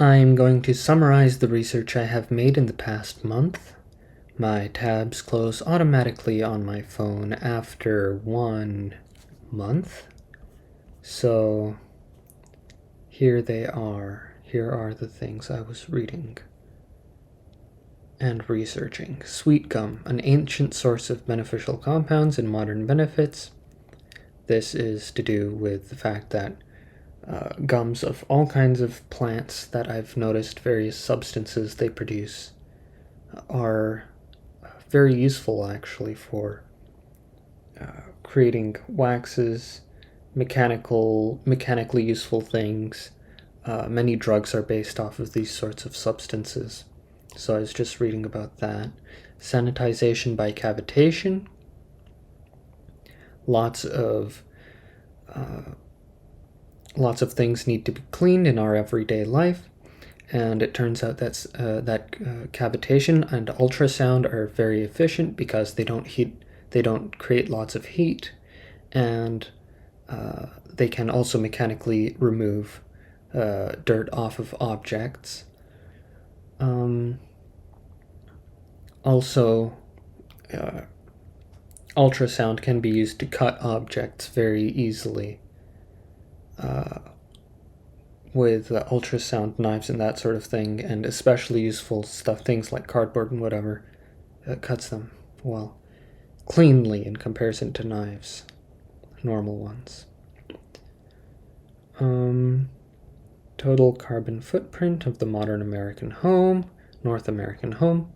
I'm going to summarize the research I have made in the past month. My tabs close automatically on my phone after 1 month. So here they are. Here are the things I was reading and researching. Sweet gum, an ancient source of beneficial compounds and modern benefits. This is to do with the fact that gums of all kinds of plants that I've noticed various substances they produce are very useful actually for creating waxes, mechanically useful things. Many drugs are based off of these sorts of substances. So I was just reading about that. Sanitization by cavitation. Lots of things need to be cleaned in our everyday life, and it turns out that cavitation and ultrasound are very efficient because they don't create lots of heat, and they can also mechanically remove dirt off of objects. Also, ultrasound can be used to cut objects very easily with ultrasound knives and that sort of thing, and especially useful stuff, things like cardboard and whatever. It cuts them, well, cleanly in comparison to knives, normal ones. Total carbon footprint of the modern American home, North American home.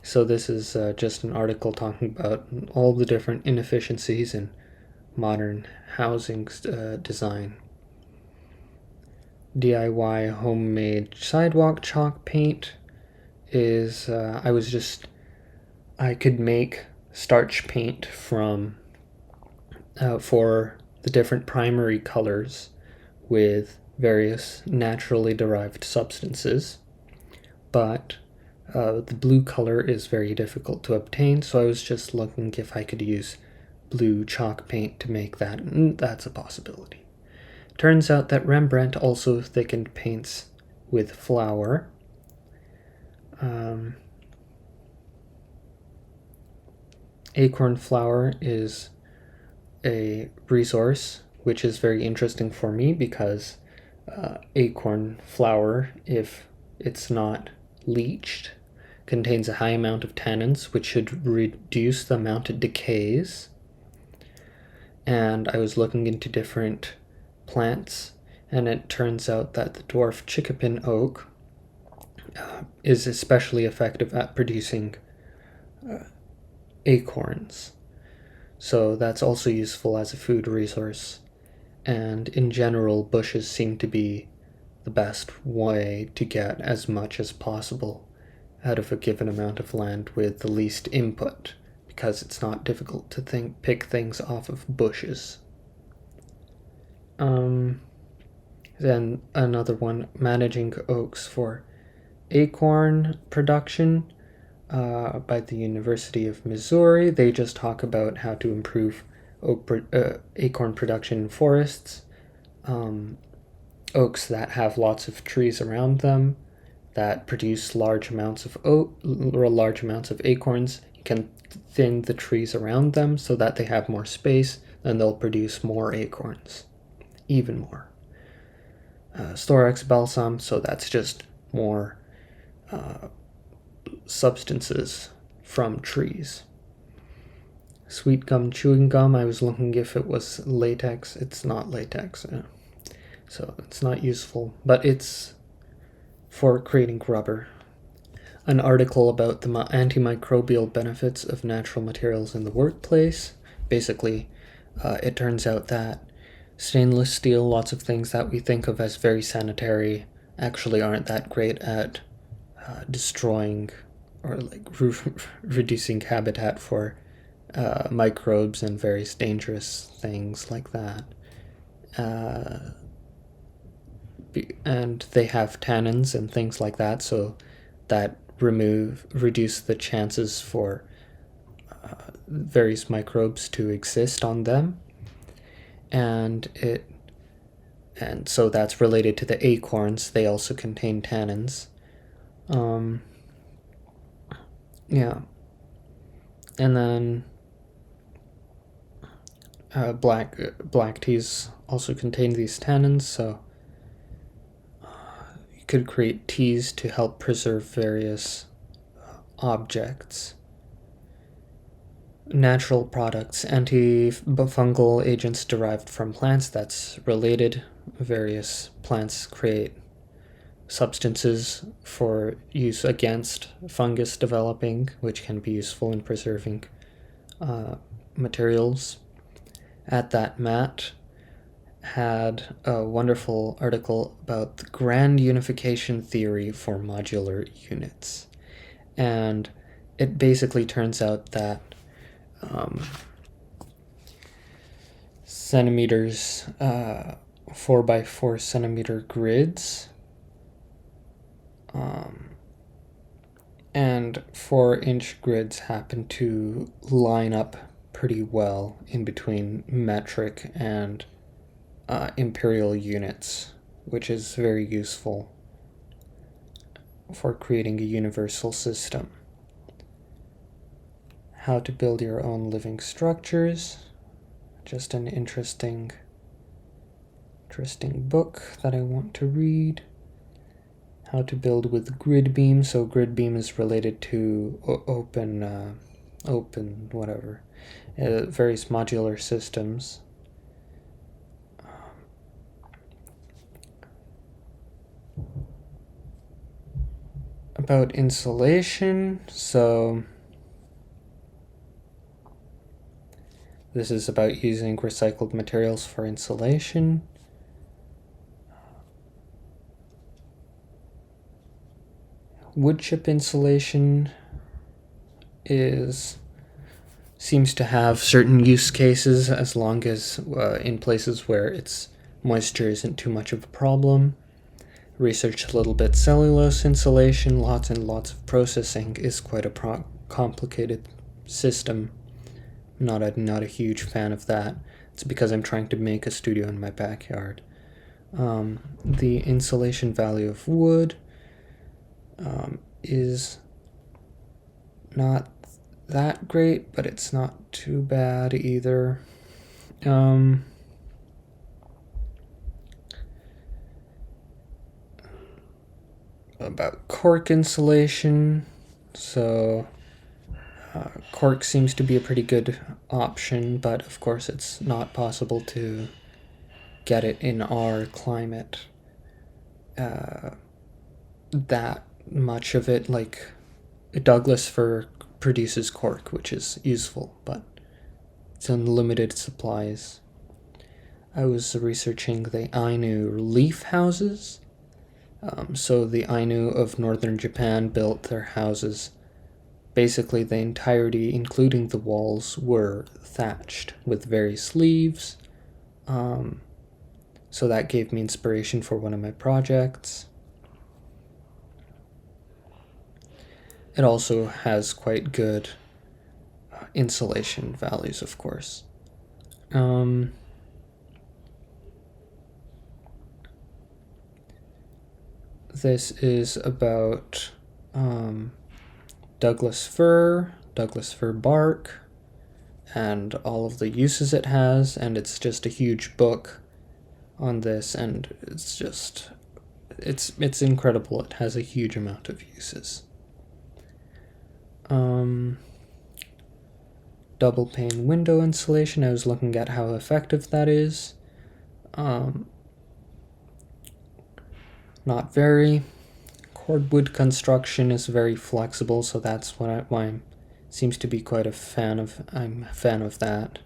So this is just an article talking about all the different inefficiencies in modern housing design. DIY homemade sidewalk chalk paint is, I could make starch paint from, for the different primary colors with various naturally derived substances, but the blue color is very difficult to obtain, so I was just looking if I could use blue chalk paint to make that, and that's a possibility. Turns out that Rembrandt also thickened paints with flour. Acorn flour is a resource which is very interesting for me because acorn flour, if it's not leached, contains a high amount of tannins, which should reduce the amount it decays. And I was looking into different plants, and it turns out that the dwarf chickapin oak is especially effective at producing acorns. So that's also useful as a food resource. And in general, bushes seem to be the best way to get as much as possible out of a given amount of land with the least input, because it's not difficult to pick things off of bushes. Then another one, managing oaks for acorn production by the University of Missouri. They just talk about how to improve acorn production in forests. Oaks that have lots of trees around them that produce large amounts of acorns. You can thin the trees around them so that they have more space, and they'll produce more acorns, even more. Storax balsam, so that's just more substances from trees. Sweet gum, chewing gum, I was looking if it was latex. It's not latex, so it's not useful, but it's for creating rubber. An article about the antimicrobial benefits of natural materials in the workplace. Basically, it turns out that stainless steel, lots of things that we think of as very sanitary, actually aren't that great at destroying or reducing habitat for microbes and various dangerous things like that. And they have tannins and things like that, so that reduce the chances for various microbes to exist on them. And and so that's related to the acorns. They also contain tannins. Yeah. And then black teas also contain these tannins, so you could create teas to help preserve various objects. Natural products, antifungal agents derived from plants, that's related. Various plants create substances for use against fungus developing, which can be useful in preserving materials. At That Mat had a wonderful article about the grand unification theory for modular units. And it basically turns out that centimeters, 4x4 centimeter grids, and 4-inch grids happen to line up pretty well in between metric and imperial units, which is very useful for creating a universal system. How to build your own living structures. Just an interesting book that I want to read. How to build with grid beam. So grid beam is related to various modular systems. About insulation, so this is about using recycled materials for insulation. Wood chip insulation seems to have certain use cases as long as in places where moisture isn't too much of a problem. Researched a little bit cellulose insulation, lots and lots of processing is quite a complicated system. Not a huge fan of that. It's because I'm trying to make a studio in my backyard. The insulation value of wood is not that great, but it's not too bad either. About cork insulation, so cork seems to be a pretty good option, but of course it's not possible to get it in our climate. That much of it, like Douglas fir produces cork, which is useful, but it's in limited supplies. I was researching the Ainu leaf houses. So the Ainu of northern Japan built their houses. Basically, the entirety, including the walls, were thatched with various leaves. So that gave me inspiration for one of my projects. It also has quite good insulation values, of course. This is about Douglas fir bark, and all of the uses it has, and it's just a huge book on this, and it's incredible. It has a huge amount of uses. Double pane window insulation, I was looking at how effective that is. Not very. Cordwood construction is very flexible, so that's why I'm seems to be quite a fan of. I'm a fan of that.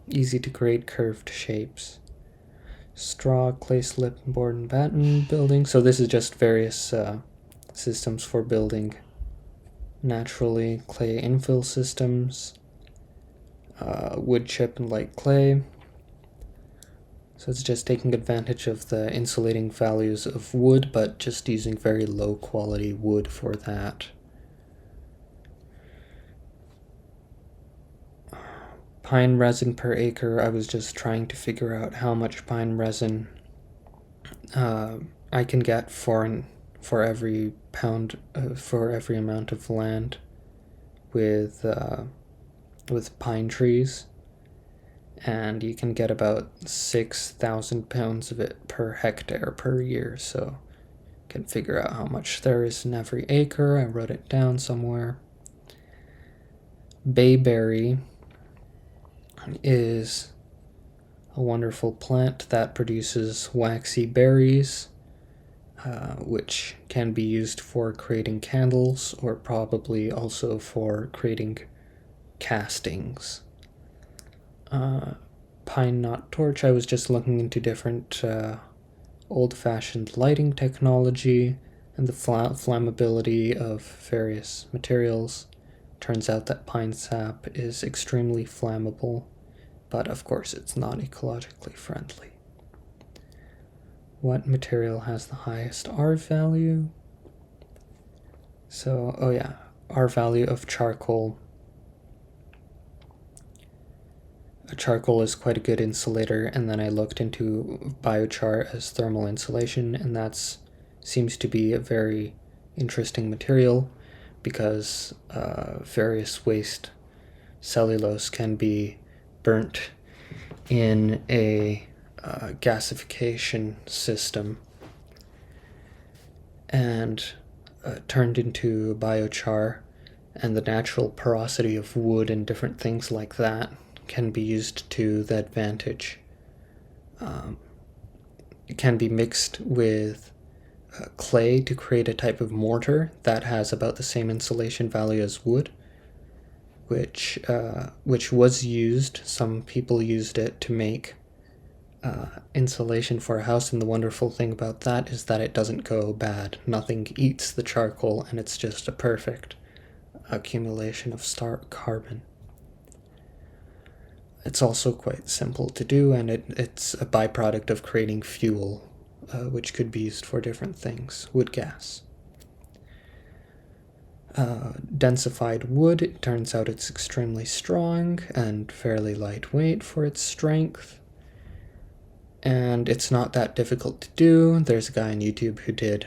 Easy to create curved shapes. Straw, clay slip, board and batten building. So this is just various systems for building naturally. Clay infill systems. Wood chip and light clay. So it's just taking advantage of the insulating values of wood, but just using very low quality wood for that. pine resin per acre, I was just trying to figure out how much pine resin I can get for every pound for every amount of land with pine trees, and you can get about 6,000 pounds of it per hectare per year. So you can figure out how much there is in every acre. I wrote it down somewhere. Bayberry is a wonderful plant that produces waxy berries, which can be used for creating candles or probably also for creating castings. Pine knot torch, I was just looking into different old-fashioned lighting technology and the flammability of various materials. Turns out that pine sap is extremely flammable, but of course it's not ecologically friendly. What material has the highest R value? So, oh yeah, R value of charcoal. Charcoal is quite a good insulator, and then I looked into biochar as thermal insulation, and that seems to be a very interesting material because various waste cellulose can be burnt in a gasification system and turned into biochar, and the natural porosity of wood and different things like that can be used to the advantage. It can be mixed with clay to create a type of mortar that has about the same insulation value as wood, which was used. Some people used it to make insulation for a house, and the wonderful thing about that is that it doesn't go bad. Nothing eats the charcoal, and it's just a perfect accumulation of carbon. It's also quite simple to do, and it's a byproduct of creating fuel, which could be used for different things. Wood gas. Densified wood, it turns out it's extremely strong and fairly lightweight for its strength. And it's not that difficult to do. There's a guy on YouTube who did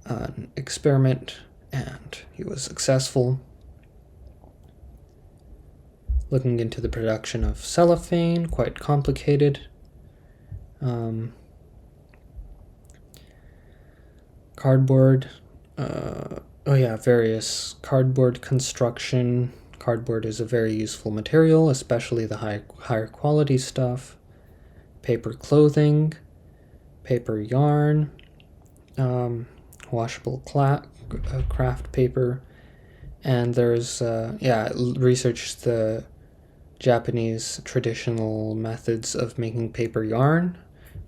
an experiment, and he was successful. Looking into the production of cellophane, quite complicated. Cardboard, various cardboard construction. Cardboard is a very useful material, especially the higher quality stuff. Paper clothing, paper yarn, washable craft paper, and there's researched the Japanese traditional methods of making paper yarn.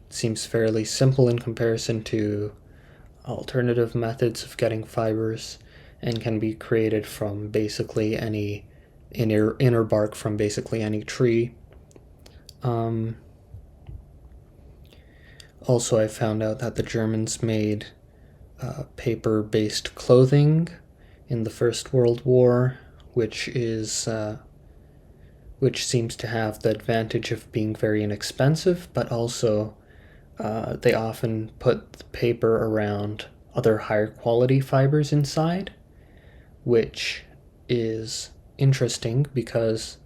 It seems fairly simple in comparison to alternative methods of getting fibers, and can be created from basically any inner bark from basically any tree. Also, I found out that the Germans made paper-based clothing in the First World War, which seems to have the advantage of being very inexpensive, but also they often put the paper around other higher quality fibers inside, which is interesting because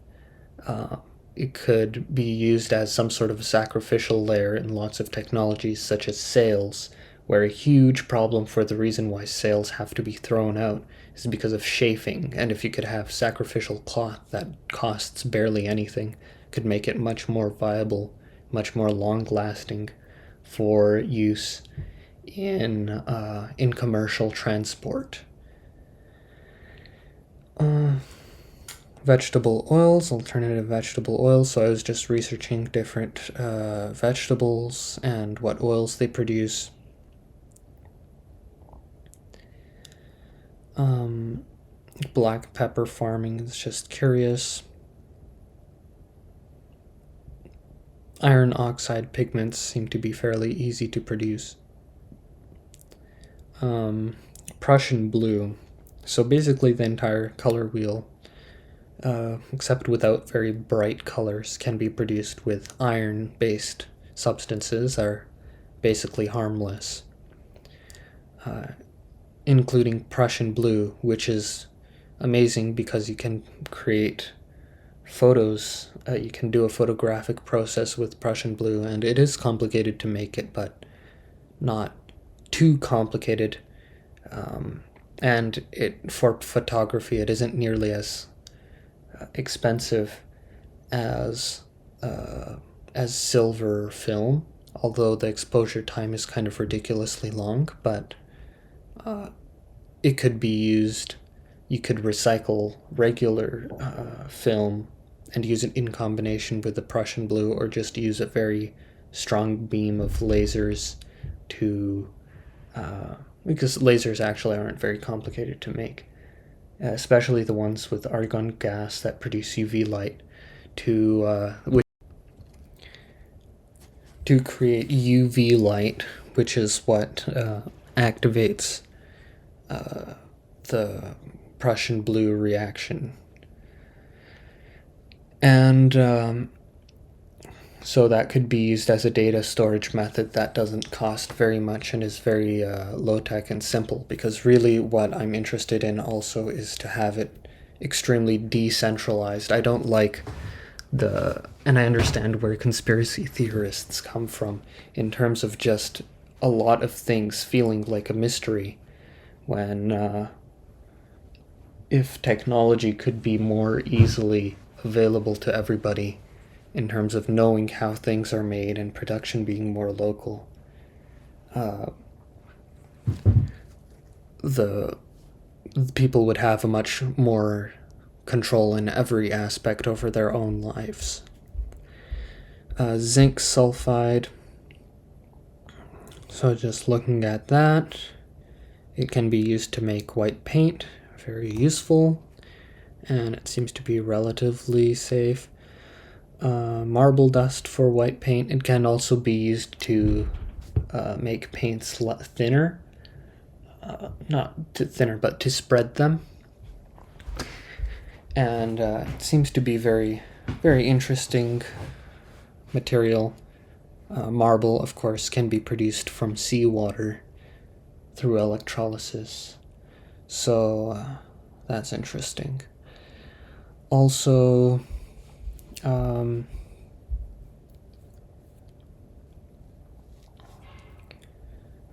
it could be used as some sort of a sacrificial layer in lots of technologies such as sails, where a huge problem for the reason why sails have to be thrown out is because of chafing, and if you could have sacrificial cloth that costs barely anything, could make it much more viable, much more long-lasting for use in commercial transport. Vegetable oils, alternative vegetable oils. So I was just researching different vegetables and what oils they produce. Black pepper farming is just curious. Iron oxide pigments seem to be fairly easy to produce. Prussian blue. So basically the entire color wheel except without very bright colors, can be produced with iron-based substances, are basically harmless, including Prussian blue, which is amazing because you can create photos. You can do a photographic process with Prussian blue, and it is complicated to make it, but not too complicated. And for photography, it isn't nearly as expensive as silver film, although the exposure time is kind of ridiculously long. But it could be used. You could recycle regular film and use it in combination with the Prussian blue, or just use a very strong beam of lasers to because lasers actually aren't very complicated to make, especially the ones with argon gas that produce UV light, to create UV light, which is what activates the Prussian blue reaction. And so that could be used as a data storage method that doesn't cost very much and is very low-tech and simple, because really what I'm interested in also is to have it extremely decentralized. I don't like and I understand where conspiracy theorists come from in terms of just a lot of things feeling like a mystery, when if technology could be more easily available to everybody, in terms of knowing how things are made and production being more local, the people would have a much more control in every aspect over their own lives. Zinc sulfide. So just looking at that, it can be used to make white paint, very useful, and it seems to be relatively safe. Marble dust for white paint. It can also be used to make paints thinner. Not thinner, but to spread them. And it seems to be very, very interesting material. Marble, of course, can be produced from seawater through electrolysis. So that's interesting. Also,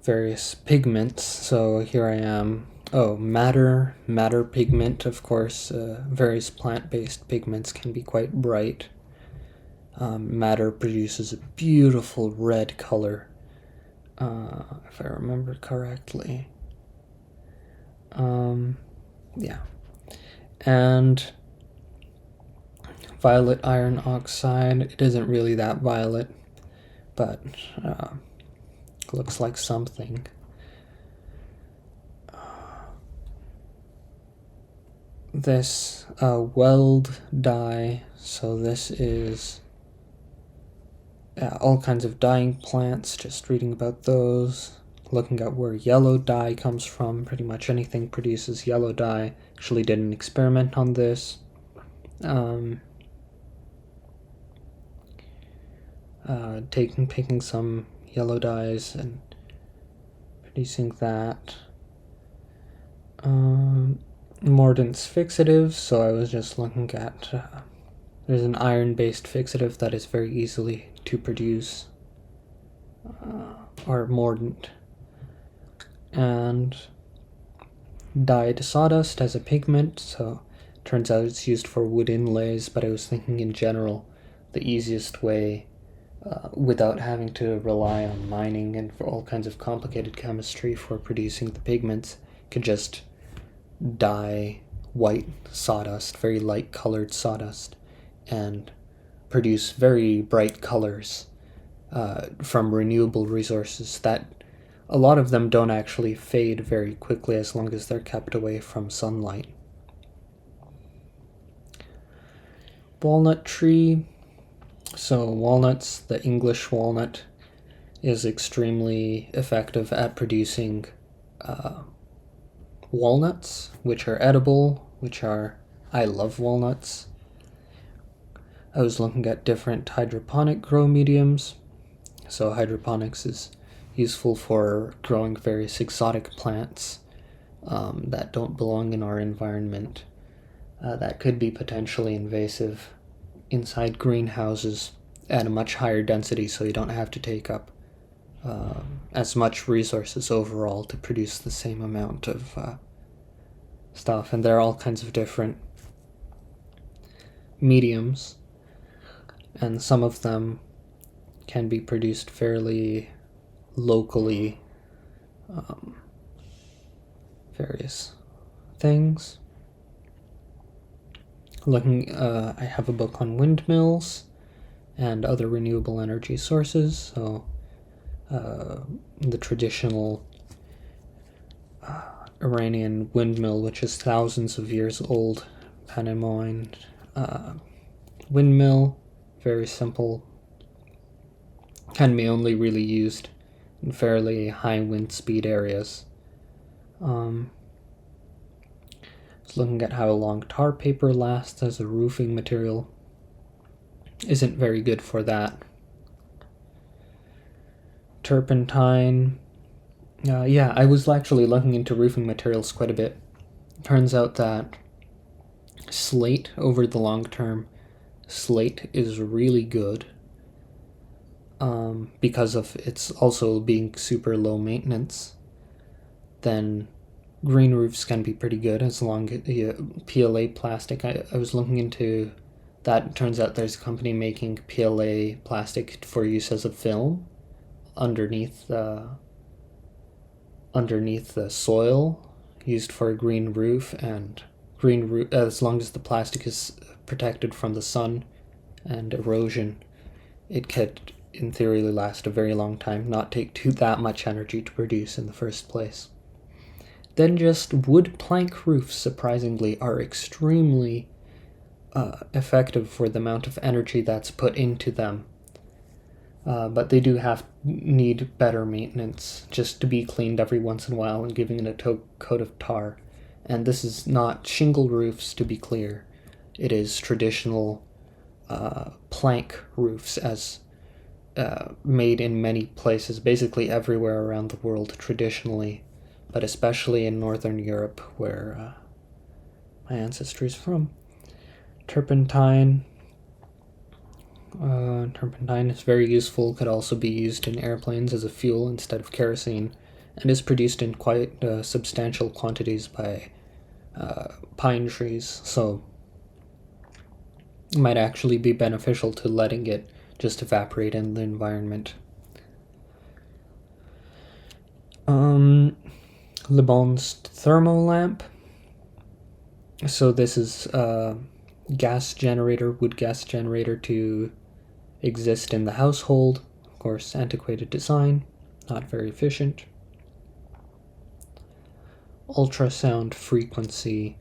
various pigments. So here I am. Matter pigment, of course. Various plant-based pigments can be quite bright. Madder produces a beautiful red color, if I remember correctly. Yeah. And violet iron oxide, it isn't really that violet, but looks like something. This weld dye, so this is all kinds of dyeing plants, just reading about those, looking at where yellow dye comes from. Pretty much anything produces yellow dye. Actually did an experiment on this. Picking some yellow dyes and producing that. Mordant's fixative, so I was just looking at there's an iron-based fixative that is very easily to produce, or mordant. And dyed sawdust as a pigment, so turns out it's used for wood inlays, but I was thinking in general the easiest way, without having to rely on mining and for all kinds of complicated chemistry for producing the pigments, could just dye white sawdust, very light colored sawdust, and produce very bright colors from renewable resources that a lot of them don't actually fade very quickly as long as they're kept away from sunlight. Walnut tree. So walnuts, the English walnut, is extremely effective at producing walnuts, which are edible, which are I love walnuts. I was looking at different hydroponic grow mediums. So hydroponics is useful for growing various exotic plants that don't belong in our environment, that could be potentially invasive inside greenhouses at a much higher density, so you don't have to take up as much resources overall to produce the same amount of stuff. And there are all kinds of different mediums, and some of them can be produced fairly locally. Various things. I have a book on windmills and other renewable energy sources. So the traditional Iranian windmill, which is thousands of years old, Panamoine windmill, very simple, can be only really used in fairly high wind speed areas. I was looking at how long tar paper lasts as a roofing material. Isn't very good for that. Turpentine. I was actually looking into roofing materials quite a bit. Turns out that slate, over the long term, slate is really good because of its also being super low maintenance. Then green roofs can be pretty good as long as PLA plastic. I was looking into that. It turns out there's a company making PLA plastic for use as a film underneath the soil, used for a green roof. And green roof, as long as the plastic is protected from the sun and erosion, it could in theory last a very long time, not take that much energy to produce in the first place. Then just wood plank roofs, surprisingly, are extremely effective for the amount of energy that's put into them. But they do need better maintenance, just to be cleaned every once in a while and giving it a coat of tar. And this is not shingle roofs, to be clear. It is traditional plank roofs, as made in many places, basically everywhere around the world traditionally, but especially in Northern Europe, where my ancestry is from. Turpentine. Turpentine is very useful, could also be used in airplanes as a fuel instead of kerosene, and is produced in quite substantial quantities by pine trees, so it might actually be beneficial to letting it just evaporate in the environment. Le Bon's thermolamp. So this is a wood gas generator to exist in the household. Of course, antiquated design, not very efficient. Ultrasound frequency.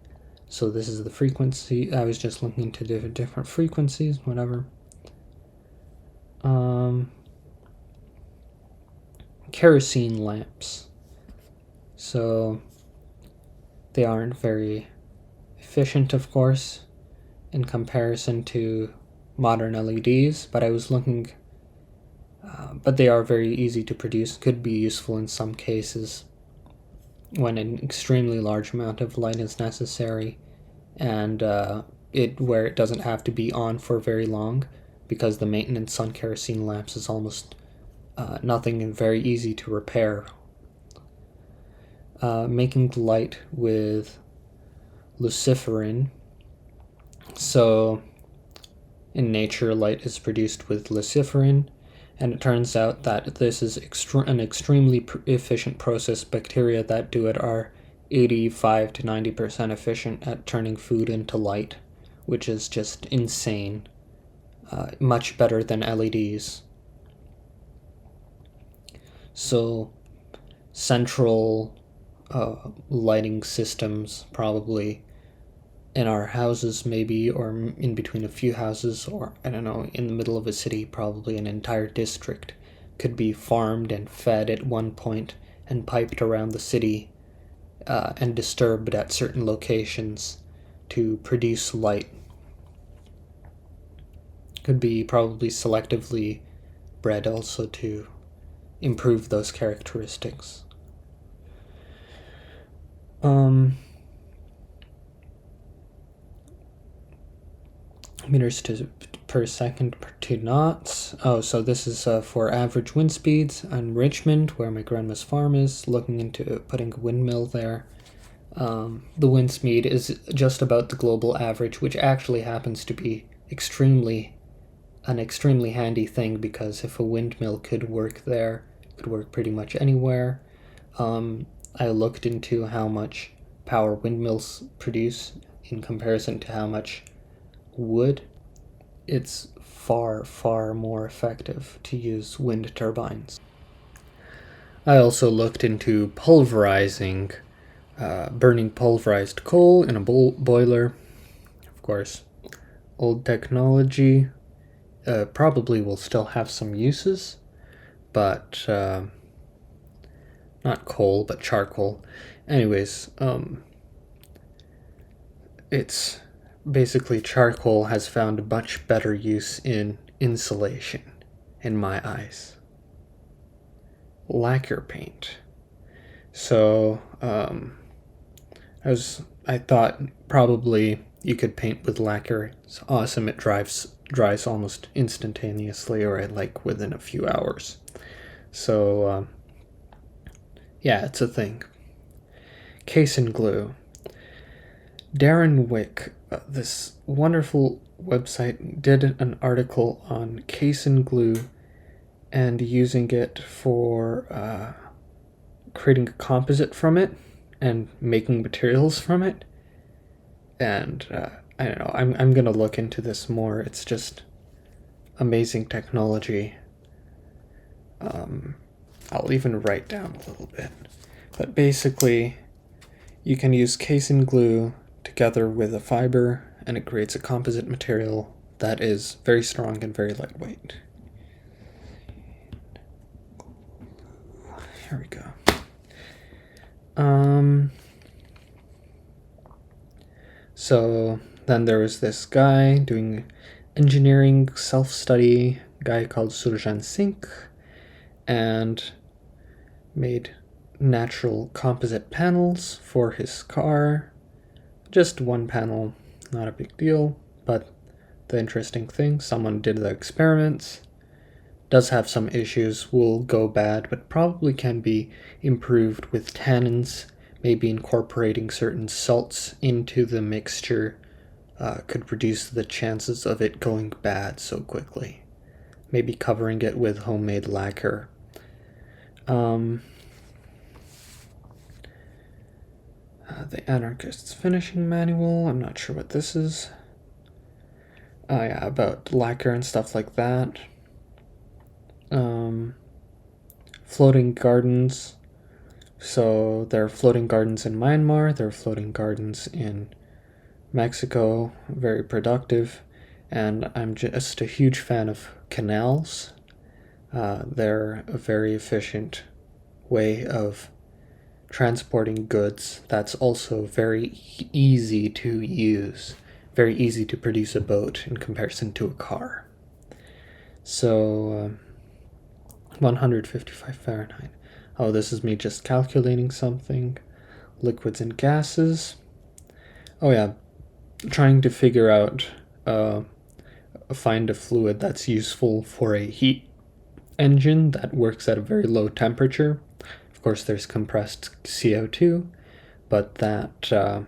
So this is the frequency. I was just looking into different frequencies, whatever. Kerosene lamps. So they aren't very efficient, of course, in comparison to modern LEDs, but I was looking, but they are very easy to produce, could be useful in some cases when an extremely large amount of light is necessary, and where it doesn't have to be on for very long, because the maintenance on kerosene lamps is almost nothing and very easy to repair. Making light with luciferin. So in nature, light is produced with luciferin, and it turns out that this is an extremely efficient process. Bacteria that do it are 85 to 90% efficient at turning food into light, which is just insane. Much better than LEDs. So central lighting systems, probably in our houses maybe, or in between a few houses, or I don't know, in the middle of a city, probably an entire district, could be farmed and fed at one point and piped around the city and disturbed at certain locations to produce light. Could be probably selectively bred also to improve those characteristics. Meters per second to knots. Oh, so this is for average wind speeds on Richmond, where my grandma's farm is, looking into putting a windmill there. The wind speed is just about the global average, which actually happens to be an extremely handy thing, because if a windmill could work there, it could work pretty much anywhere. I looked into how much power windmills produce in comparison to how much wood. It's far, far more effective to use wind turbines. I also looked into pulverizing, burning pulverized coal in a boiler. Of course, old technology, probably will still have some uses, but not coal, but charcoal. Anyways, it's basically charcoal has found much better use in insulation, in my eyes. Lacquer paint. So, I thought probably you could paint with lacquer. It's awesome. It dries almost instantaneously, or like within a few hours. So, yeah, it's a thing. Case and glue. Darren Wick, this wonderful website, did an article on case and glue and using it for creating a composite from it and making materials from it. And I don't know, I'm gonna look into this more. It's just amazing technology. I'll even write down a little bit. But basically, you can use case and glue together with a fiber, and it creates a composite material that is very strong and very lightweight. Here we go. So then there was this guy doing engineering self-study, guy called Surjan Singh, and made natural composite panels for his car. Just one panel, not a big deal, but the interesting thing, someone did the experiments, does have some issues, will go bad, but probably can be improved with tannins. Maybe incorporating certain salts into the mixture could reduce the chances of it going bad so quickly. Maybe covering it with homemade lacquer. The Anarchist's Finishing Manual, I'm not sure what this is. Yeah, about lacquer and stuff like that. Floating gardens. So there are floating gardens in Myanmar, there are floating gardens in Mexico, very productive, and I'm just a huge fan of canals. They're a very efficient way of transporting goods that's also very easy to use, very easy to produce a boat in comparison to a car. So, 155 Fahrenheit. Oh, this is me just calculating something. Liquids and gases. Oh yeah, trying to figure out, find a fluid that's useful for a heat engine that works at a very low temperature. Of course, there's compressed CO2, but that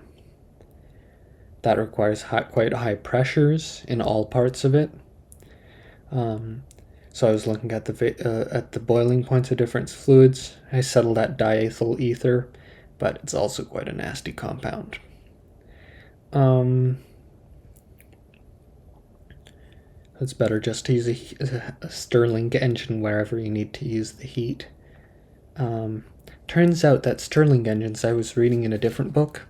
requires quite high pressures in all parts of it. So I was looking at the boiling points of different fluids. I settled at diethyl ether, but it's also quite a nasty compound. It's better just to use a Stirling engine wherever you need to use the heat. Turns out that Stirling engines, I was reading in a different book,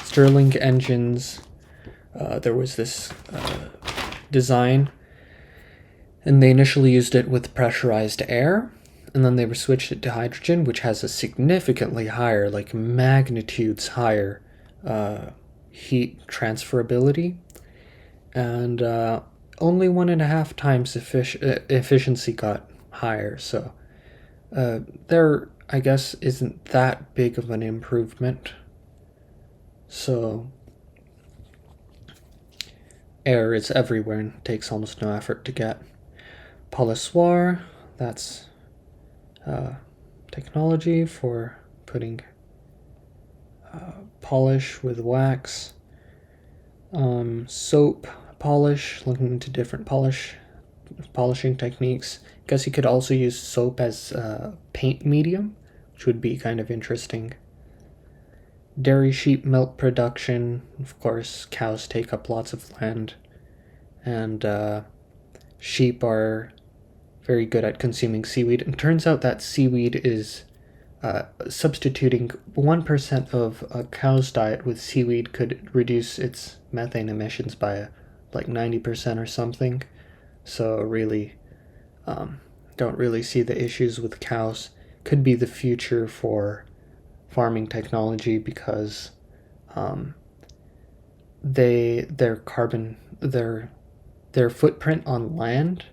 Stirling engines, there was this design, and they initially used it with pressurized air, and then they switched it to hydrogen, which has a significantly higher, like magnitudes higher, heat transferability, and only 1.5 times efficiency got higher. So there, I guess, isn't that big of an improvement. So air is everywhere and takes almost no effort to get. Polissoir, that's technology for putting polish with wax. Soap polish, looking into different polishing techniques. I guess you could also use soap as paint medium, which would be kind of interesting. Dairy sheep milk production. Of course, cows take up lots of land, and sheep are very good at consuming seaweed. And turns out that seaweed is substituting 1% of a cow's diet with seaweed could reduce its methane emissions by like 90% or something. So really, don't really see the issues with cows. Could be the future for farming technology because their footprint on land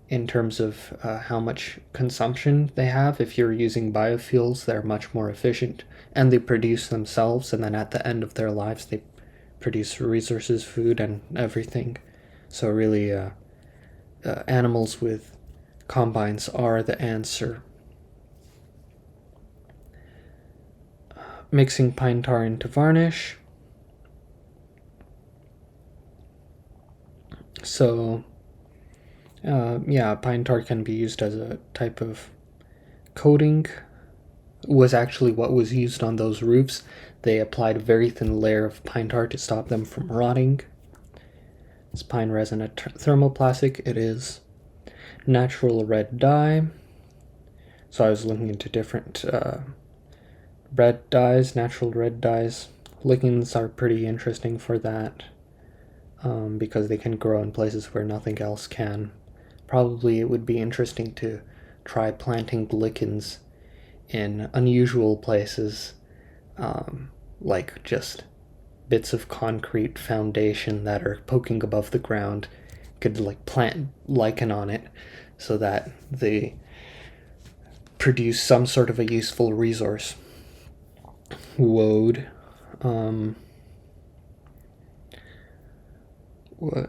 in terms of how much consumption they have. If you're using biofuels, they're much more efficient, and they produce themselves, and then at the end of their lives they produce resources, food, and everything. So really, animals with combines are the answer. Mixing pine tar into varnish. So pine tar can be used as a type of coating. Was actually what was used on those roofs. They applied a very thin layer of pine tar to stop them from rotting. Is pine resin a thermoplastic? It is. Natural red dye. So I was looking into different red dyes, natural red dyes. Lichens are pretty interesting for that because they can grow in places where nothing else can. Probably it would be interesting to try planting lichens in unusual places, like just bits of concrete foundation that are poking above the ground. Could like plant lichen on it so that they produce some sort of a useful resource. Woad.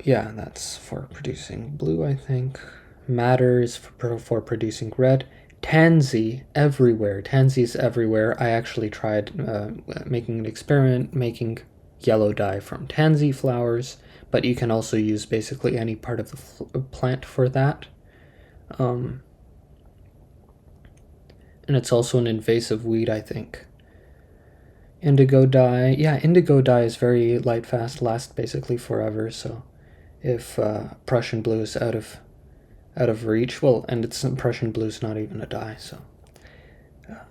Yeah, that's for producing blue, I think. Madder is for producing red. Tansy everywhere. Tansy's everywhere. I actually tried making an experiment making yellow dye from tansy flowers, but you can also use basically any part of the plant for that. And it's also an invasive weed, I think. Indigo dye. Yeah, indigo dye is very light fast, lasts basically forever, so if Prussian blue is out of reach, well, and it's Prussian blue is not even a dye, so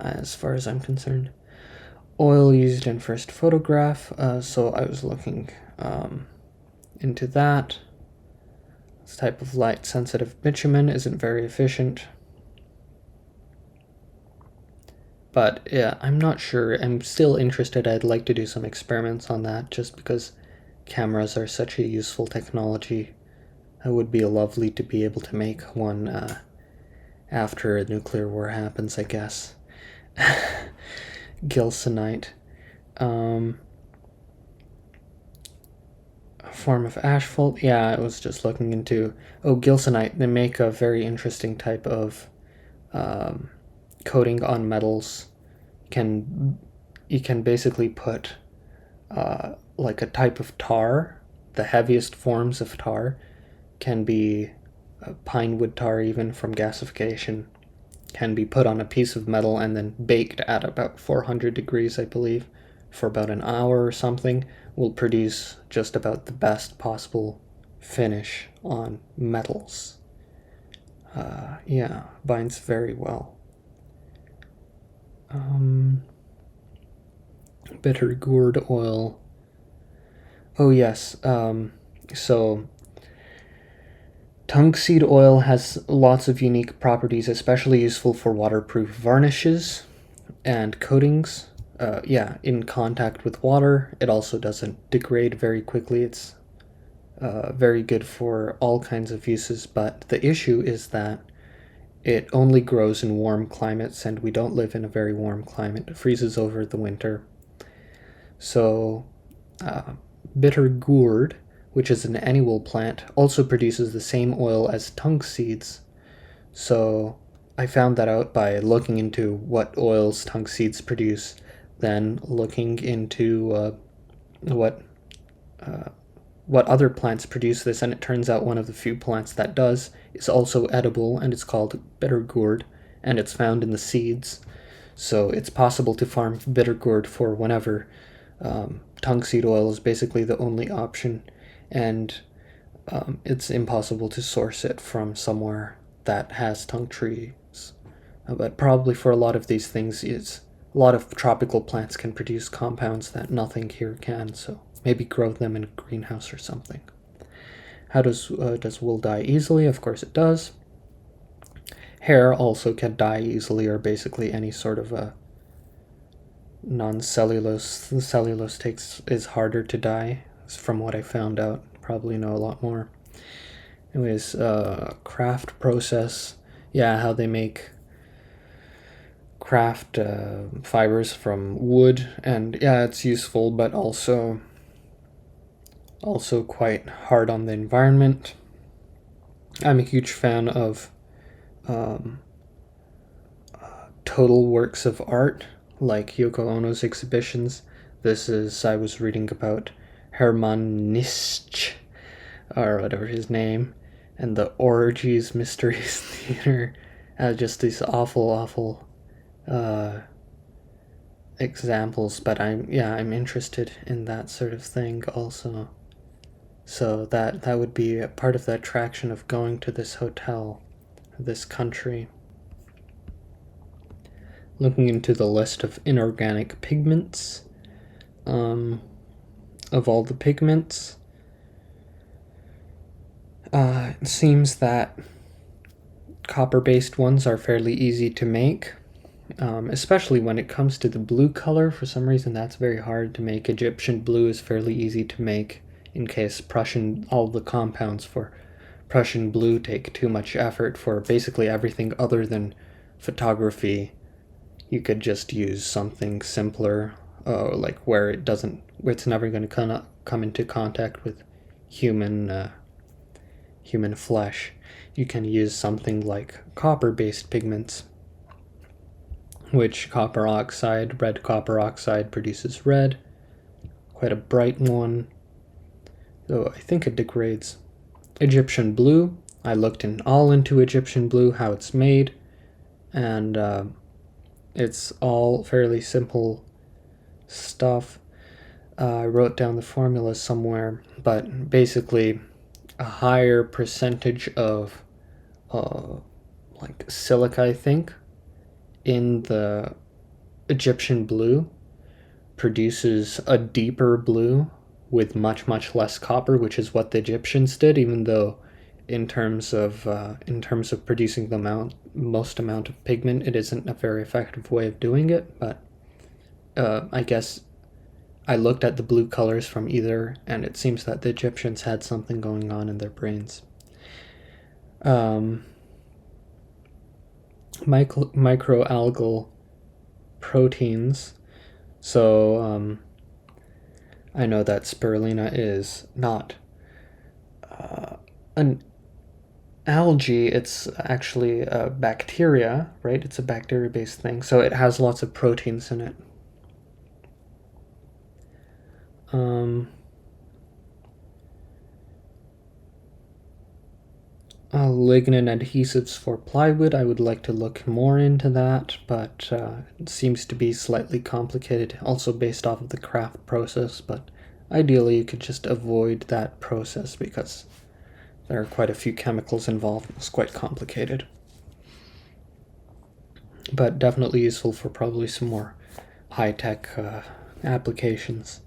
as far as I'm concerned. Oil used in first photograph, so I was looking into that. This type of light sensitive bitumen isn't very efficient. But yeah, I'm not sure. I'm still interested. I'd like to do some experiments on that just because cameras are such a useful technology. It would be lovely to be able to make one after a nuclear war happens, I guess. Gilsonite. A form of asphalt. Yeah, I was just looking into... Oh, gilsonite. They make a very interesting type of... coating on metals. You can basically put like a type of tar. The heaviest forms of tar can be pine wood tar, even from gasification, can be put on a piece of metal and then baked at about 400 degrees, I believe, for about an hour or something. Will produce just about the best possible finish on metals. Yeah, binds very well. Bitter gourd oil. Oh yes, so tungsten oil has lots of unique properties, especially useful for waterproof varnishes and coatings. in contact with water. It also doesn't degrade very quickly. It's very good for all kinds of uses, but the issue is that it only grows in warm climates, and we don't live in a very warm climate. It freezes over the winter. So, bitter gourd, which is an annual plant, also produces the same oil as tung seeds. So, I found that out by looking into what oils tung seeds produce, then looking into what what other plants produce this, and it turns out one of the few plants that does is also edible, and it's called bitter gourd, and it's found in the seeds. So it's possible to farm bitter gourd for whenever. Tung seed oil is basically the only option, and it's impossible to source it from somewhere that has tung trees. But probably for a lot of these things, a lot of tropical plants can produce compounds that nothing here can, so maybe grow them in a greenhouse or something. How does wool dye easily? Of course it does. Hair also can dye easily, or basically any sort of a non-cellulose. The cellulose is harder to dye, from what I found out. Probably know a lot more. Anyways, craft process. Yeah, how they make craft fibers from wood, and yeah, it's useful, but also quite hard on the environment. I'm a huge fan of total works of art, like Yoko Ono's exhibitions. I was reading about Hermann Nietzsche, or whatever his name, and the Orgies Mysteries Theater. Just these awful examples, but I'm interested in that sort of thing also. So that would be a part of the attraction of going to this hotel, this country. Looking into the list of inorganic pigments, of all the pigments, it seems that copper-based ones are fairly easy to make, especially when it comes to the blue color. For some reason, that's very hard to make. Egyptian blue is fairly easy to make, in case all the compounds for Prussian blue take too much effort. For basically everything other than photography, you could just use something simpler, like where it's never going to come into contact with human flesh. You can use something like copper-based pigments, which red copper oxide produces red, quite a bright one, though I think it degrades. Egyptian blue, I looked into Egyptian blue, how it's made, and it's all fairly simple stuff. I wrote down the formula somewhere, but basically a higher percentage of like silica, I think, in the Egyptian blue produces a deeper blue with much less copper, which is what the Egyptians did, even though in terms of producing the most amount of pigment, it isn't a very effective way of doing it. But I guess I looked at the blue colors from either, and it seems that the Egyptians had something going on in their brains. Microalgal proteins. So I know that spirulina is not an algae, it's actually a bacteria, right? It's a bacteria-based thing, so it has lots of proteins in it. Lignin adhesives for plywood, I would like to look more into that, but it seems to be slightly complicated, also based off of the craft process, but ideally you could just avoid that process because there are quite a few chemicals involved. It's quite complicated, but definitely useful for probably some more high-tech applications.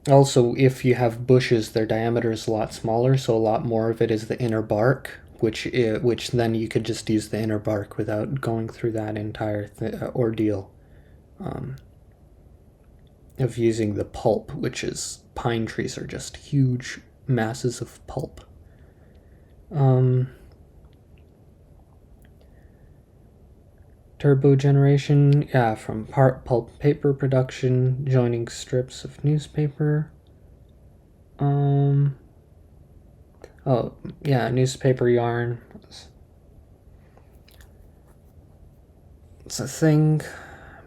Also, if you have bushes, their diameter is a lot smaller, so a lot more of it is the inner bark, which then you could just use the inner bark without going through that entire ordeal of using the pulp, which is pine trees are just huge masses of pulp. Turbo generation, yeah, from pulp paper production, joining strips of newspaper. Oh, yeah, newspaper yarn. It's a thing.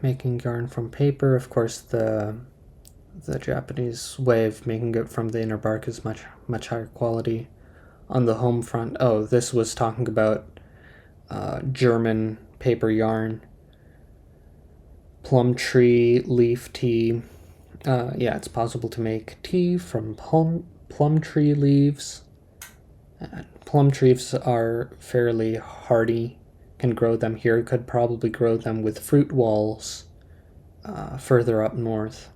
Making yarn from paper. Of course, the Japanese way of making it from the inner bark is much higher quality. On the home front, oh, this was talking about German paper yarn. Plum tree leaf tea. Yeah, it's possible to make tea from plum tree leaves. Plum trees are fairly hardy. Can grow them here. Could probably grow them with fruit walls further up north.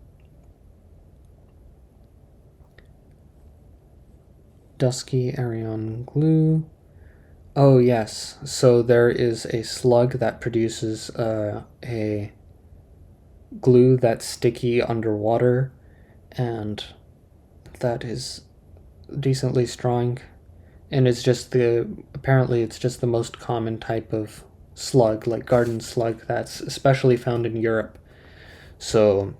Dusky Arion glue. Oh yes, so there is a slug that produces a glue that's sticky underwater, and that is decently strong. And apparently it's just the most common type of slug, like garden slug, that's especially found in Europe. So,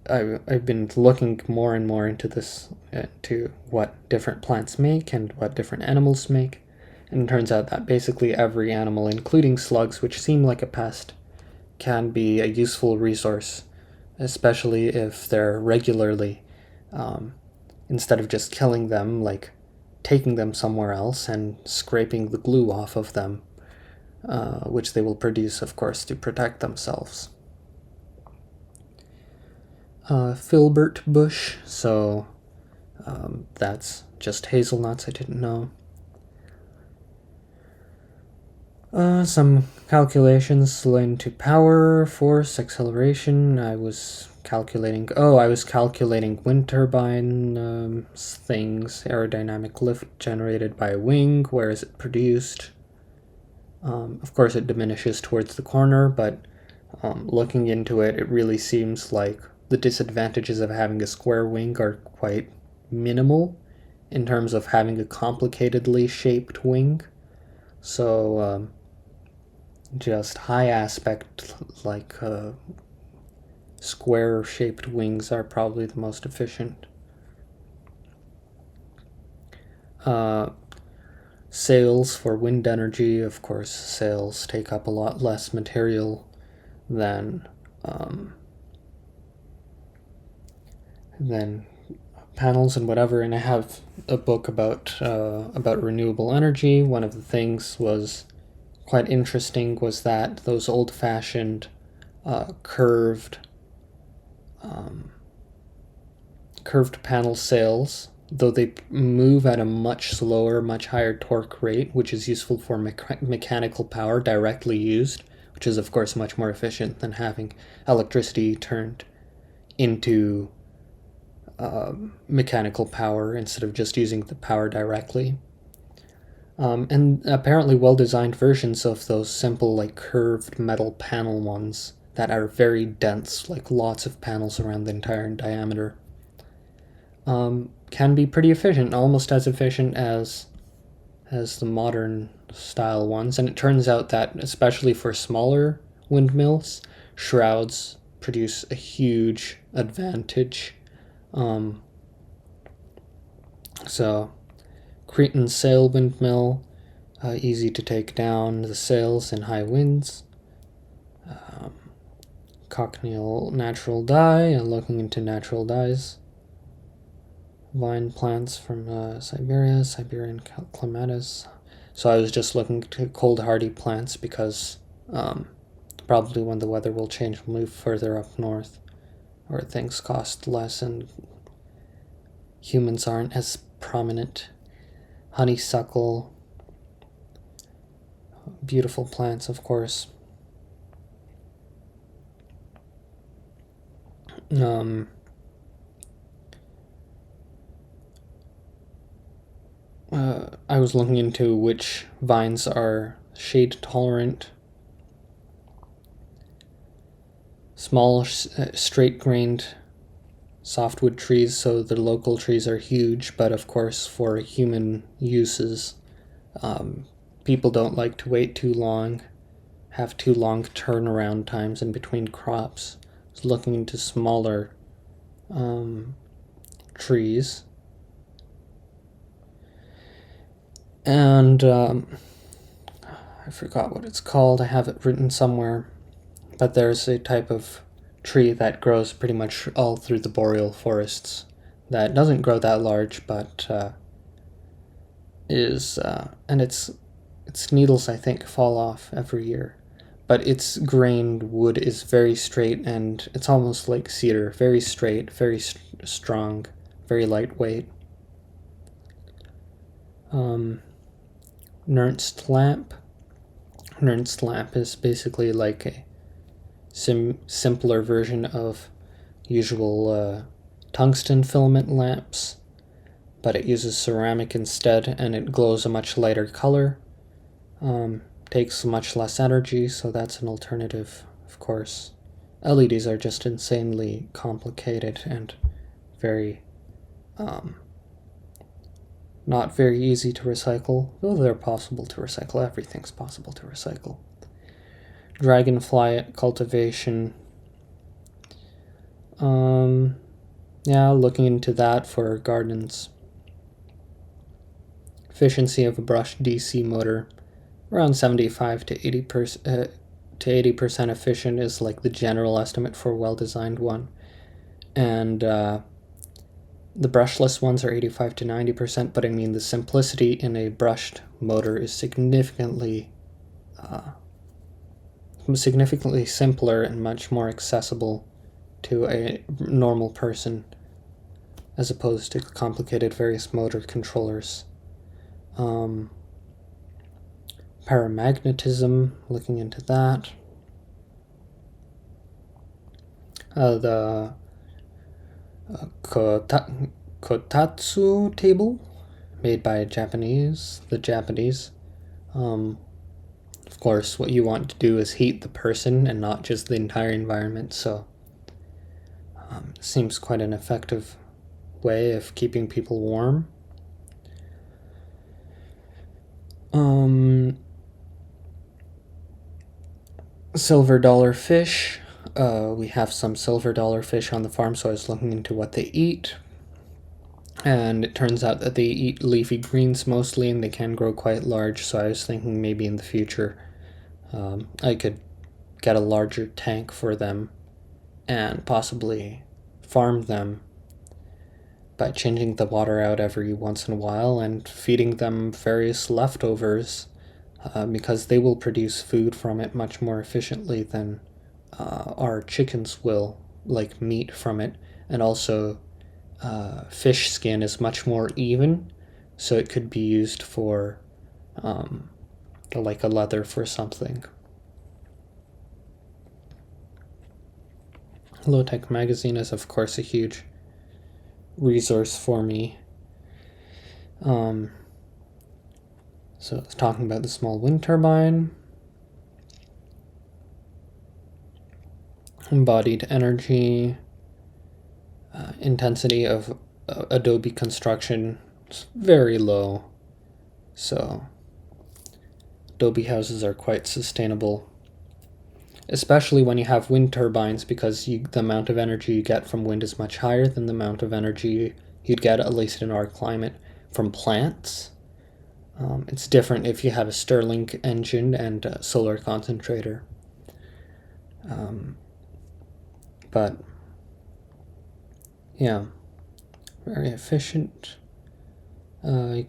I've been looking more and more into this, to what different plants make and what different animals make. And it turns out that basically every animal, including slugs, which seem like a pest, can be a useful resource, especially if they're regularly, instead of just killing them, like taking them somewhere else and scraping the glue off of them, which they will produce, of course, to protect themselves. Filbert bush, so that's just hazelnuts, I didn't know. Some calculations relating to power, force, acceleration. I was calculating wind turbine things, aerodynamic lift generated by a wing, where is it produced? Of course, it diminishes towards the corner, but looking into it, it really seems like the disadvantages of having a square wing are quite minimal in terms of having a complicatedly shaped wing. So, just high aspect, like square shaped wings are probably the most efficient. Sails for wind energy, of course, sails take up a lot less material than panels and whatever. And I have a book about renewable energy. One of the things was quite interesting was that those old-fashioned curved panel sails, though they move at a much slower, much higher torque rate, which is useful for mechanical power directly used, which is of course much more efficient than having electricity turned into mechanical power instead of just using the power directly. And apparently well-designed versions of those simple, like, curved metal panel ones that are very dense, like lots of panels around the entire diameter, can be pretty efficient, almost as efficient as the modern style ones. And it turns out that, especially for smaller windmills, shrouds produce a huge advantage. So, Cretan sail windmill, easy to take down the sails in high winds. Cochineal natural dye, looking into natural dyes. Vine plants from Siberia, Siberian clematis. So I was just looking to cold hardy plants because probably when the weather will change, we'll move further up north, where things cost less and humans aren't as prominent. Honeysuckle, beautiful plants, of course. I was looking into which vines are shade tolerant. Small, straight-grained softwood trees, so the local trees are huge, but of course for human uses, people don't like to wait too long, have too long turnaround times in between crops. So looking into smaller trees. And I forgot what it's called. I have it written somewhere. But there's a type of tree that grows pretty much all through the boreal forests that doesn't grow that large, but and its needles, I think, fall off every year. But its grained wood is very straight, and it's almost like cedar. Very straight, very strong, very lightweight. Nernst lamp. Nernst lamp is basically like a simpler version of usual tungsten filament lamps, but it uses ceramic instead, and it glows a much lighter color. Takes much less energy, so that's an alternative, of course. LEDs are just insanely complicated and very not very easy to recycle, though they're possible to recycle. Everything's possible to recycle. Dragonfly cultivation. Yeah, looking into that for gardens. Efficiency of a brush DC motor, around 75 to 80%. To 80% efficient is like the general estimate for a well-designed one, and the brushless ones are 85 to 90%. But I mean, the simplicity in a brushed motor is significantly simpler and much more accessible to a normal person, as opposed to complicated various motor controllers. Paramagnetism, looking into that. The Kotatsu table, made by the Japanese. Of course, what you want to do is heat the person and not just the entire environment, so seems quite an effective way of keeping people warm. Silver dollar fish. We have some silver dollar fish on the farm, so I was looking into what they eat. And it turns out that they eat leafy greens mostly, and they can grow quite large, so I was thinking maybe in the future I could get a larger tank for them and possibly farm them by changing the water out every once in a while and feeding them various leftovers, because they will produce food from it much more efficiently than our chickens will, like meat from it. And also fish skin is much more even, so it could be used for like a leather for something. Low-Tech magazine is of course a huge resource for me. So it's talking about the small wind turbine. Embodied energy. Intensity of adobe construction is very low. So adobe houses are quite sustainable, especially when you have wind turbines, because the amount of energy you get from wind is much higher than the amount of energy you'd get, at least in our climate, from plants. It's different if you have a Stirling engine and a solar concentrator. But yeah, very efficient. So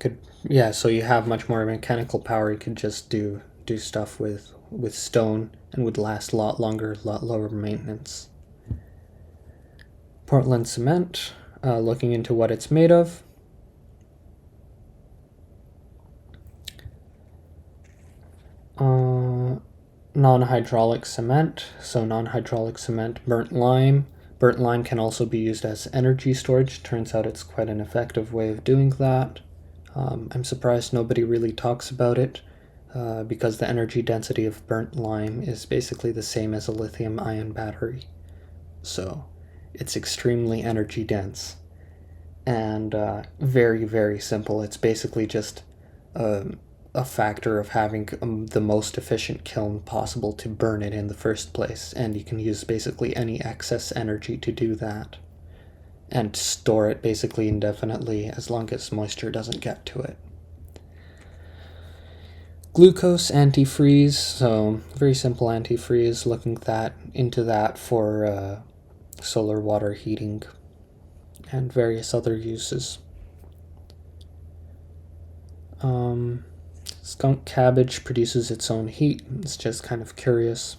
you have much more mechanical power. You could just do stuff with stone and would last a lot longer, a lot lower maintenance. Portland cement, looking into what it's made of. Non-hydraulic cement, so non-hydraulic cement, burnt lime. Burnt lime can also be used as energy storage. Turns out it's quite an effective way of doing that. I'm surprised nobody really talks about it, because the energy density of burnt lime is basically the same as a lithium-ion battery. So it's extremely energy dense and very, very simple. It's basically just a factor of having the most efficient kiln possible to burn it in the first place, and you can use basically any excess energy to do that and store it basically indefinitely as long as moisture doesn't get to it. Glucose antifreeze, so very simple antifreeze, looking into that for solar water heating and various other uses. Skunk cabbage produces its own heat. It's just kind of curious.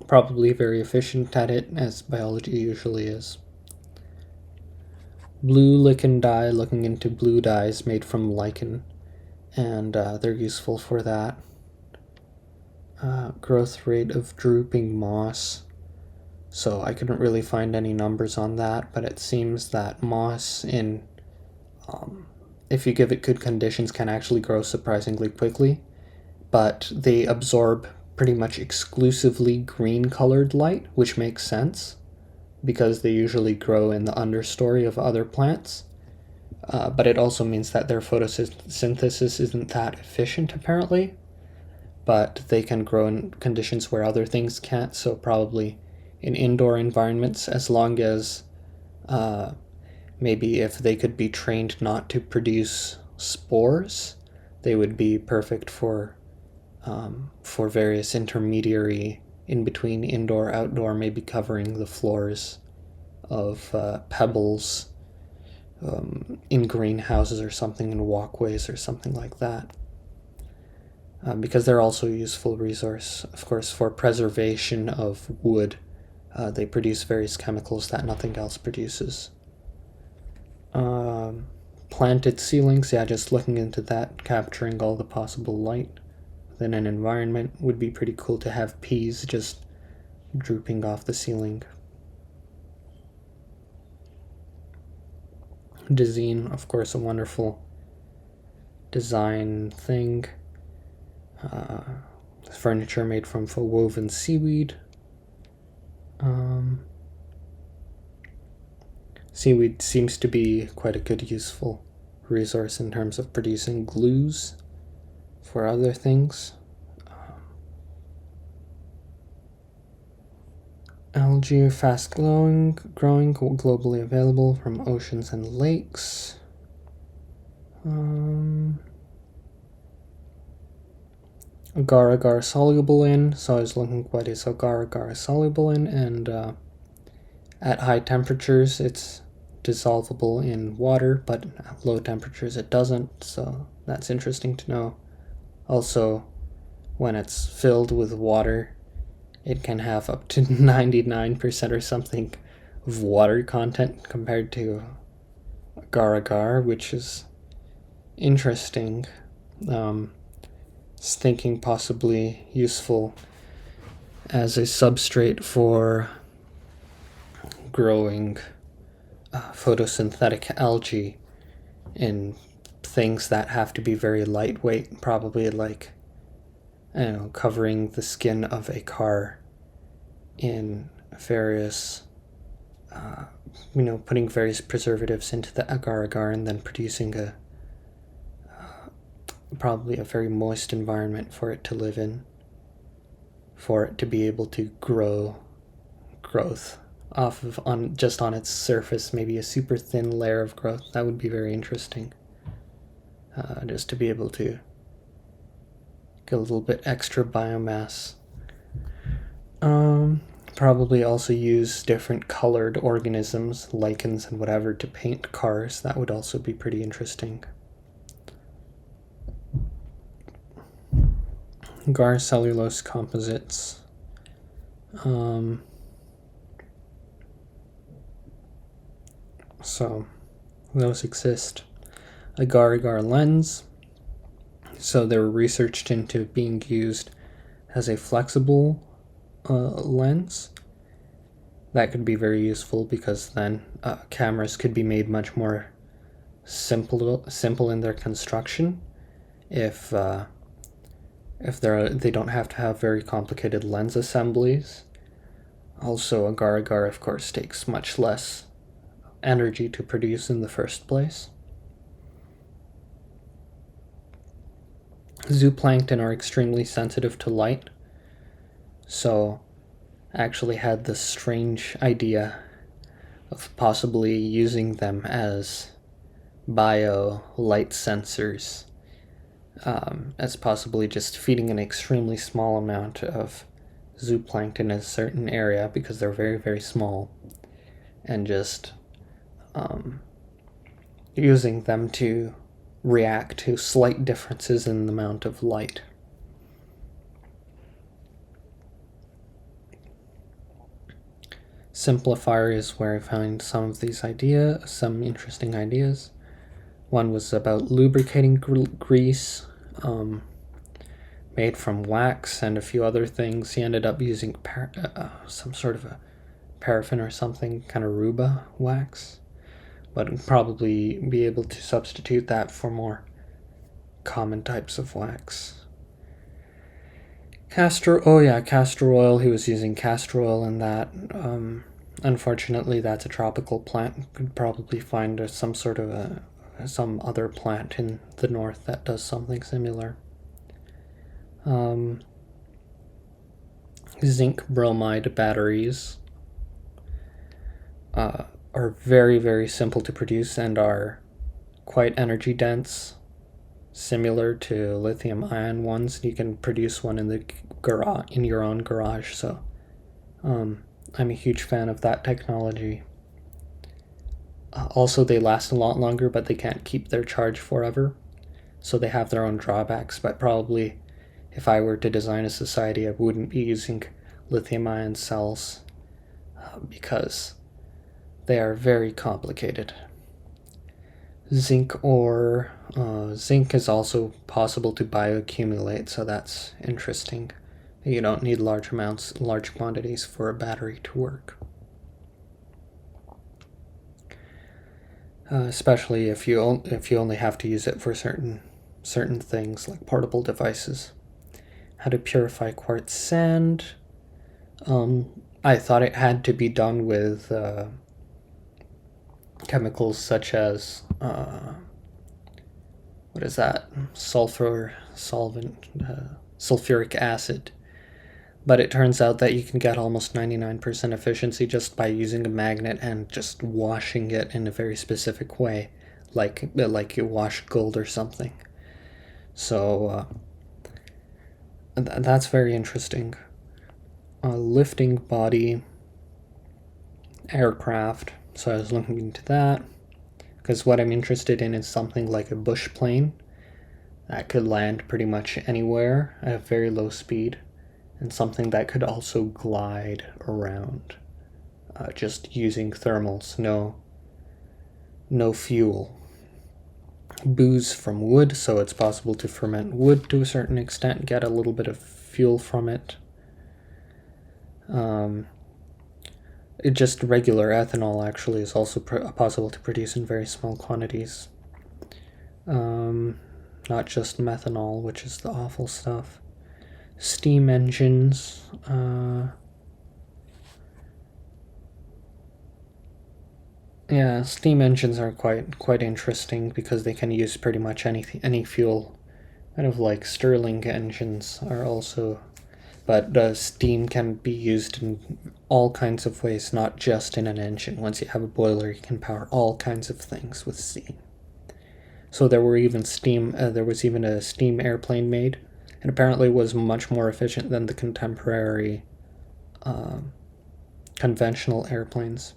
Probably very efficient at it, as biology usually is. Blue lichen dye, looking into blue dyes made from lichen, and they're useful for that. Growth rate of drooping moss. So I couldn't really find any numbers on that, but it seems that moss if you give it good conditions, can actually grow surprisingly quickly, but they absorb pretty much exclusively green-colored light, which makes sense, because they usually grow in the understory of other plants. But it also means that their photosynthesis isn't that efficient, apparently, but they can grow in conditions where other things can't, so probably in indoor environments, as long as maybe if they could be trained not to produce spores, they would be perfect for various intermediary in between indoor outdoor, maybe covering the floors of pebbles in greenhouses or something, in walkways or something like that. Because they're also a useful resource, of course, for preservation of wood. They produce various chemicals that nothing else produces. Planted ceilings, yeah, just looking into that, capturing all the possible light within an environment would be pretty cool to have peas just drooping off the ceiling. Design, of course, a wonderful design thing. Furniture made from woven seaweed. Seaweed seems to be quite a good useful resource in terms of producing glues for other things. Algae are fast growing, globally available from oceans and lakes. Agar-agar soluble in, so I was looking what is agar-agar soluble in, and at high temperatures it's dissolvable in water, but at low temperatures it doesn't, so that's interesting to know. Also, when it's filled with water, it can have up to 99% or something of water content compared to agar-agar, which is interesting. It's thinking possibly useful as a substrate for growing photosynthetic algae in things that have to be very lightweight, probably like, I don't know, covering the skin of a car in various, putting various preservatives into the agar-agar and then producing probably a very moist environment for it to live in, for it to be able to grow growth off of on its surface, maybe a super thin layer of growth. That would be very interesting, just to be able to get a little bit extra biomass. Probably also use different colored organisms, lichens and whatever, to paint cars. That would also be pretty interesting. Gar cellulose composites. So those exist. Agar-agar lens. So they were researched into being used as a flexible lens. That could be very useful because then cameras could be made much more simple in their construction. If they don't have to have very complicated lens assemblies. Also, agar-agar, of course, takes much less energy to produce in the first place. Zooplankton are extremely sensitive to light, so I actually had this strange idea of possibly using them as bio-light sensors, as possibly just feeding an extremely small amount of zooplankton in a certain area because they're very, very small, and just using them to react to slight differences in the amount of light. Simplifier is where I find some interesting ideas. One was about lubricating grease, made from wax and a few other things. He ended up using some sort of a paraffin or something, kind of Ruba wax, but would probably be able to substitute that for more common types of wax. Castor oil. He was using castor oil in that. Unfortunately, that's a tropical plant. You could probably find some other plant in the north that does something similar. Zinc bromide batteries are very, very simple to produce and are quite energy dense, similar to lithium ion ones. You can produce one in your own garage, so I'm a huge fan of that technology. Also, they last a lot longer, but they can't keep their charge forever, so they have their own drawbacks. But probably, if I were to design a society, I wouldn't be using lithium-ion cells because they are very complicated. Zinc is also possible to bioaccumulate, so that's interesting. You don't need large quantities for a battery to work. Especially if you only have to use it for certain things like portable devices. How to purify quartz sand. I thought it had to be done with chemicals such as sulfuric acid. But it turns out that you can get almost 99% efficiency just by using a magnet and just washing it in a very specific way, like you wash gold or something. So that's very interesting. Lifting body aircraft. So I was looking into that because what I'm interested in is something like a bush plane that could land pretty much anywhere at a very low speed, and something that could also glide around, just using thermals, no fuel. Booze from wood, so it's possible to ferment wood to a certain extent, get a little bit of fuel from it. Just regular ethanol actually is also possible to produce in very small quantities. Not just methanol, which is the awful stuff. Steam engines. Steam engines are quite interesting because they can use pretty much any fuel. Kind of like Stirling engines are also, but steam can be used in all kinds of ways, not just in an engine. Once you have a boiler, you can power all kinds of things with steam. So there was even a steam airplane made, and apparently was much more efficient than the contemporary conventional airplanes.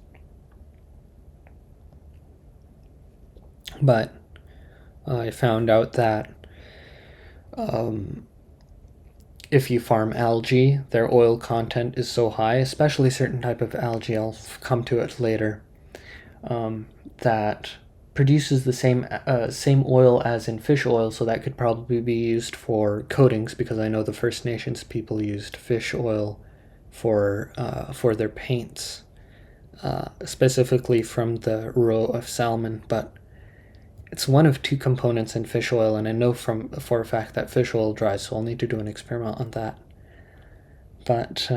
But I found out that if you farm algae, their oil content is so high, especially certain type of algae, I'll come to it later, that produces the same oil as in fish oil, so that could probably be used for coatings, because I know the First Nations people used fish oil for their paints, specifically from the roe of salmon, but It's one of two components in fish oil, and I know for a fact that fish oil dries, so I'll need to do an experiment on that. But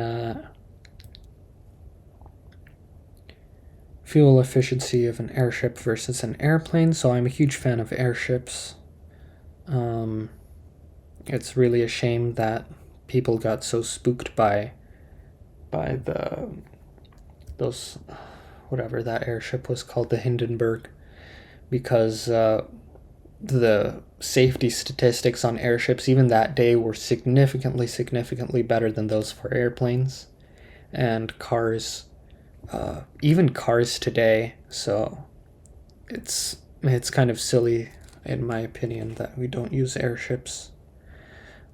fuel efficiency of an airship versus an airplane. So I'm a huge fan of airships. It's really a shame that people got so spooked by those, whatever that airship was called, the Hindenburg, because the safety statistics on airships even that day were significantly better than those for airplanes and cars, even cars today. So it's kind of silly, in my opinion, that we don't use airships,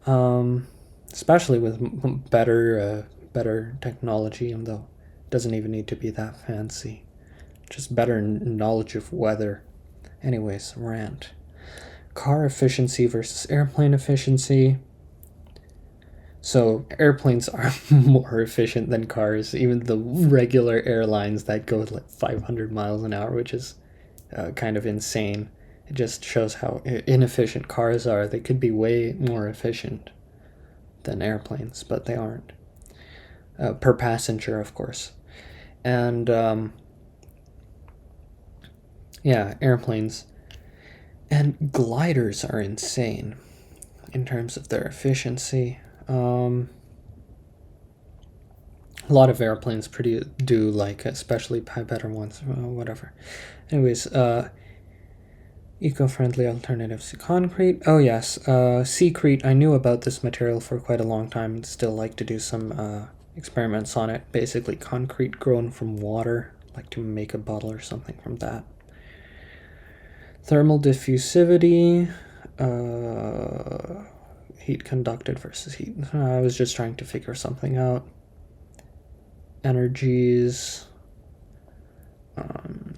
especially with better technology, even though it doesn't even need to be that fancy. Just better knowledge of weather. Anyways, rant. Car efficiency versus airplane efficiency. So airplanes are more efficient than cars, even the regular airlines that go like 500 miles an hour, which is kind of insane. It just shows how inefficient cars are. They could be way more efficient than airplanes, but they aren't. Per passenger, of course. And yeah, airplanes. And gliders are insane in terms of their efficiency. A lot of airplanes do, like, especially better ones, whatever. Anyways, eco-friendly alternatives to concrete. Oh yes, secrete. I knew about this material for quite a long time and still like to do some experiments on it. Basically concrete grown from water, like to make a bottle or something from that. Thermal diffusivity, heat conducted versus heat. I was just trying to figure something out. Energies.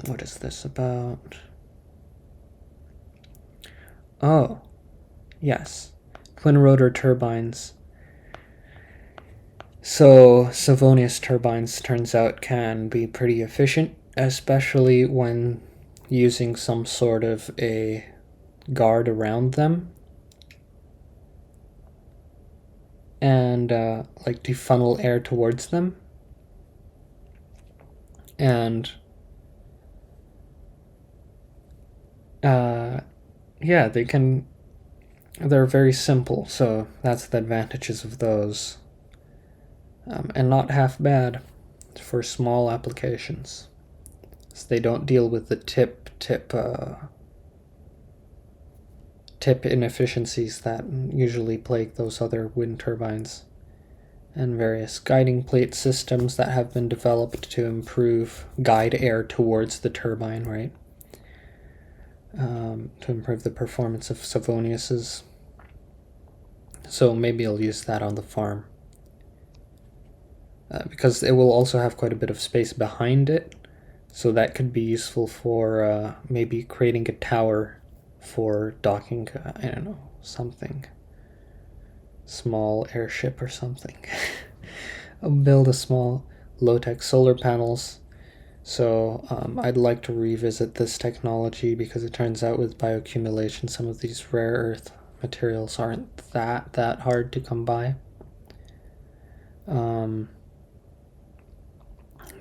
What is this about? Oh, yes. Twin rotor turbines. So Miscellaneous turbines, turns out, can be pretty efficient, especially when using some sort of a guard around them, and like to funnel air towards them. And yeah, they're very simple, so that's the advantages of those. And not half bad for small applications. So they don't deal with the tip inefficiencies that usually plague those other wind turbines, and various guiding plate systems that have been developed to guide air towards the turbine, right? To improve the performance of Miscellaneouses. So maybe I'll use that on the farm. Because it will also have quite a bit of space behind it, so that could be useful for maybe creating a tower for docking, I don't know, something. Small airship or something. I'll build a small low-tech solar panels. So I'd like to revisit this technology, because it turns out with bioaccumulation some of these rare earth materials aren't that hard to come by.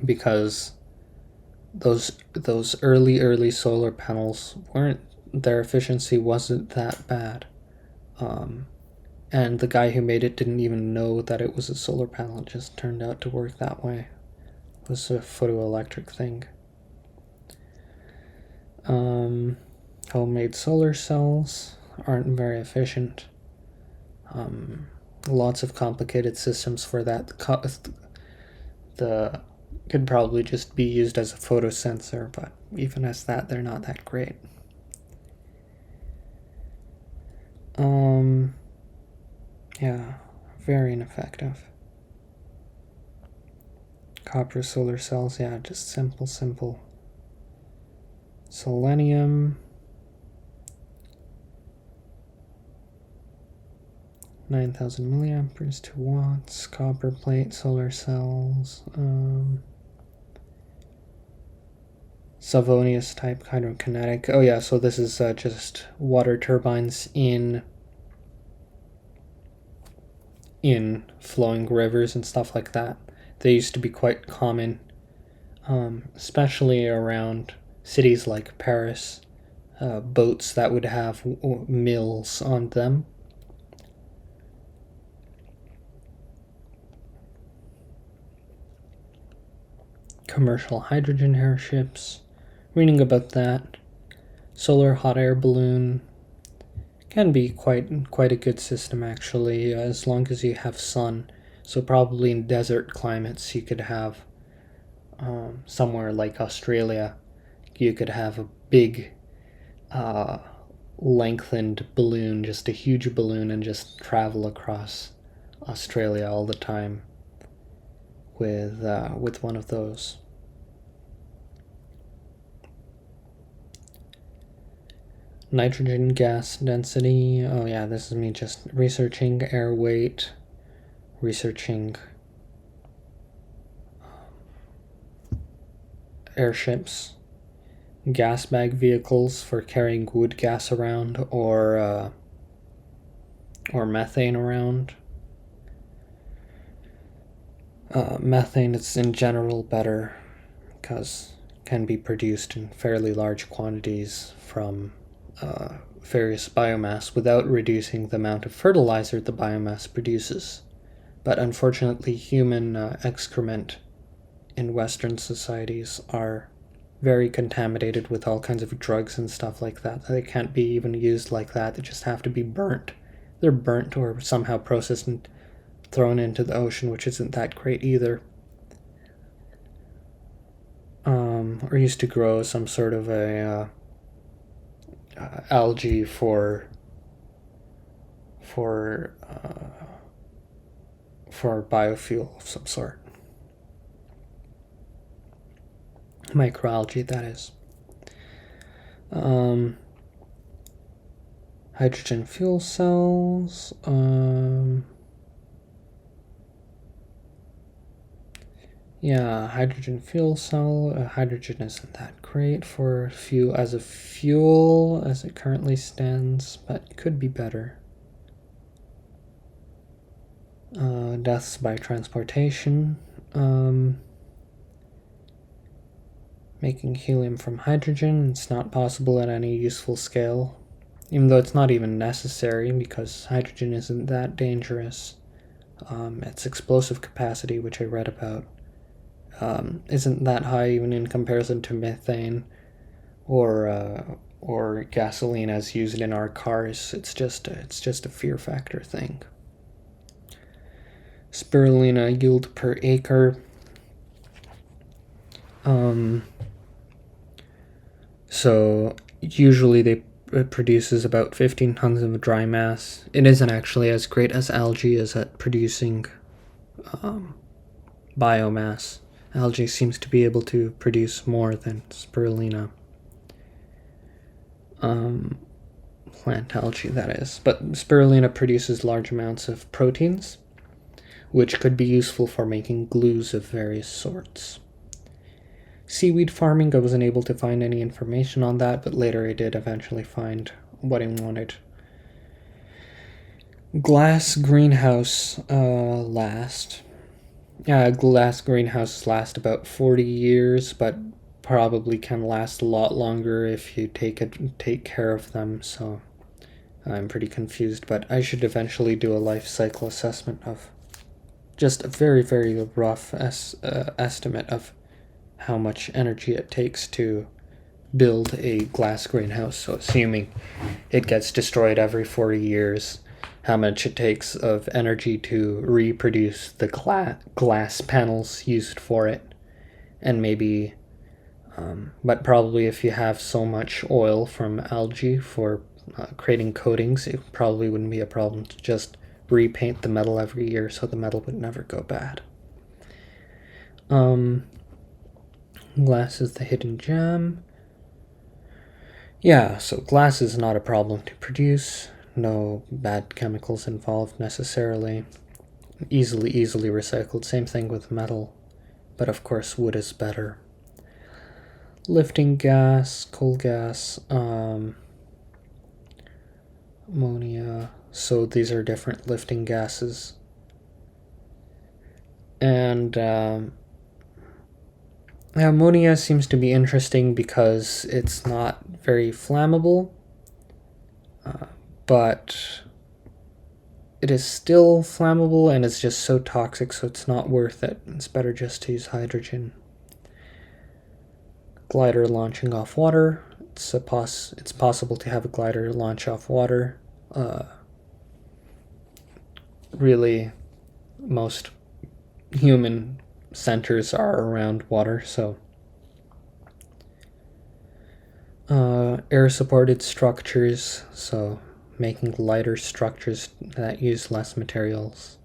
Because those early solar panels their efficiency wasn't that bad. And the guy who made it didn't even know that it was a solar panel. It just turned out to work that way. It was a photoelectric thing. Homemade solar cells aren't very efficient. Lots of complicated systems for that. The could probably just be used as a photosensor, but even as that, they're not that great. Yeah, very ineffective. Copper solar cells, yeah, just simple. Selenium. 9,000 milliamperes, 2 watts. Copper plate solar cells. Miscellaneous type hydrokinetic. Oh yeah, so this is just water turbines in flowing rivers and stuff like that. They used to be quite common, especially around cities like Paris. Boats that would have mills on them. Commercial hydrogen airships. Reading about that. Solar hot air balloon can be quite a good system actually, as long as you have sun. So probably in desert climates you could have somewhere like Australia, you could have a big lengthened balloon, just a huge balloon, and just travel across Australia all the time with one of those. Nitrogen gas density. Oh yeah, this is me just researching air weight, researching airships, gas bag vehicles for carrying wood gas around, or methane around. Methane is in general better because it can be produced in fairly large quantities from various biomass without reducing the amount of fertilizer the biomass produces. But unfortunately, human excrement in Western societies are very contaminated with all kinds of drugs and stuff like that. They can't be even used like that. They just have to be burnt. They're burnt or somehow processed and thrown into the ocean, which isn't that great either. Or used to grow some sort of a algae for biofuel of some sort. Microalgae, that is. Hydrogen fuel cells. Yeah, hydrogen fuel cell. Hydrogen isn't that great for as a fuel as it currently stands, but could be better. Deaths by transportation. Making helium from hydrogen. It's not possible at any useful scale, even though it's not even necessary because hydrogen isn't that dangerous. Its explosive capacity, which I read about, isn't that high even in comparison to methane or gasoline as used in our cars. It's just a fear factor thing. Spirulina yield per acre. So usually it produces about 15 tons of dry mass. It isn't actually as great as algae is at producing biomass. Algae seems to be able to produce more than spirulina. Plant algae, that is. But spirulina produces large amounts of proteins, which could be useful for making glues of various sorts. Seaweed farming, I wasn't able to find any information on that, but later I did eventually find what I wanted. Glass greenhouse glass greenhouses last about 40 years, but probably can last a lot longer if you take care of them, so I'm pretty confused, but I should eventually do a life cycle assessment of just a very, very rough estimate of how much energy it takes to build a glass greenhouse. So assuming it gets destroyed every 40 years, how much it takes of energy to reproduce the glass panels used for it. And maybe, but probably if you have so much oil from algae for creating coatings, it probably wouldn't be a problem to just repaint the metal every year so the metal would never go bad. Glass is the hidden gem. Yeah, so glass is not a problem to produce. No bad chemicals involved necessarily. Easily recycled. Same thing with metal. But of course, wood is better. lifting gas, coal gas, ammonia. So these are different lifting gases. And ammonia seems to be interesting because it's not very flammable, but it is still flammable and it's just so toxic, so it's not worth it. It's better just to use hydrogen. Glider launching off water. It's possible to have a glider launch off water. Really, most human centers are around water, so air-supported structures, so making lighter structures that use less materials.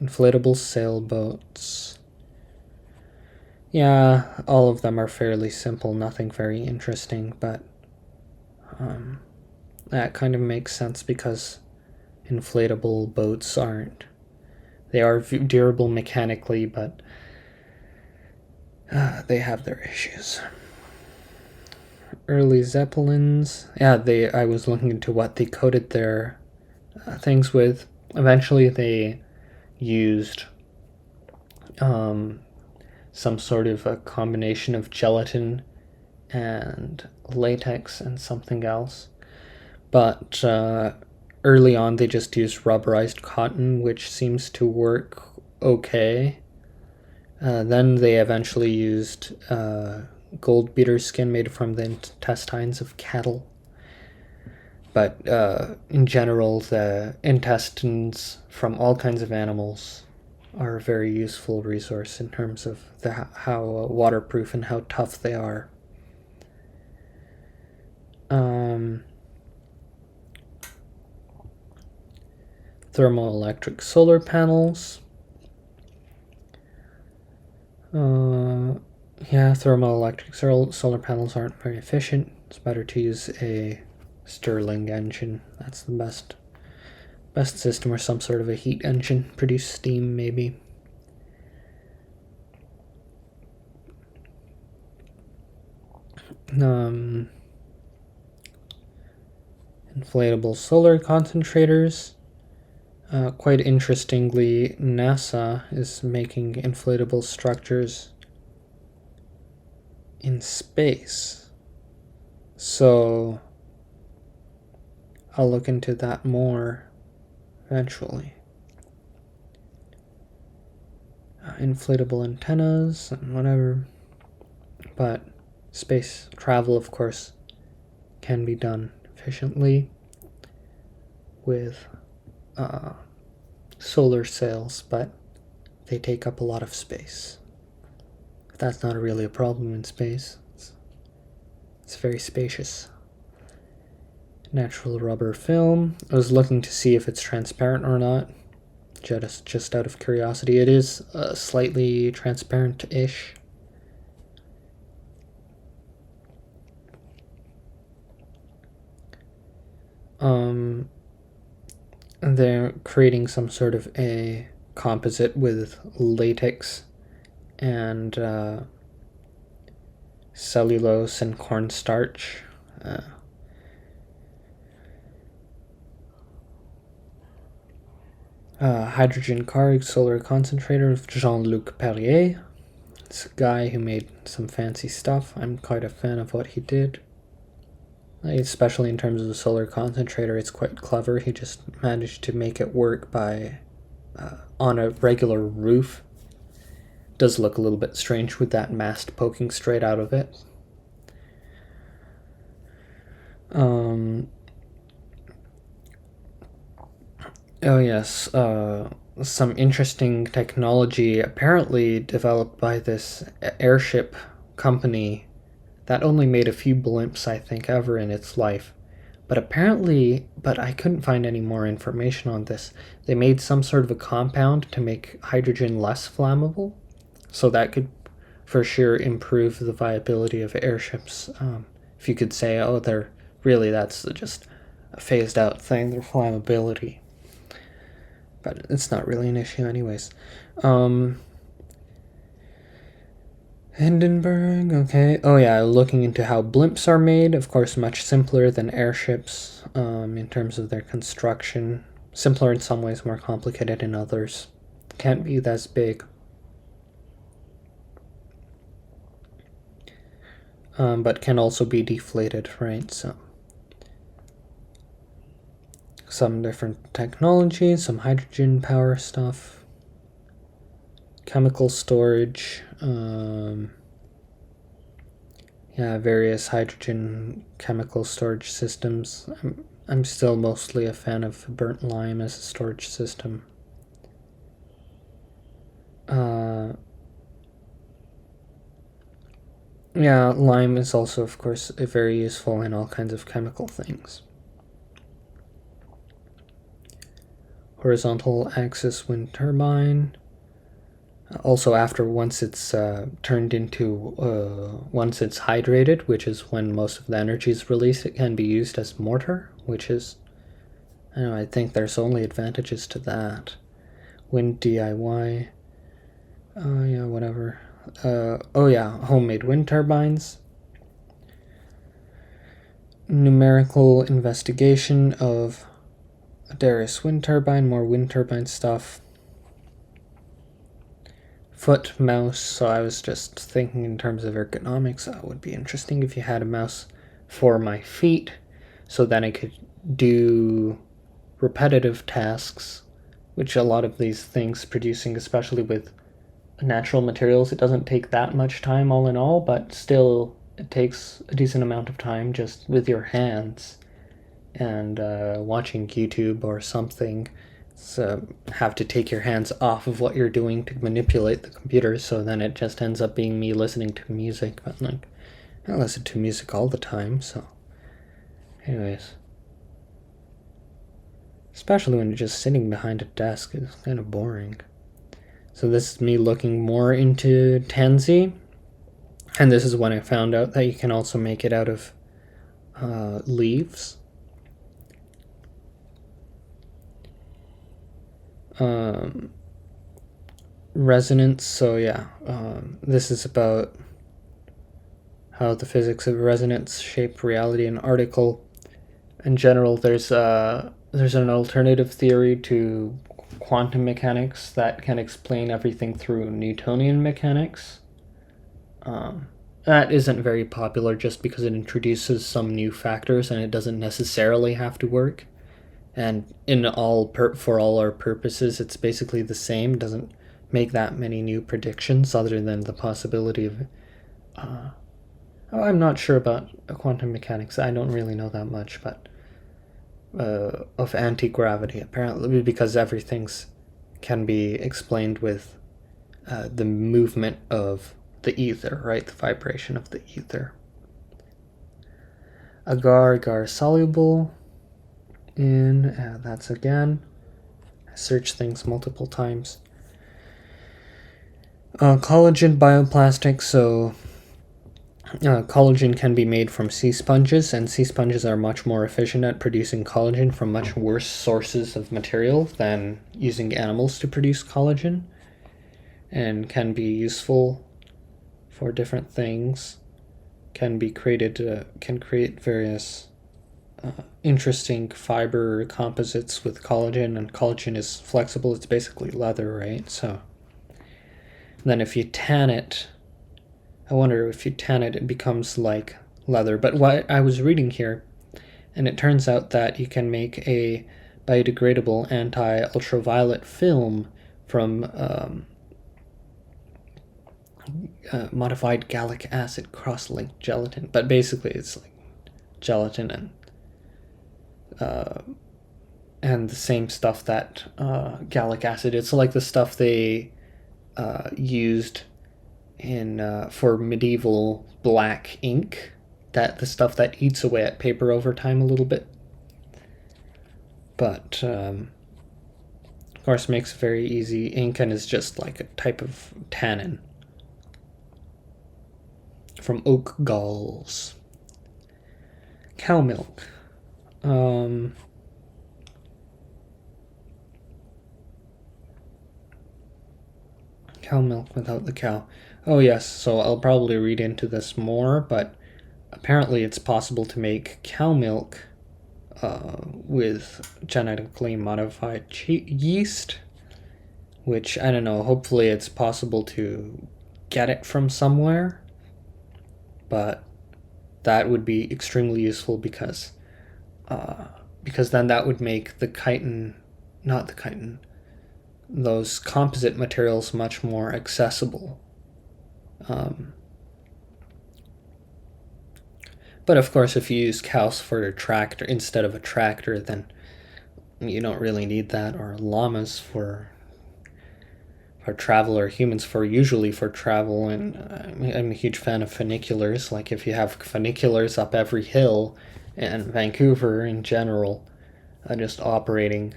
Inflatable sailboats. Yeah, all of them are fairly simple, nothing very interesting, but that kind of makes sense because inflatable boats aren't. They are durable mechanically, but they have their issues. Early Zeppelins. Yeah, I was looking into what they coated their things with. Eventually, they used some sort of a combination of gelatin and latex and something else. But early on, they just used rubberized cotton, which seems to work okay. Then they eventually used gold beater skin made from the intestines of cattle. But in general, the intestines from all kinds of animals are a very useful resource in terms of how waterproof and how tough they are. Thermoelectric solar panels. Thermoelectric solar panels aren't very efficient. It's better to use a Stirling engine. That's the best system, or some sort of a heat engine. Produce steam, maybe. Inflatable solar concentrators. Quite interestingly, NASA is making inflatable structures in space. So I'll look into that more eventually. Inflatable antennas and whatever. But space travel, of course, can be done efficiently with solar sails, but they take up a lot of space. That's not really a problem in space. It's very spacious. Natural rubber film. I was looking to see if it's transparent or not. Just out of curiosity. It is slightly transparent-ish. They're creating some sort of a composite with latex and cellulose and cornstarch. Hydrogen car solar concentrator of Jean-Luc Perrier. It's a guy who made some fancy stuff. I'm quite a fan of what he did. Especially in terms of the solar concentrator, it's quite clever. He just managed to make it work by on a regular roof. It does look a little bit strange with that mast poking straight out of it. Oh yes, some interesting technology apparently developed by this airship company that only made a few blimps, I think, ever in its life. But I couldn't find any more information on this. They made some sort of a compound to make hydrogen less flammable, so that could for sure improve the viability of airships. If you could say, oh, that's just a phased out thing, their flammability. But it's not really an issue anyways. Hindenburg, okay. Oh yeah, looking into how blimps are made. Of course, much simpler than airships in terms of their construction. Simpler in some ways, more complicated in others. Can't be as big. But can also be deflated, right? So some different technologies, some hydrogen power stuff, chemical storage, various hydrogen chemical storage systems. I'm still mostly a fan of burnt lime as a storage system. Lime is also, of course, very useful in all kinds of chemical things. Horizontal axis wind turbine. Also, once it's once it's hydrated, which is when most of the energy is released, it can be used as mortar, which is, I think there's only advantages to that. Wind DIY. Whatever. Homemade wind turbines. Numerical investigation of Darius wind turbine, more wind turbine stuff. Foot mouse, so I was just thinking in terms of ergonomics, that would be interesting if you had a mouse for my feet, so then I could do repetitive tasks, which a lot of these things producing, especially with natural materials, it doesn't take that much time all in all, but still it takes a decent amount of time just with your hands and watching YouTube or something. So have to take your hands off of what you're doing to manipulate the computer, so then it just ends up being me listening to music. But like, I listen to music all the time, so anyways. Especially when you're just sitting behind a desk, it's kind of boring. So this is me looking more into Tansy, and this is when I found out that you can also make it out of leaves. Resonance, so this is about how the physics of resonance shape reality. An article in general, there's an alternative theory to quantum mechanics that can explain everything through Newtonian mechanics. That isn't very popular just because it introduces some new factors and it doesn't necessarily have to work. And for all our purposes, it's basically the same. It doesn't make that many new predictions other than the possibility of. I'm not sure about quantum mechanics. I don't really know that much, but of anti-gravity apparently, because everything's can be explained with the movement of the ether, right? The vibration of the ether. Agar soluble in, that's again, I searched things multiple times. Collagen bioplastic, so collagen can be made from sea sponges, and sea sponges are much more efficient at producing collagen from much worse sources of material than using animals to produce collagen, and can be useful for different things. Can create various interesting fiber composites with collagen, and collagen is flexible. It's basically leather, right? So then if you tan it, I wonder if you tan it, it becomes like leather. But what I was reading here, and it turns out that you can make a biodegradable anti-ultraviolet film from modified gallic acid cross-linked gelatin. But basically it's like gelatin and the same stuff that gallic acid. It's like the stuff they used in for medieval black ink, that the stuff that eats away at paper over time a little bit, but of course makes very easy ink and is just like a type of tannin from oak galls. Cow milk. Cow milk without the cow. Oh yes, so I'll probably read into this more, but apparently it's possible to make cow milk with genetically modified yeast, which, I don't know, hopefully it's possible to get it from somewhere, but that would be extremely useful because then that would make the chitin, not the chitin, those composite materials much more accessible. But of course, if you use cows for a tractor instead of a tractor, then you don't really need that, or llamas for travel, or humans for usually for travel. And I'm a huge fan of funiculars. Like if you have funiculars up every hill, and Vancouver in general, just operating,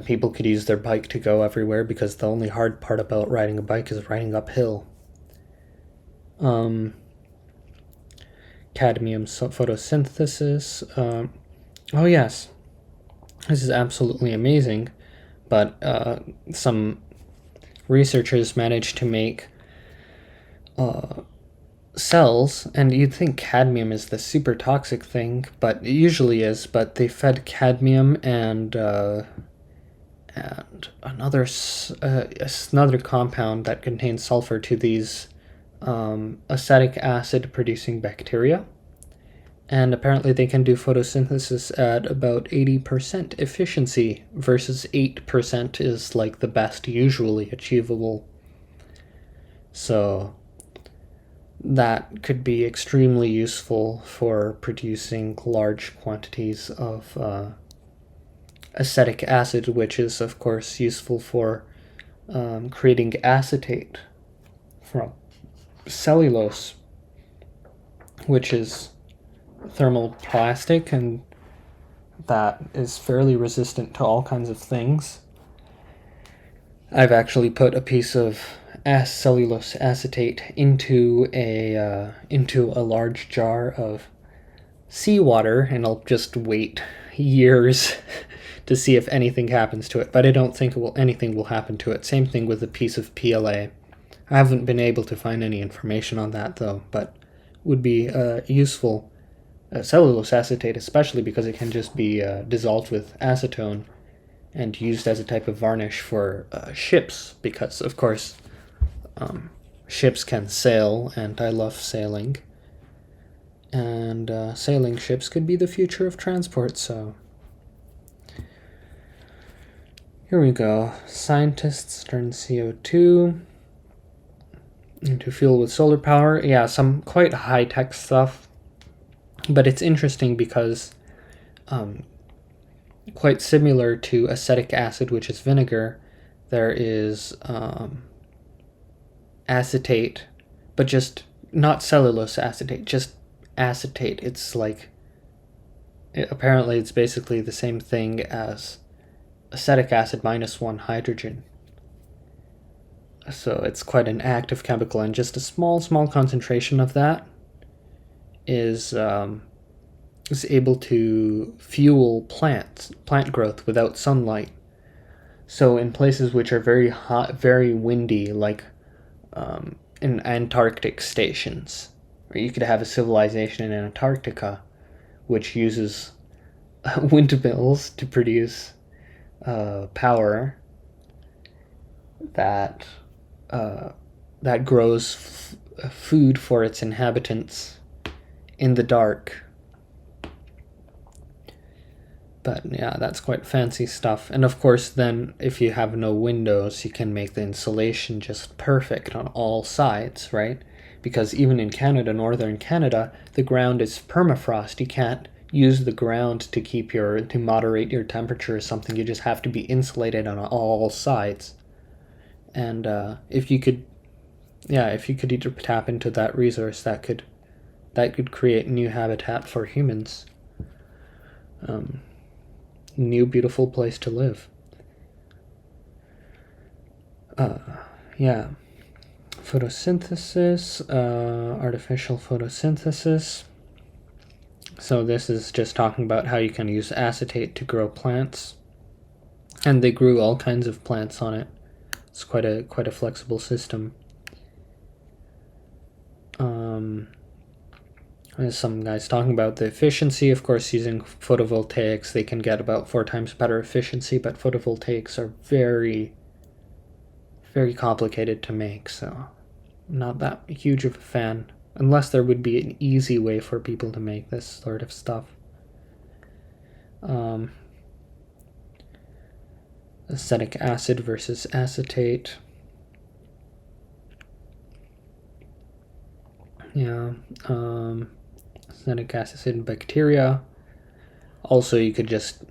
people could use their bike to go everywhere, because the only hard part about riding a bike is riding uphill. Cadmium photosynthesis. Oh yes, this is absolutely amazing. But some researchers managed to make cells, and you'd think cadmium is the super toxic thing, but it usually is. But they fed cadmium and another compound that contains sulfur to these acetic acid producing bacteria, and apparently they can do photosynthesis at about 80% efficiency, versus 8% is like the best usually achievable. So that could be extremely useful for producing large quantities of acetic acid, which is of course useful for creating acetate from cellulose, which is thermoplastic, and that is fairly resistant to all kinds of things. I've actually put a piece of cellulose acetate into a large jar of seawater, and I'll just wait years to see if anything happens to it. But I don't think anything will happen to it. Same thing with a piece of PLA. I haven't been able to find any information on that though, but would be useful. Cellulose acetate, especially because it can just be dissolved with acetone and used as a type of varnish for ships, because of course ships can sail, and I love sailing. And sailing ships could be the future of transport, so here we go. Scientists turn CO2 into fuel with solar power. Yeah, some quite high-tech stuff. But it's interesting because quite similar to acetic acid, which is vinegar, there is acetate, but just not cellulose acetate, just acetate. It's like, apparently it's basically the same thing as acetic acid minus one hydrogen. So it's quite an active chemical, and just a small concentration of that is able to fuel plant growth without sunlight. So in places which are very hot, very windy, like in Antarctic stations, or you could have a civilization in Antarctica which uses windmills to produce power that grows food for its inhabitants in the dark. But yeah, that's quite fancy stuff. And of course, then if you have no windows, you can make the insulation just perfect on all sides, right? Because even in Canada, northern Canada, the ground is permafrost. You can't use the ground to moderate your temperature or something. You just have to be insulated on all sides. And if you could either tap into that resource, that could create new habitat for humans. New beautiful place to live. Photosynthesis, artificial photosynthesis. So this is just talking about how you can use acetate to grow plants. And they grew all kinds of plants on it. It's quite a flexible system. There's some guys talking about the efficiency. Of course, using photovoltaics, they can get about 4 times better efficiency, but photovoltaics are very, very complicated to make, so I'm not that huge of a fan, unless there would be an easy way for people to make this sort of stuff. Acetic acid versus acetate. Yeah. Acetic acid in bacteria. Also, you could just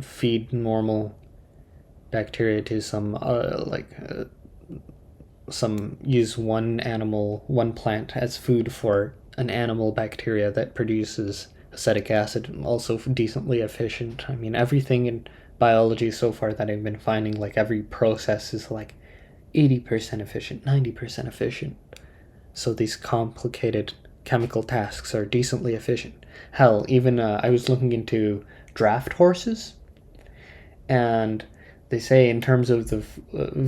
feed normal bacteria to use one plant as food for an animal bacteria that produces acetic acid, and also decently efficient. I mean, everything in biology so far that I've been finding, like every process is like 80% efficient, 90% efficient. So these complicated chemical tasks are decently efficient. Hell, even I was looking into draft horses, and they say in terms of the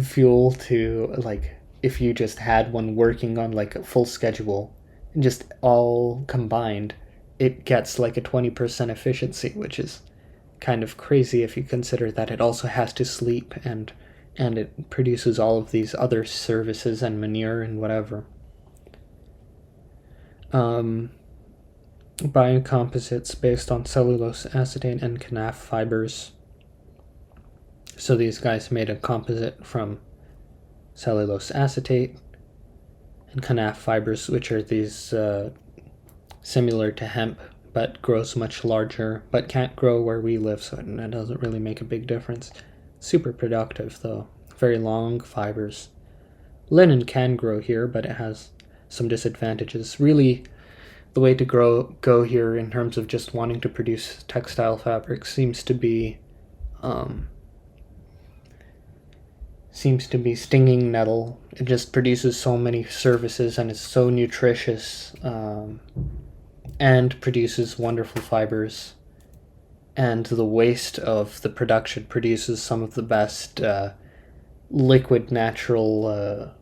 fuel to, like, if you just had one working on like a full schedule and just all combined, it gets like a 20% efficiency, which is kind of crazy if you consider that it also has to sleep and it produces all of these other services and manure and whatever. Biocomposites based on cellulose acetate and kanaf fibers. So these guys made a composite from cellulose acetate and kanaf fibers, which are these similar to hemp, but grows much larger, but can't grow where we live, so it doesn't really make a big difference. Super productive, though. Very long fibers. Linen can grow here, but it has some disadvantages. Really, the way to go here in terms of just wanting to produce textile fabric seems to be stinging nettle. It just produces so many services and is so nutritious, and produces wonderful fibers. And the waste of the production produces some of the best liquid natural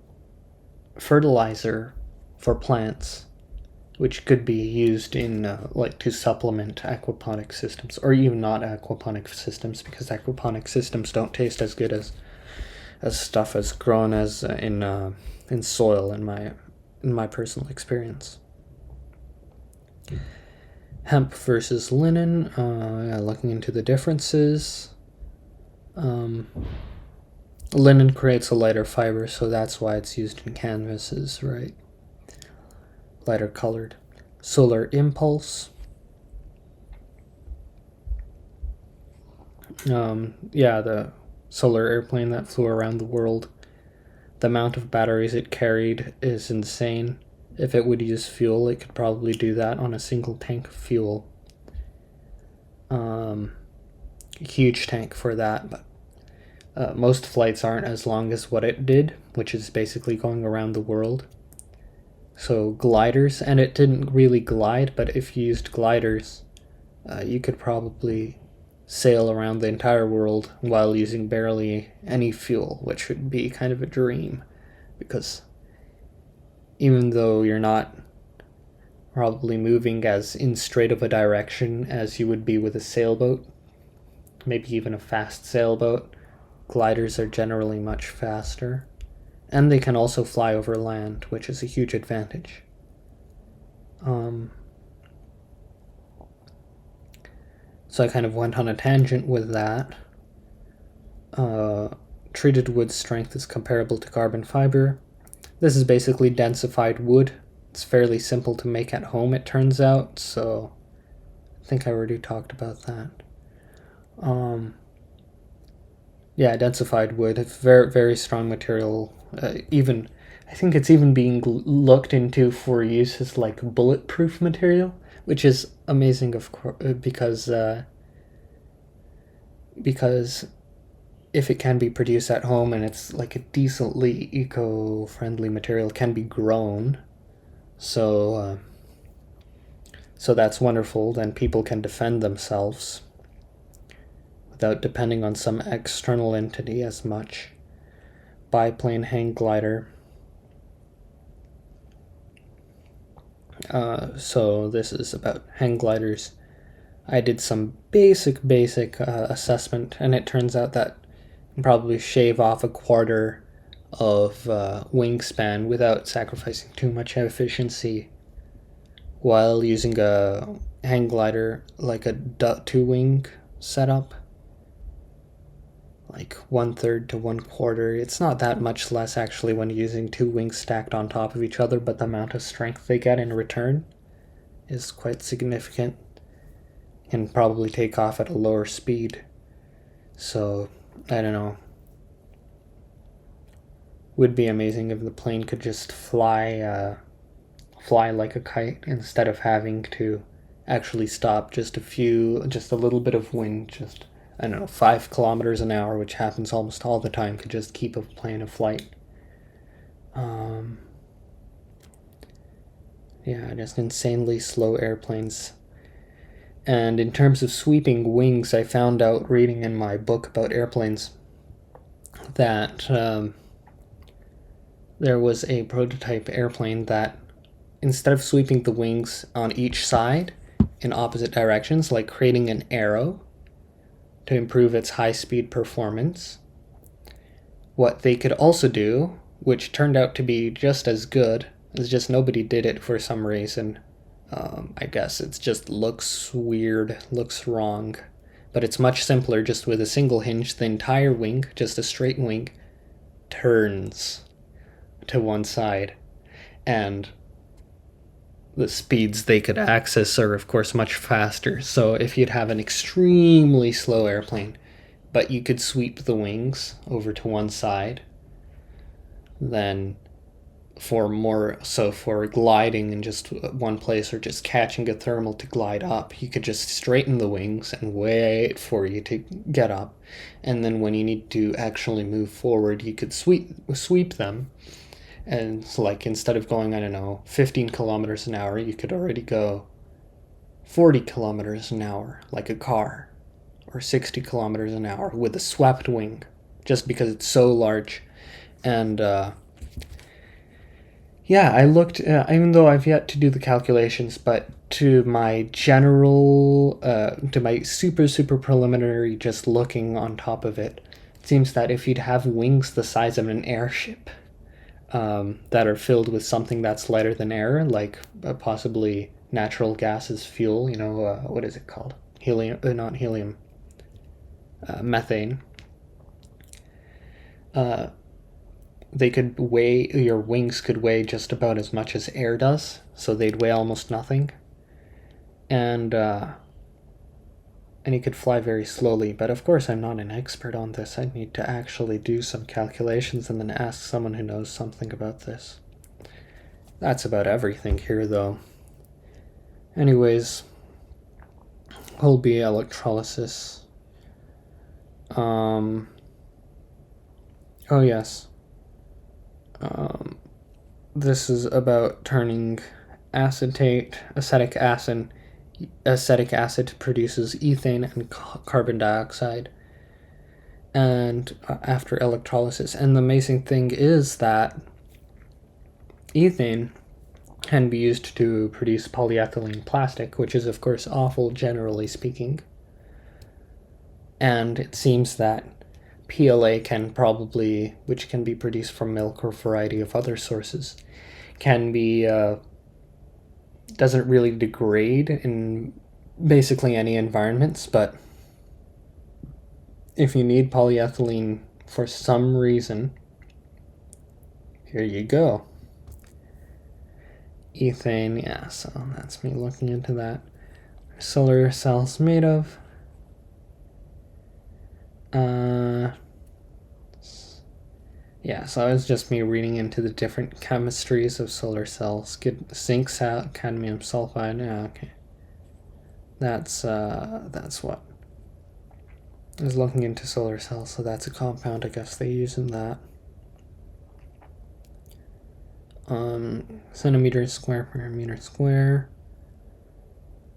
fertilizer for plants, which could be used in to supplement aquaponic systems, or even not aquaponic systems, because aquaponic systems don't taste as good as stuff as grown as in soil, in my personal experience. Hemp versus linen. Looking into the differences. Linen creates a lighter fiber, so that's why it's used in canvases, right? Lighter colored. Solar impulse. The solar airplane that flew around the world. The amount of batteries it carried is insane. If it would use fuel, it could probably do that on a single tank of fuel. Huge tank for that, but most flights aren't as long as what it did, which is basically going around the world. So gliders, and it didn't really glide, but if you used gliders, you could probably sail around the entire world while using barely any fuel, which would be kind of a dream, because even though you're not probably moving as in straight of a direction as you would be with a sailboat, maybe even a fast sailboat, gliders are generally much faster. And they can also fly over land, which is a huge advantage. So I kind of went on a tangent with that. Treated wood strength is comparable to carbon fiber. This is basically densified wood. It's fairly simple to make at home, it turns out, so I think I already talked about that. Densified wood, it's very, very strong material. I think it's even being looked into for use as like bulletproof material, which is amazing, of course, because if it can be produced at home and it's like a decently eco-friendly material, can be grown, so that's wonderful. Then people can defend themselves without depending on some external entity as much. biplane hang glider. So this is about hang gliders. I did some basic assessment, and it turns out that you can probably shave off a quarter of wingspan without sacrificing too much efficiency while using a hang glider like a two-wing setup, like 1/3 to 1/4. It's not that much less actually when using two wings stacked on top of each other, but the amount of strength they get in return is quite significant. And probably take off at a lower speed. So, I don't know. Would be amazing if the plane could just fly like a kite instead of having to actually stop just a little bit of wind, just, I don't know, 5 kilometers an hour, which happens almost all the time, could just keep a plane aflight. Yeah, just insanely slow airplanes. And in terms of sweeping wings, I found out reading in my book about airplanes that there was a prototype airplane that, instead of sweeping the wings on each side in opposite directions, like creating an arrow to improve its high-speed performance, what they could also do, which turned out to be just as good, is just nobody did it for some reason. I guess it just looks weird, looks wrong. But it's much simpler. Just with a single hinge, the entire wing, just a straight wing, turns to one side. And the speeds they could access are, of course, much faster. So if you'd have an extremely slow airplane, but you could sweep the wings over to one side, then for gliding in just one place or just catching a thermal to glide up, you could just straighten the wings and wait for you to get up, and then when you need to actually move forward, you could sweep them, and like instead of going, I don't know, 15 kilometers an hour, you could already go 40 kilometers an hour like a car, or 60 kilometers an hour with a swept wing, just because it's so large. And yeah, I looked, even though I've yet to do the calculations, but to my super preliminary, just looking on top of it, it seems that if you'd have wings the size of an airship, that are filled with something that's lighter than air, like possibly natural gas as fuel, what is it called? Helium, not helium, methane. Your wings could weigh just about as much as air does, so they'd weigh almost nothing. And you could fly very slowly, but of course I'm not an expert on this. I need to actually do some calculations and then ask someone who knows something about this. That's about everything here, though. Anyways, will be electrolysis. Oh yes. This is about turning acetic acid produces ethane and carbon dioxide, and after electrolysis. And the amazing thing is that ethane can be used to produce polyethylene plastic, which is of course awful generally speaking. And it seems that PLA which can be produced from milk or a variety of other sources, can be doesn't really degrade in basically any environments, but if you need polyethylene for some reason, here you go. Ethane, yeah, so that's me looking into that. Solar cells made of. Yeah, so it's just me reading into the different chemistries of solar cells. Get zinc, cadmium sulfide. Yeah, okay. That's what I was looking into solar cells. So that's a compound, I guess they use in that. Centimeters square per meter square.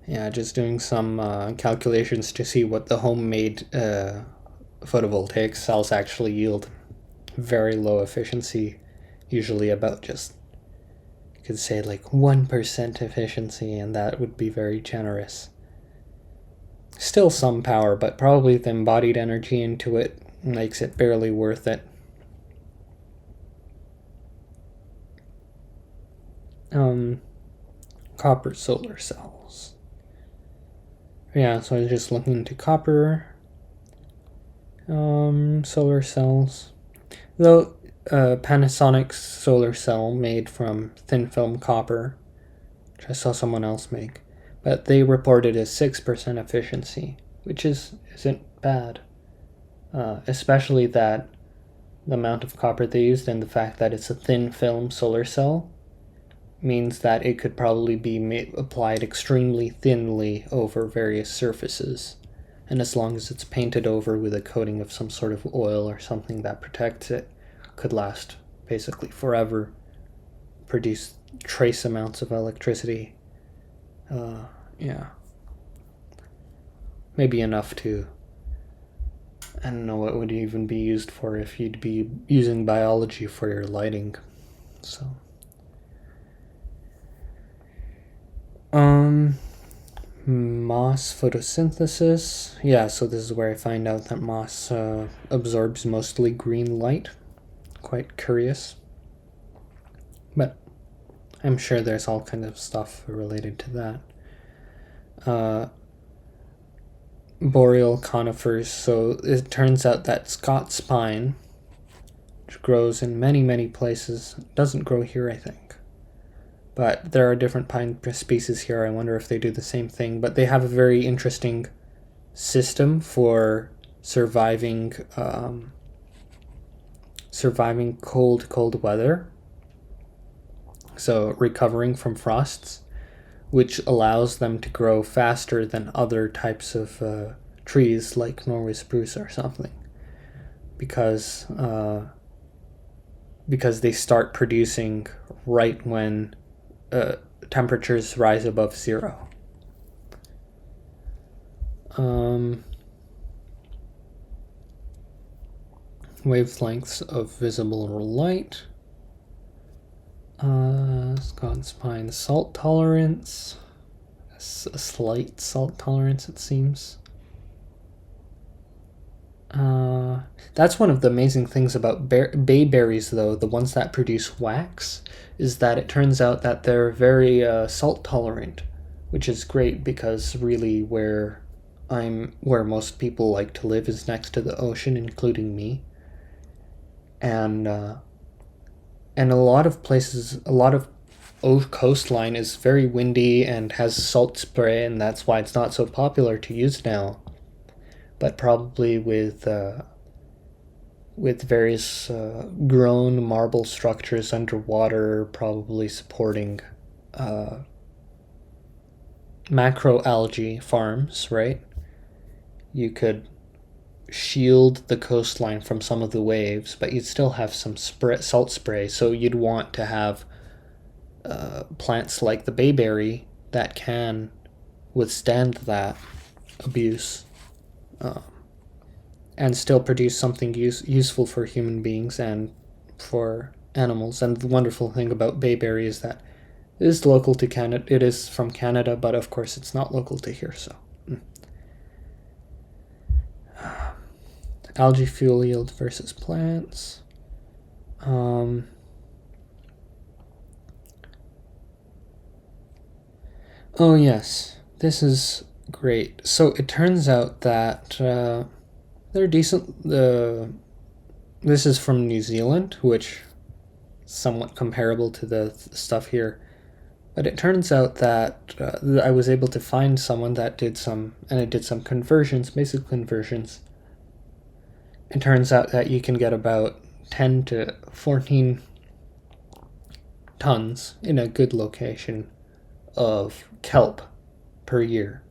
Yeah, just doing some calculations to see what the homemade photovoltaic cells actually yield. very low efficiency, usually about just, you could say like 1% efficiency, and that would be very generous. Still some power, but probably the embodied energy into it makes it barely worth it. Copper solar cells. Yeah, so I was just looking into copper solar cells. Though Panasonic's solar cell made from thin film copper, which I saw someone else make, but they reported a 6% efficiency, which isn't bad. Especially that the amount of copper they used and the fact that it's a thin film solar cell means that it could probably be applied extremely thinly over various surfaces. And as long as it's painted over with a coating of some sort of oil or something that protects it, could last basically forever, produce trace amounts of electricity. Yeah. Maybe enough to, I don't know what would even be used for if you'd be using biology for your lighting. So. Moss photosynthesis. Yeah, so this is where I find out that moss absorbs mostly green light. Quite curious. But I'm sure there's all kinds of stuff related to that. Boreal conifers. So it turns out that Scots pine, which grows in many, many places, doesn't grow here, I think. But there are different pine species here. I wonder if they do the same thing. But they have a very interesting system for surviving cold weather. So recovering from frosts, which allows them to grow faster than other types of trees like Norway spruce or something. Because they start producing right when temperatures rise above zero. Wavelengths of visible light. Scots pine salt tolerance. A slight salt tolerance, it seems. That's one of the amazing things about bayberries, though, the ones that produce wax, is that it turns out that they're very salt tolerant, which is great because really where most people like to live is next to the ocean, including me. And a lot of places, a lot of coastline is very windy and has salt spray, and that's why it's not so popular to use now. But probably with various grown marble structures underwater, probably supporting macroalgae farms, right? You could shield the coastline from some of the waves, but you'd still have some salt spray, so you'd want to have plants like the bayberry that can withstand that abuse. And still produce something useful for human beings and for animals. And the wonderful thing about bayberry is that it is local to Canada. It is from Canada, but of course it's not local to here. So, algae fuel yield versus plants. Oh yes, this is great. So it turns out that they're decent. This is from New Zealand, which is somewhat comparable to the stuff here. But it turns out that I was able to find someone that did some conversions, basic conversions. It turns out that you can get about 10 to 14 tons in a good location of kelp per year.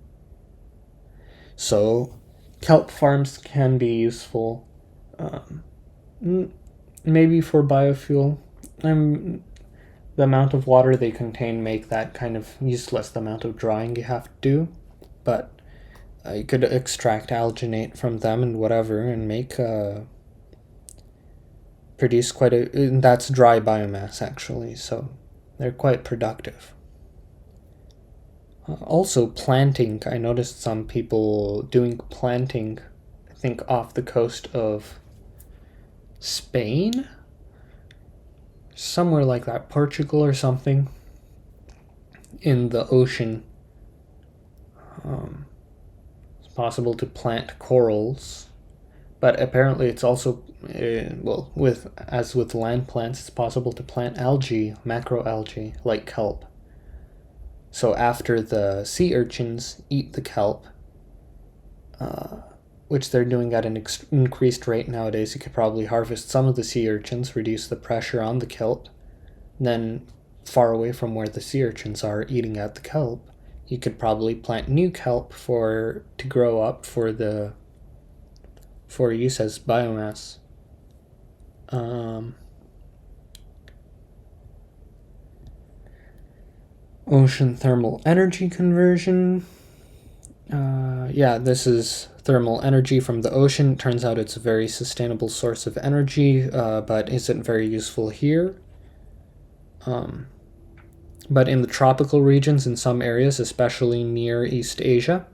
So kelp farms can be useful, maybe for biofuel. The amount of water they contain make that kind of useless, the amount of drying you have to do. But you could extract alginate from them and whatever and make produce quite a... That's dry biomass, actually, so they're quite productive. Also, planting. I noticed some people doing planting, I think, off the coast of Spain? Somewhere like that, Portugal or something, in the ocean. It's possible to plant corals, but apparently it's also, as with land plants, it's possible to plant algae, macroalgae, like kelp. So after the sea urchins eat the kelp, which they're doing at an increased rate nowadays, you could probably harvest some of the sea urchins, reduce the pressure on the kelp, then far away from where the sea urchins are eating at the kelp, you could probably plant new kelp to grow up for use as biomass. Ocean thermal energy conversion. This is thermal energy from the ocean. Turns out it's a very sustainable source of energy, but isn't very useful here. But in the tropical regions in some areas, especially near East Asia,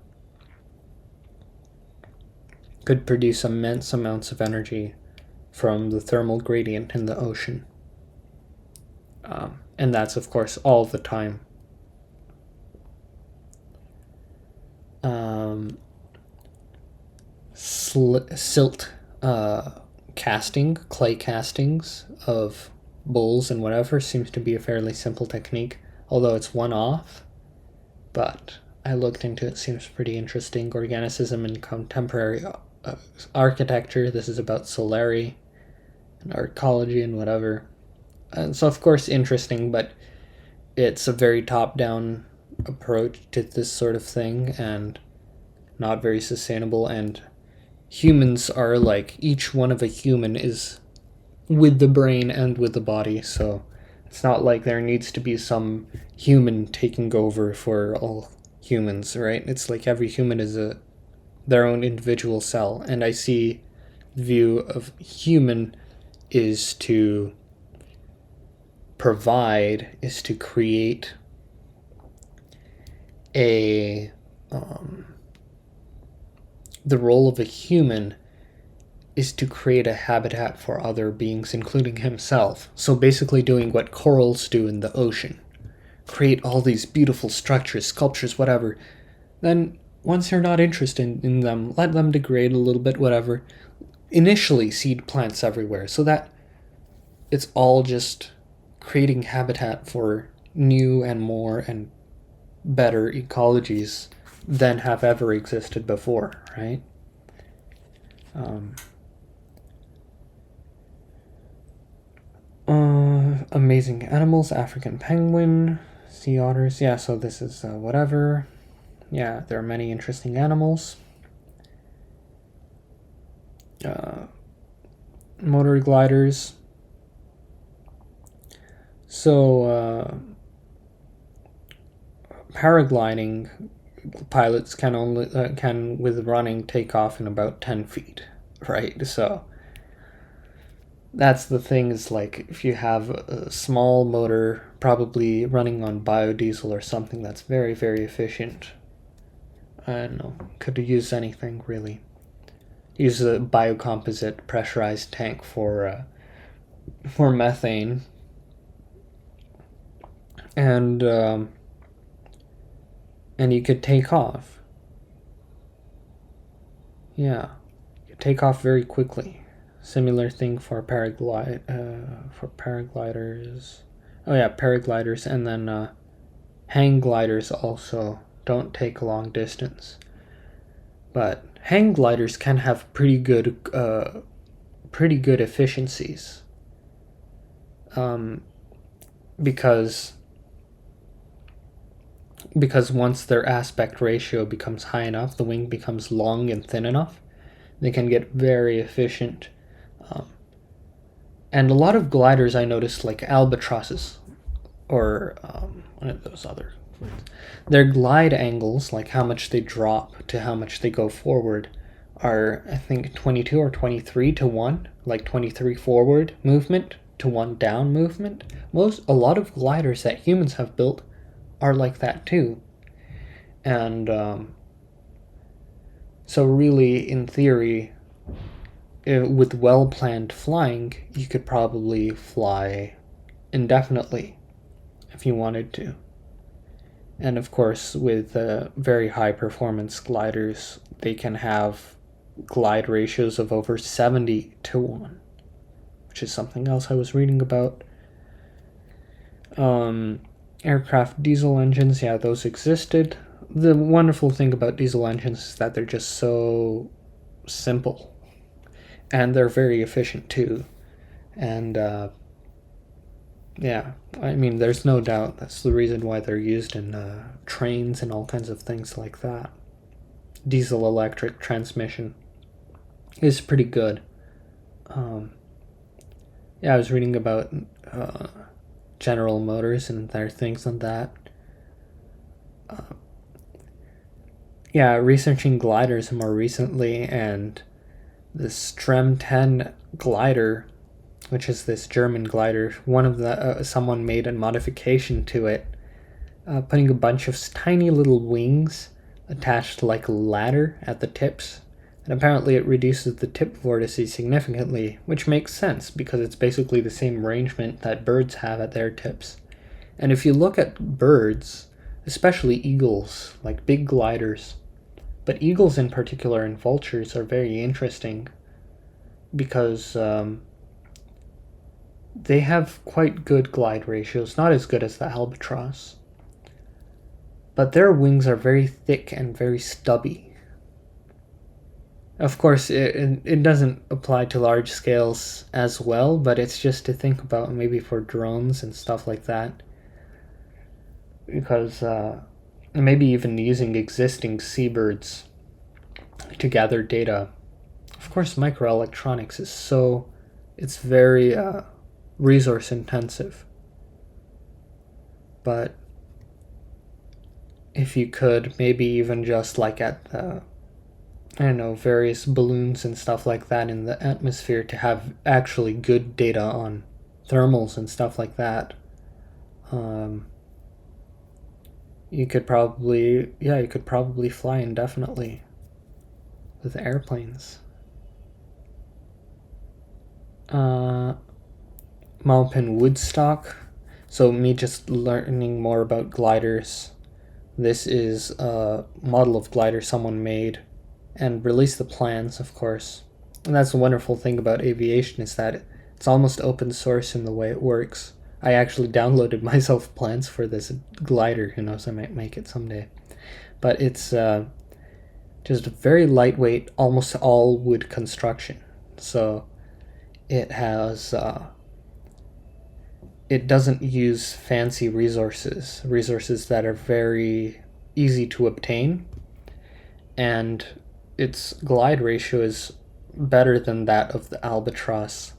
could produce immense amounts of energy from the thermal gradient in the ocean. And that's, of course, all the time. Silt casting, clay castings of bowls and whatever, seems to be a fairly simple technique, although it's one-off. But I looked into it, seems pretty interesting. Organicism in contemporary architecture. This is about solari and arcology and whatever. And so, of course, interesting, but it's a very top-down approach to this sort of thing and not very sustainable. And humans are like, each one of a human is with the brain and with the body, so it's not like there needs to be some human taking over for all humans, right? It's like every human is their own individual cell, and I see the view of human is to provide, is to create the role of a human is to create a habitat for other beings, including himself. So basically doing what corals do in the ocean. Create all these beautiful structures, sculptures, whatever. Then, once you're not interested in them, let them degrade a little bit, whatever. Initially, seed plants everywhere, so that it's all just creating habitat for new and more and better ecologies than have ever existed before, right? Amazing animals, African penguin, sea otters. Yeah, so this is whatever. Yeah, there are many interesting animals. Motor gliders. So, paragliding pilots can with running take off in about 10 feet, right? So that's the thing, is like, if you have a small motor probably running on biodiesel or something that's very, very efficient, I don't know, could use anything really. Use a biocomposite pressurized tank for methane, and you could take off. Yeah, you could take off very quickly. Similar thing for paragliders. Oh yeah, paragliders, and then hang gliders also don't take a long distance. But hang gliders can have pretty good efficiencies. Because once their aspect ratio becomes high enough, the wing becomes long and thin enough, they can get very efficient. And a lot of gliders, I noticed, like albatrosses, or one of those other words, their glide angles, like how much they drop to how much they go forward, are, I think, 22 or 23 to 1, like 23 forward movement to 1 down movement. A lot of gliders that humans have built are like that too. And so really, in theory, with well-planned flying, you could probably fly indefinitely if you wanted to. And of course, with very high performance gliders, they can have glide ratios of over 70 to 1, which is something else I was reading about. Aircraft diesel engines, yeah, those existed. The wonderful thing about diesel engines is that they're just so simple. And they're very efficient too. And yeah, I mean, there's no doubt that's the reason why they're used in trains and all kinds of things like that. Diesel electric transmission is pretty good. Yeah, I was reading about General Motors and their things on that. Yeah, researching gliders more recently, and the Strem 10 glider, which is this German glider, someone made a modification to it, putting a bunch of tiny little wings attached to like a ladder at the tips, and apparently it reduces the tip vortices significantly, which makes sense because it's basically the same arrangement that birds have at their tips. And if you look at birds, especially eagles, like big gliders, but eagles in particular and vultures are very interesting because they have quite good glide ratios, not as good as the albatross, but their wings are very thick and very stubby. Of course, it doesn't apply to large scales as well, but it's just to think about maybe for drones and stuff like that. Because maybe even using existing seabirds to gather data. Of course, microelectronics it's very resource intensive. But if you could, maybe even just like at various balloons and stuff like that in the atmosphere to have actually good data on thermals and stuff like that. You could probably fly indefinitely with airplanes. Maupin Woodstock. So me just learning more about gliders. This is a model of glider someone made and released the plans, of course. And that's the wonderful thing about aviation is that it's almost open source in the way it works. I actually downloaded myself plans for this glider. Who knows, I might make it someday. But it's just a very lightweight, almost all wood construction. So it has it doesn't use fancy resources that are very easy to obtain, and its glide ratio is better than that of the albatross,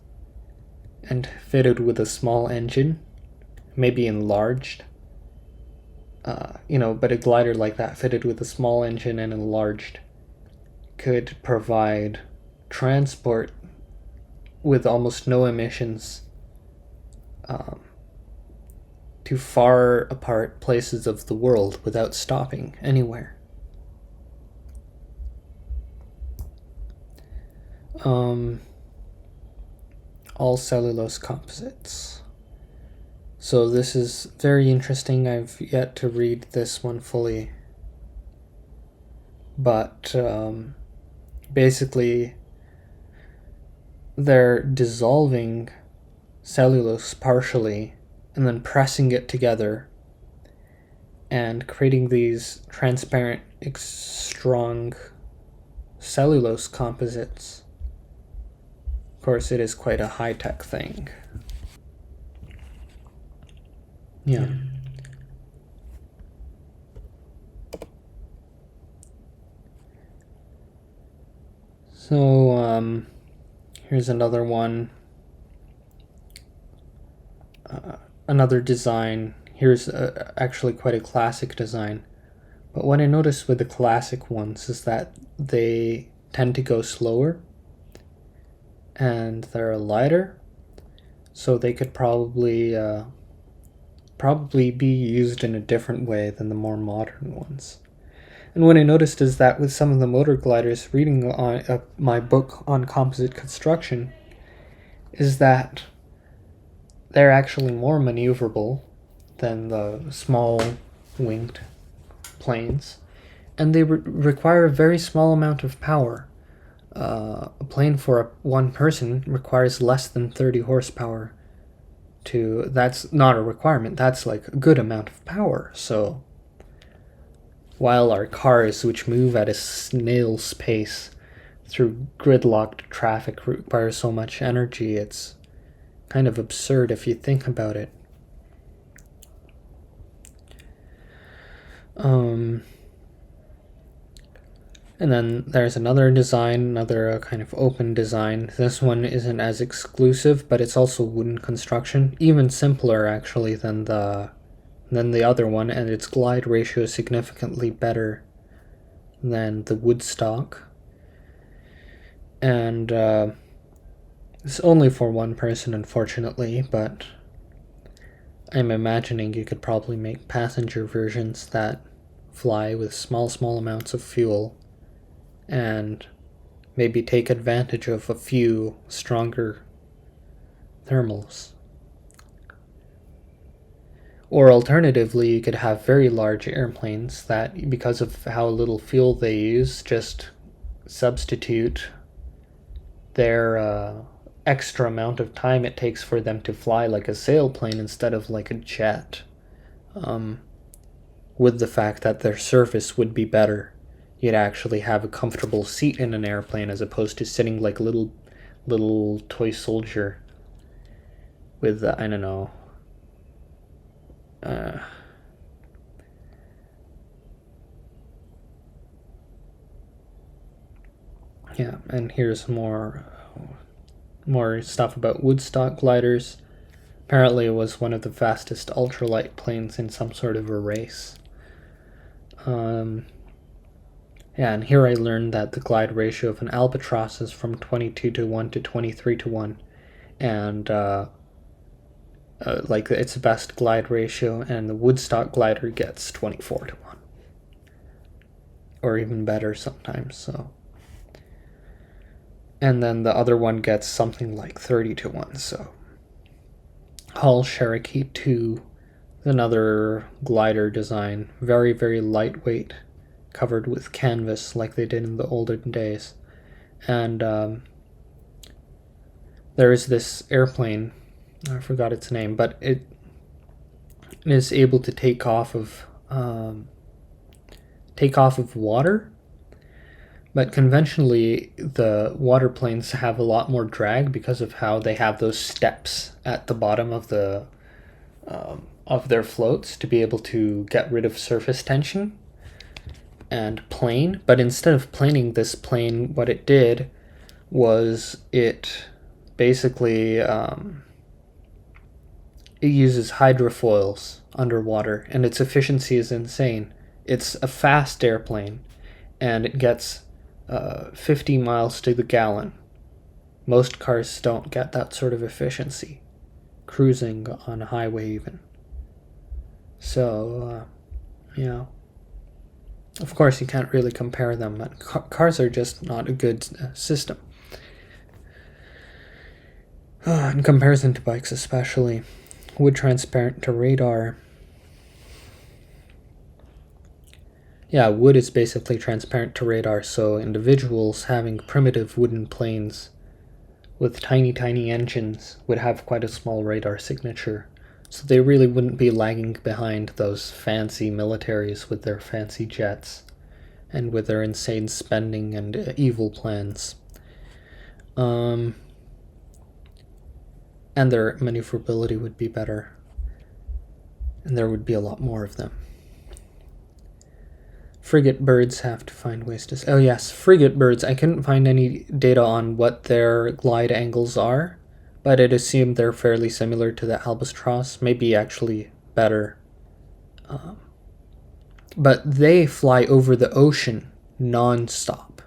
and fitted with a small engine, maybe enlarged. But a glider like that fitted with a small engine and enlarged could provide transport with almost no emissions to far apart places of the world without stopping anywhere. All cellulose composites. So this is very interesting. I've yet to read this one fully. But basically, they're dissolving cellulose partially and then pressing it together and creating these transparent, strong cellulose composites. Of course, it is quite a high-tech thing. Yeah. So, here's another one. Another design. Here's actually quite a classic design. But what I noticed with the classic ones is that they tend to go slower, and they're lighter, so they could probably be used in a different way than the more modern ones. And what I noticed is that with some of the motor gliders, reading on my book on composite construction, is that they're actually more maneuverable than the small winged planes, and they require a very small amount of power. A plane for one person requires less than 30 horsepower. That's not a requirement, that's like a good amount of power. So while our cars, which move at a snail's pace through gridlocked traffic, require so much energy, it's kind of absurd if you think about it. And then there's another design, another kind of open design. This one isn't as exclusive, but it's also wooden construction, even simpler actually than the other one, and its glide ratio is significantly better than the wood stock. And it's only for one person, unfortunately, but I'm imagining you could probably make passenger versions that fly with small amounts of fuel and maybe take advantage of a few stronger thermals. Or alternatively, you could have very large airplanes that, because of how little fuel they use, just substitute their extra amount of time it takes for them to fly like a sailplane instead of like a jet, with the fact that their surface would be better. You'd actually have a comfortable seat in an airplane as opposed to sitting like a little toy soldier with, I don't know, yeah, and here's more stuff about Woodstock gliders. Apparently it was one of the fastest ultralight planes in some sort of a race. Yeah, and here I learned that the glide ratio of an albatross is from 22:1 to 23:1, and like its best glide ratio, and the Woodstock glider gets 24:1, or even better sometimes. So, and then the other one gets something like 30:1. So, Hull Cherokee 2, another glider design, very lightweight, covered with canvas like they did in the olden days. And there is this airplane, I forgot its name, but it is able to take off of water. But conventionally, the water planes have a lot more drag because of how they have those steps at the bottom of their floats to be able to get rid of surface tension and plane. But instead of planing this plane, what it did was it basically it uses hydrofoils underwater, and its efficiency is insane. It's a fast airplane, and it gets 50 miles to the gallon. Most cars don't get that sort of efficiency, cruising on a highway even. So, of course you can't really compare them, but cars are just not a good system. In comparison to bikes especially. Wood transparent to radar. Yeah, wood is basically transparent to radar, so individuals having primitive wooden planes with tiny engines would have quite a small radar signature, so they really wouldn't be lagging behind those fancy militaries with their fancy jets and with their insane spending and evil plans. And their maneuverability would be better, and there would be a lot more of them. Frigate birds have to find ways to... Oh yes, frigate birds. I couldn't find any data on what their glide angles are, but I'd assume they're fairly similar to the albatross, maybe actually better. But they fly over the ocean non-stop.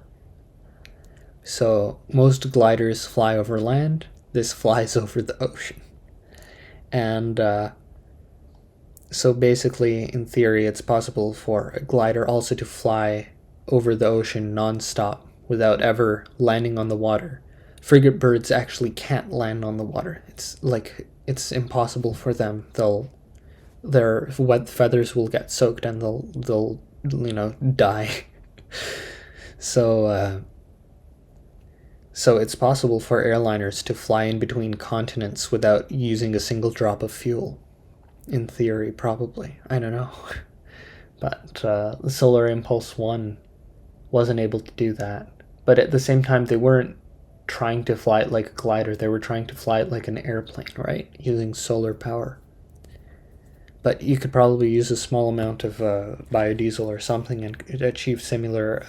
So most gliders fly over land. This flies over the ocean. And so basically, in theory, it's possible for a glider also to fly over the ocean nonstop without ever landing on the water. Frigate birds actually can't land on the water. It's impossible for them. Their wet feathers will get soaked and they'll die. So it's possible for airliners to fly in between continents without using a single drop of fuel. In theory, probably. I don't know. But the Solar Impulse 1 wasn't able to do that. But at the same time, they weren't trying to fly it like a glider. They were trying to fly it like an airplane, right? Using solar power. But you could probably use a small amount of biodiesel or something and achieve similar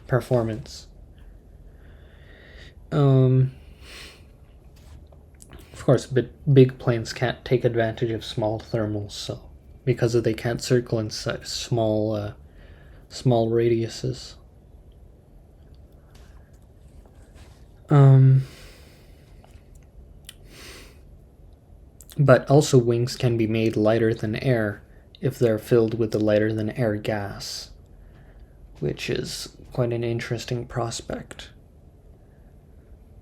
performance. Of course, but big planes can't take advantage of small thermals, so because they can't circle in such small radiuses. But also wings can be made lighter than air if they're filled with the lighter than air gas, which is quite an interesting prospect.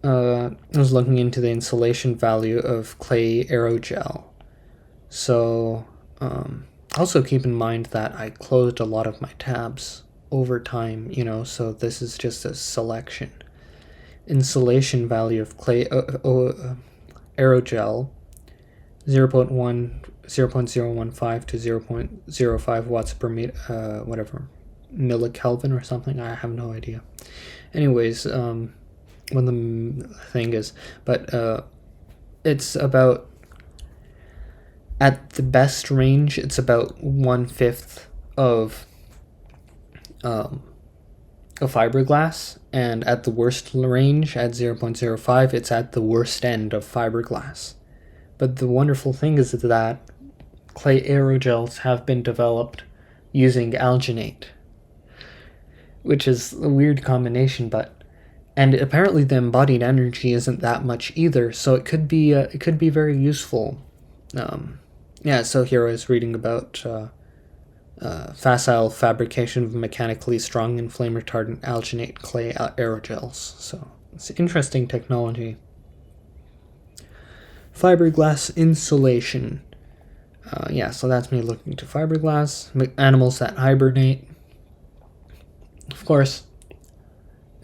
I was looking into the insulation value of clay aerogel. So, also keep in mind that I closed a lot of my tabs over time, so this is just a selection. Insulation value of clay aerogel 0.015 to 0.05 watts per millikelvin or something. I have no idea. Anyways, when the thing is, but it's about, at the best range, it's about 1/5 of a fiberglass, and at the worst range, at 0.05, it's at the worst end of fiberglass. But the wonderful thing is that clay aerogels have been developed using alginate, which is a weird combination, and apparently the embodied energy isn't that much either, so it could be very useful. So here I was reading about facile fabrication of mechanically strong and flame retardant alginate clay aerogels. So it's interesting technology. Fiberglass insulation. So that's me looking to fiberglass. Animals that hibernate. Of course,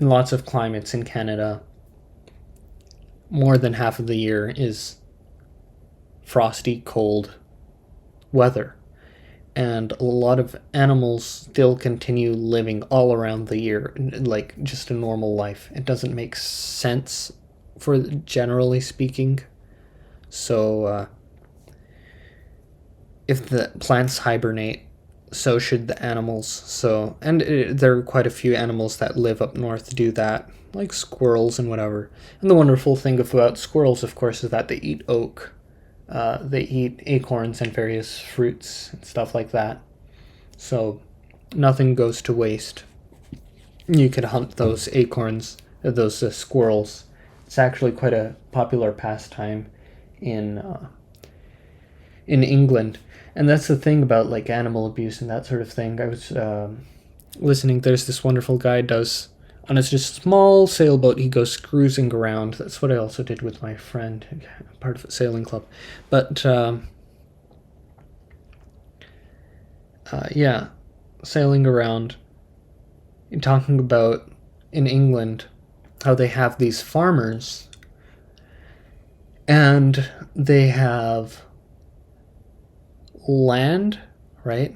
in lots of climates in Canada, more than half of the year is frosty, cold weather. And a lot of animals still continue living all around the year, like just a normal life. It doesn't make sense, for generally speaking. So, if the plants hibernate, so should the animals. So, and there are quite a few animals that live up north do that, like squirrels and whatever. And the wonderful thing about squirrels, of course, is that they eat oak. They eat acorns and various fruits and stuff like that. So nothing goes to waste. You could hunt those acorns, those squirrels. It's actually quite a popular pastime in England. And that's the thing about like animal abuse and that sort of thing. I was listening. There's this wonderful guy does on a just small sailboat. He goes cruising around. That's what I also did with my friend, part of a sailing club. But sailing around, talking about in England how they have these farmers, and they have land, right?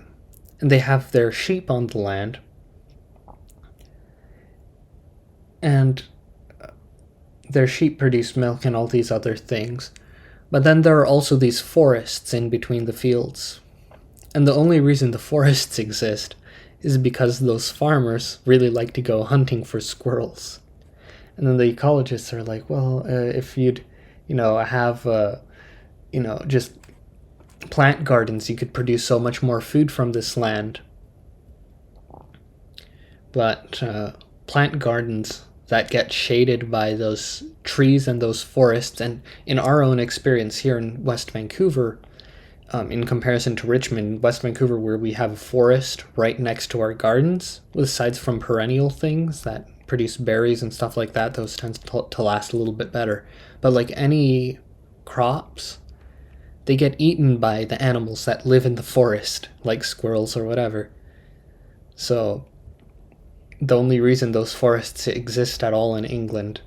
And they have their sheep on the land. And their sheep produce milk and all these other things. But then there are also these forests in between the fields. And the only reason the forests exist is because those farmers really like to go hunting for squirrels. And then the ecologists are like, well, if you'd, have, just plant gardens, you could produce so much more food from this land. but plant gardens that get shaded by those trees and those forests, and in our own experience here in West Vancouver, in comparison to Richmond, West Vancouver, where we have a forest right next to our gardens, aside from perennial things that produce berries and stuff like that, those tend to last a little bit better. But like any crops, they get eaten by the animals that live in the forest, like squirrels or whatever. So the only reason those forests exist at all in England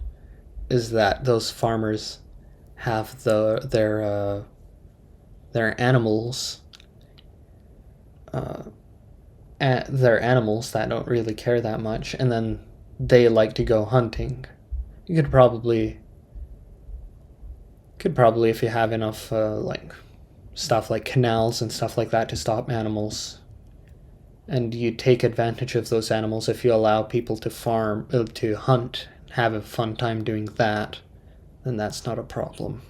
is that those farmers have their animals, their animals that don't really care that much, and then they like to go hunting. You could probably, if you have enough like stuff like canals and stuff like that to stop animals, and you take advantage of those animals, if you allow people to farm, to hunt, have a fun time doing that, then that's not a problem.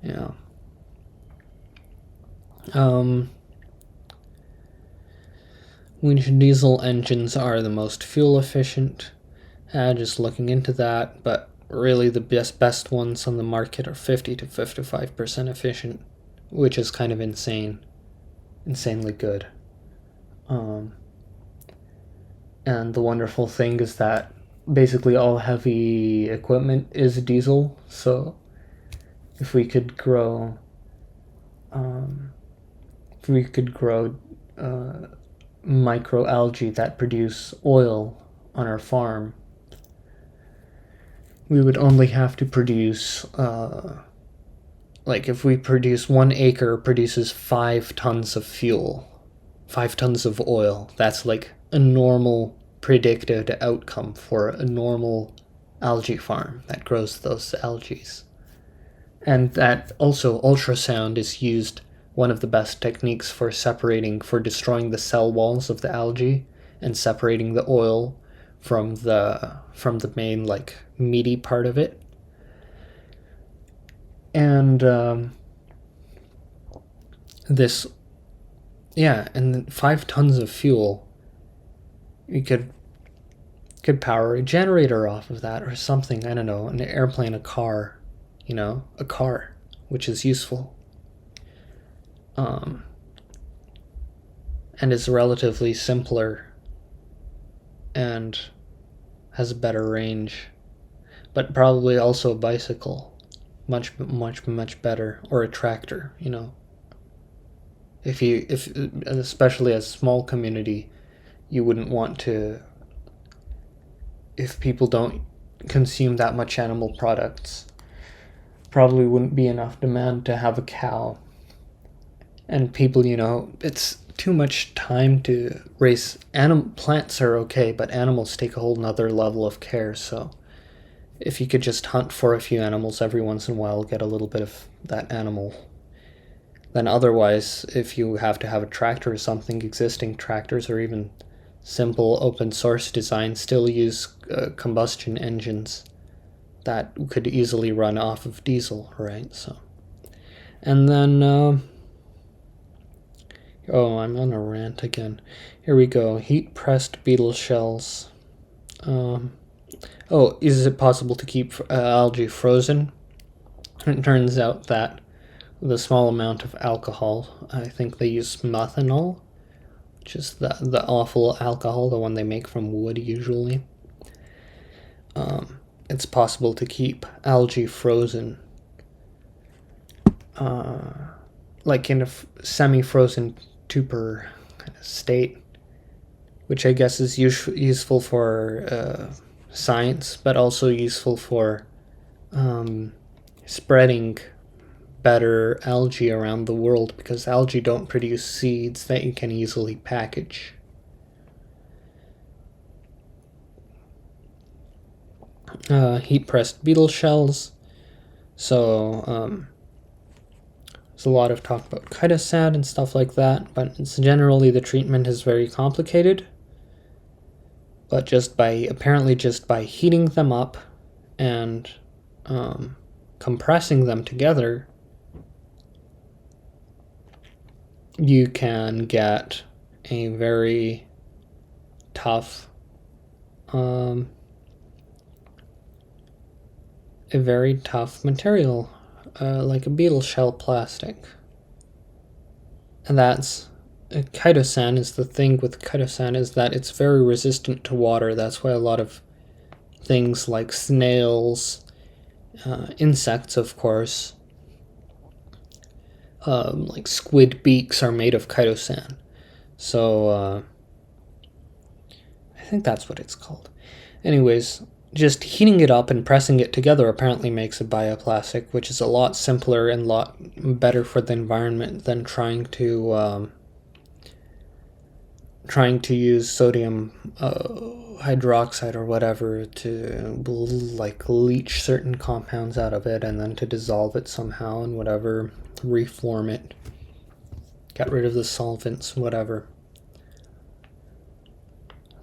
Yeah. Which diesel engines are the most fuel efficient? Just looking into that, but really the best ones on the market are 50 to 55% efficient, which is kind of insanely good. And the wonderful thing is that basically all heavy equipment is diesel, so if we could grow microalgae that produce oil on our farm, we would only have to produce like if we produce 1 acre produces 5 tons of fuel, 5 tons of oil. That's like a normal predicted outcome for a normal algae farm that grows those algae. And that also ultrasound is used, one of the best techniques for destroying the cell walls of the algae and separating the oil from the main like meaty part of it. And and 5 tons of fuel, you could power a generator off of that or something. I don't know, an airplane, a car, a car, which is useful. And is relatively simpler and has a better range, but probably also a bicycle, much better, or a tractor. If especially as a small community, you wouldn't want to, if people don't consume that much animal products, probably wouldn't be enough demand to have a cow. And people, it's too much time to raise plants are okay, but animals take a whole nother level of care. So if you could just hunt for a few animals every once in a while, get a little bit of that animal. Then otherwise, if you have to have a tractor or something, existing tractors or even simple open source designs still use combustion engines that could easily run off of diesel, right? So, and then I'm on a rant again. Here we go. Heat pressed beetle shells. Is it possible to keep algae frozen? It turns out that with a small amount of alcohol, I think they use methanol, which is the awful alcohol, the one they make from wood usually. It's possible to keep algae frozen, like in a semi-frozen torpor kind of state, which I guess is useful for science, but also useful for spreading better algae around the world, because algae don't produce seeds that you can easily package. Heat-pressed beetle shells. So there's a lot of talk about chitosat and stuff like that, but it's generally the treatment is very complicated. But just by heating them up and compressing them together, you can get a very tough, a very tough material, like a beetle shell plastic. And that's chitosan is the thing with chitosan is that it's very resistant to water. That's why a lot of things like snails, insects, of course, like squid beaks are made of chitosan. So I think that's what it's called. Anyways, just heating it up and pressing it together apparently makes a bioplastic, which is a lot simpler and a lot better for the environment than trying to use sodium hydroxide or whatever to like leach certain compounds out of it and then to dissolve it somehow and whatever, reform it, get rid of the solvents, whatever.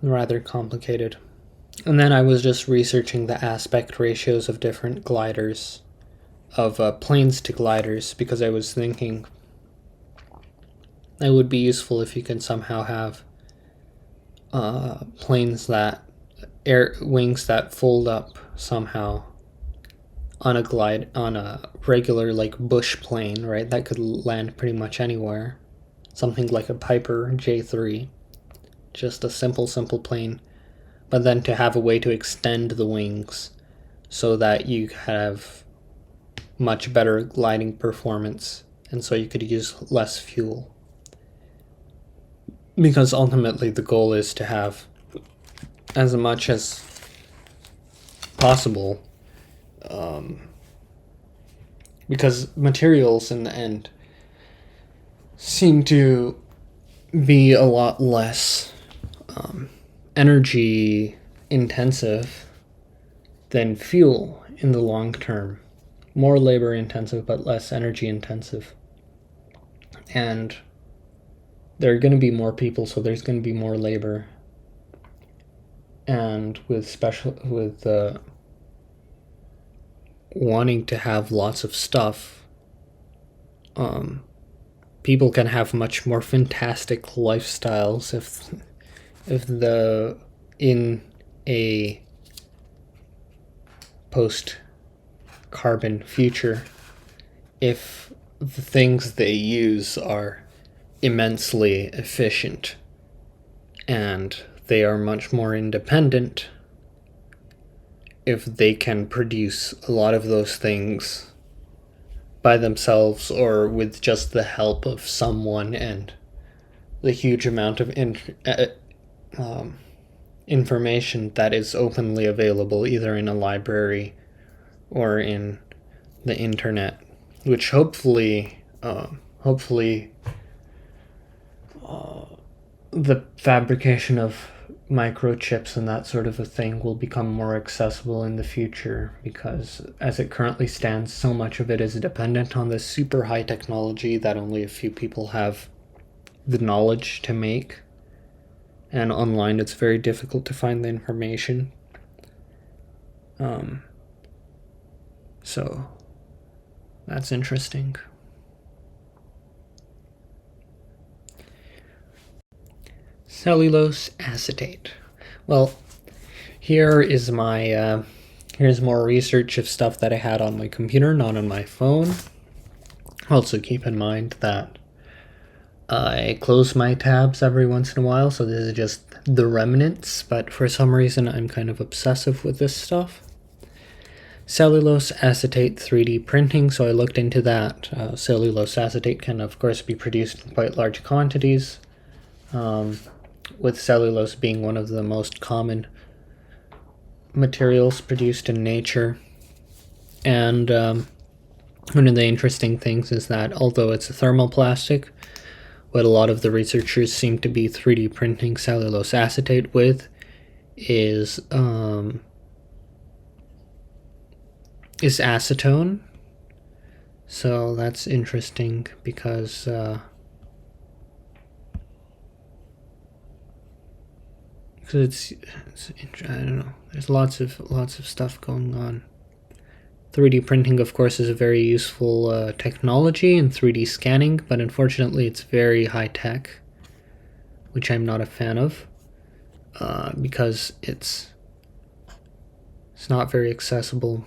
Rather complicated. And then I was just researching the aspect ratios of different gliders, of planes to gliders, because I was thinking it would be useful if you can somehow have planes that wings that fold up somehow on a regular like bush plane, right? That could land pretty much anywhere. Something like a Piper J3, just a simple plane. But then to have a way to extend the wings so that you have much better gliding performance, and so you could use less fuel. Because ultimately the goal is to have as much as possible, because materials in the end seem to be a lot less energy intensive than fuel in the long term. More labor intensive, but less energy intensive. And there are going to be more people, so there's going to be more labor. And with wanting to have lots of stuff, people can have much more fantastic lifestyles if in a post-carbon future, if the things they use are immensely efficient and they are much more independent, if they can produce a lot of those things by themselves or with just the help of someone and the huge amount of information that is openly available either in a library or in the internet, which hopefully the fabrication of microchips and that sort of a thing will become more accessible in the future, because as it currently stands, so much of it is dependent on this super high technology that only a few people have the knowledge to make, and online it's very difficult to find the information. So that's interesting. Cellulose acetate. Well, here's more research of stuff that I had on my computer, not on my phone. Also keep in mind that I close my tabs every once in a while, so this is just the remnants, but for some reason I'm kind of obsessive with this stuff. Cellulose acetate 3D printing, so I looked into that. Cellulose acetate can of course be produced in quite large quantities, with cellulose being one of the most common materials produced in nature. And one of the interesting things is that although it's a thermoplastic, what a lot of the researchers seem to be 3D printing cellulose acetate with is acetone. So that's interesting because it's I don't know. There's lots of stuff going on. 3D printing, of course, is a very useful technology in 3D scanning, but unfortunately it's very high tech, which I'm not a fan of. because it's not very accessible.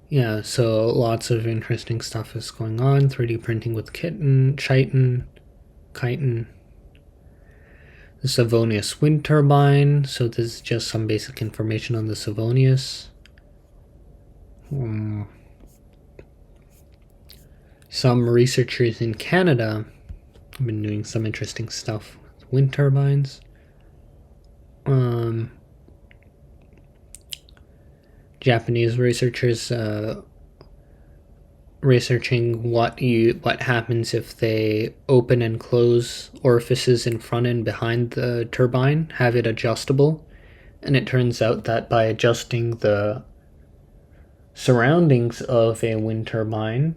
Yeah, so lots of interesting stuff is going on. 3D printing with chitin. The Miscellaneous wind turbine. So this is just some basic information on the Miscellaneous. Some researchers in Canada have been doing some interesting stuff with wind turbines. Japanese researchers researching what happens if they open and close orifices in front and behind the turbine, have it adjustable, and it turns out that by adjusting the surroundings of a wind turbine,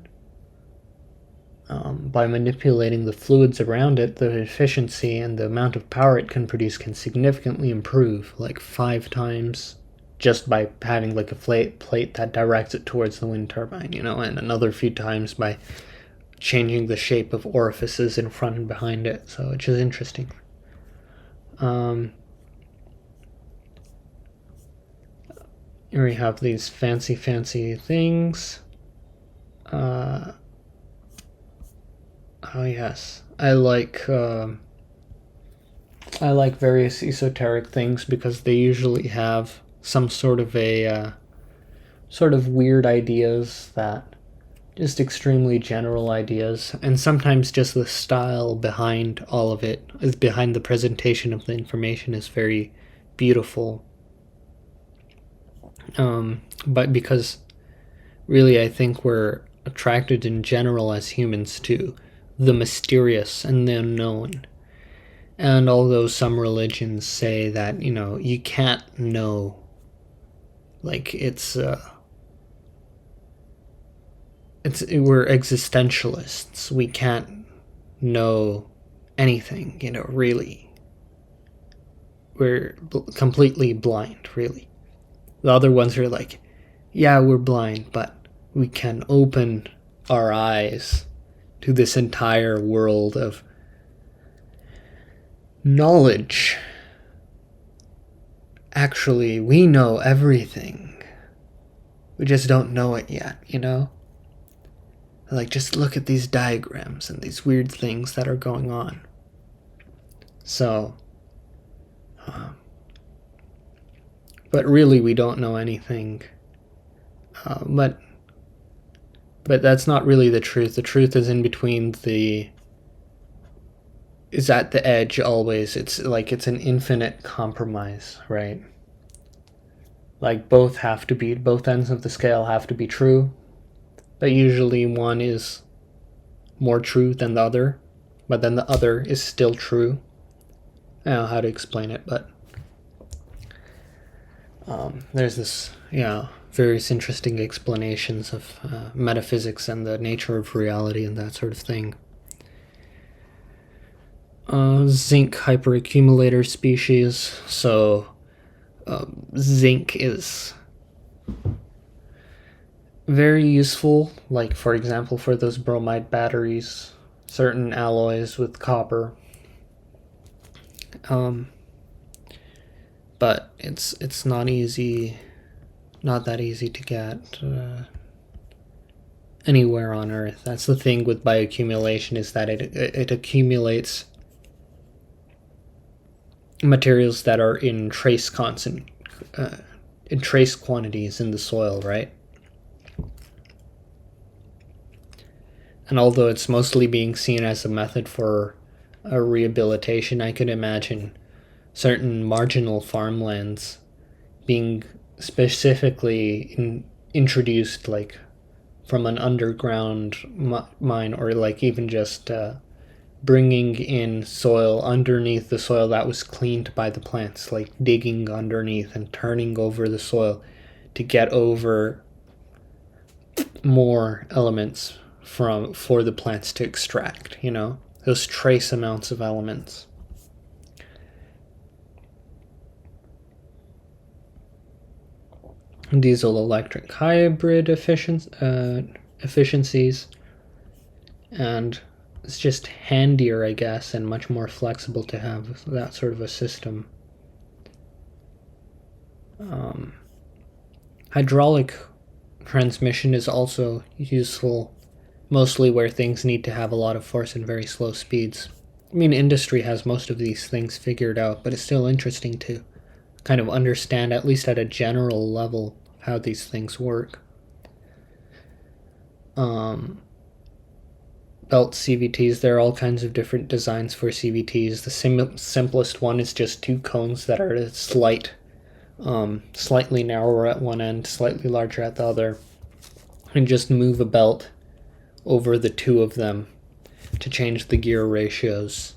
by manipulating the fluids around it, the efficiency and the amount of power it can produce can significantly improve, like 5 times, just by having like a plate that directs it towards the wind turbine, and another few times by changing the shape of orifices in front and behind it, so which is interesting. Here we have these fancy things. Oh yes, I like various esoteric things because they usually have some sort of weird ideas, that just extremely general ideas, and sometimes just the style behind all of it, behind the presentation of the information, is very beautiful. But because really I think we're attracted in general as humans to the mysterious and the unknown. And although some religions say that, you can't know, like we're existentialists. We can't know anything, really. We're completely blind, really. The other ones are like, yeah, we're blind, but we can open our eyes to this entire world of knowledge. Actually, we know everything. We just don't know it yet, Like, just look at these diagrams and these weird things that are going on. So, but really we don't know anything. But that's not really the truth. The truth is in between is at the edge always. It's like it's an infinite compromise, right? Like both ends of the scale have to be true, but usually one is more true than the other, but then the other is still true. I don't know how to explain it, but there's this, various interesting explanations of metaphysics and the nature of reality and that sort of thing. Zinc hyperaccumulator species. So zinc is very useful, like for example for those bromide batteries, certain alloys with copper. But it's not that easy to get anywhere on Earth. That's the thing with bioaccumulation, is that it accumulates materials that are in trace quantities in the soil, right? And although it's mostly being seen as a method for a rehabilitation, I could imagine certain marginal farmlands being specifically introduced, like from an underground mine, or like even just bringing in soil underneath the soil that was cleaned by the plants, like digging underneath and turning over the soil to get over more elements for the plants to extract, those trace amounts of elements. Diesel electric hybrid efficiencies, and it's just handier, I guess, and much more flexible to have that sort of a system. Hydraulic transmission is also useful, mostly where things need to have a lot of force and very slow speeds. I mean, industry has most of these things figured out, but it's still interesting to kind of understand, at least at a general level, how these things work. Belt CVTs, there are all kinds of different designs for CVTs. The simplest one is just two cones that are slightly narrower at one end, slightly larger at the other, and just move a belt over the two of them to change the gear ratios.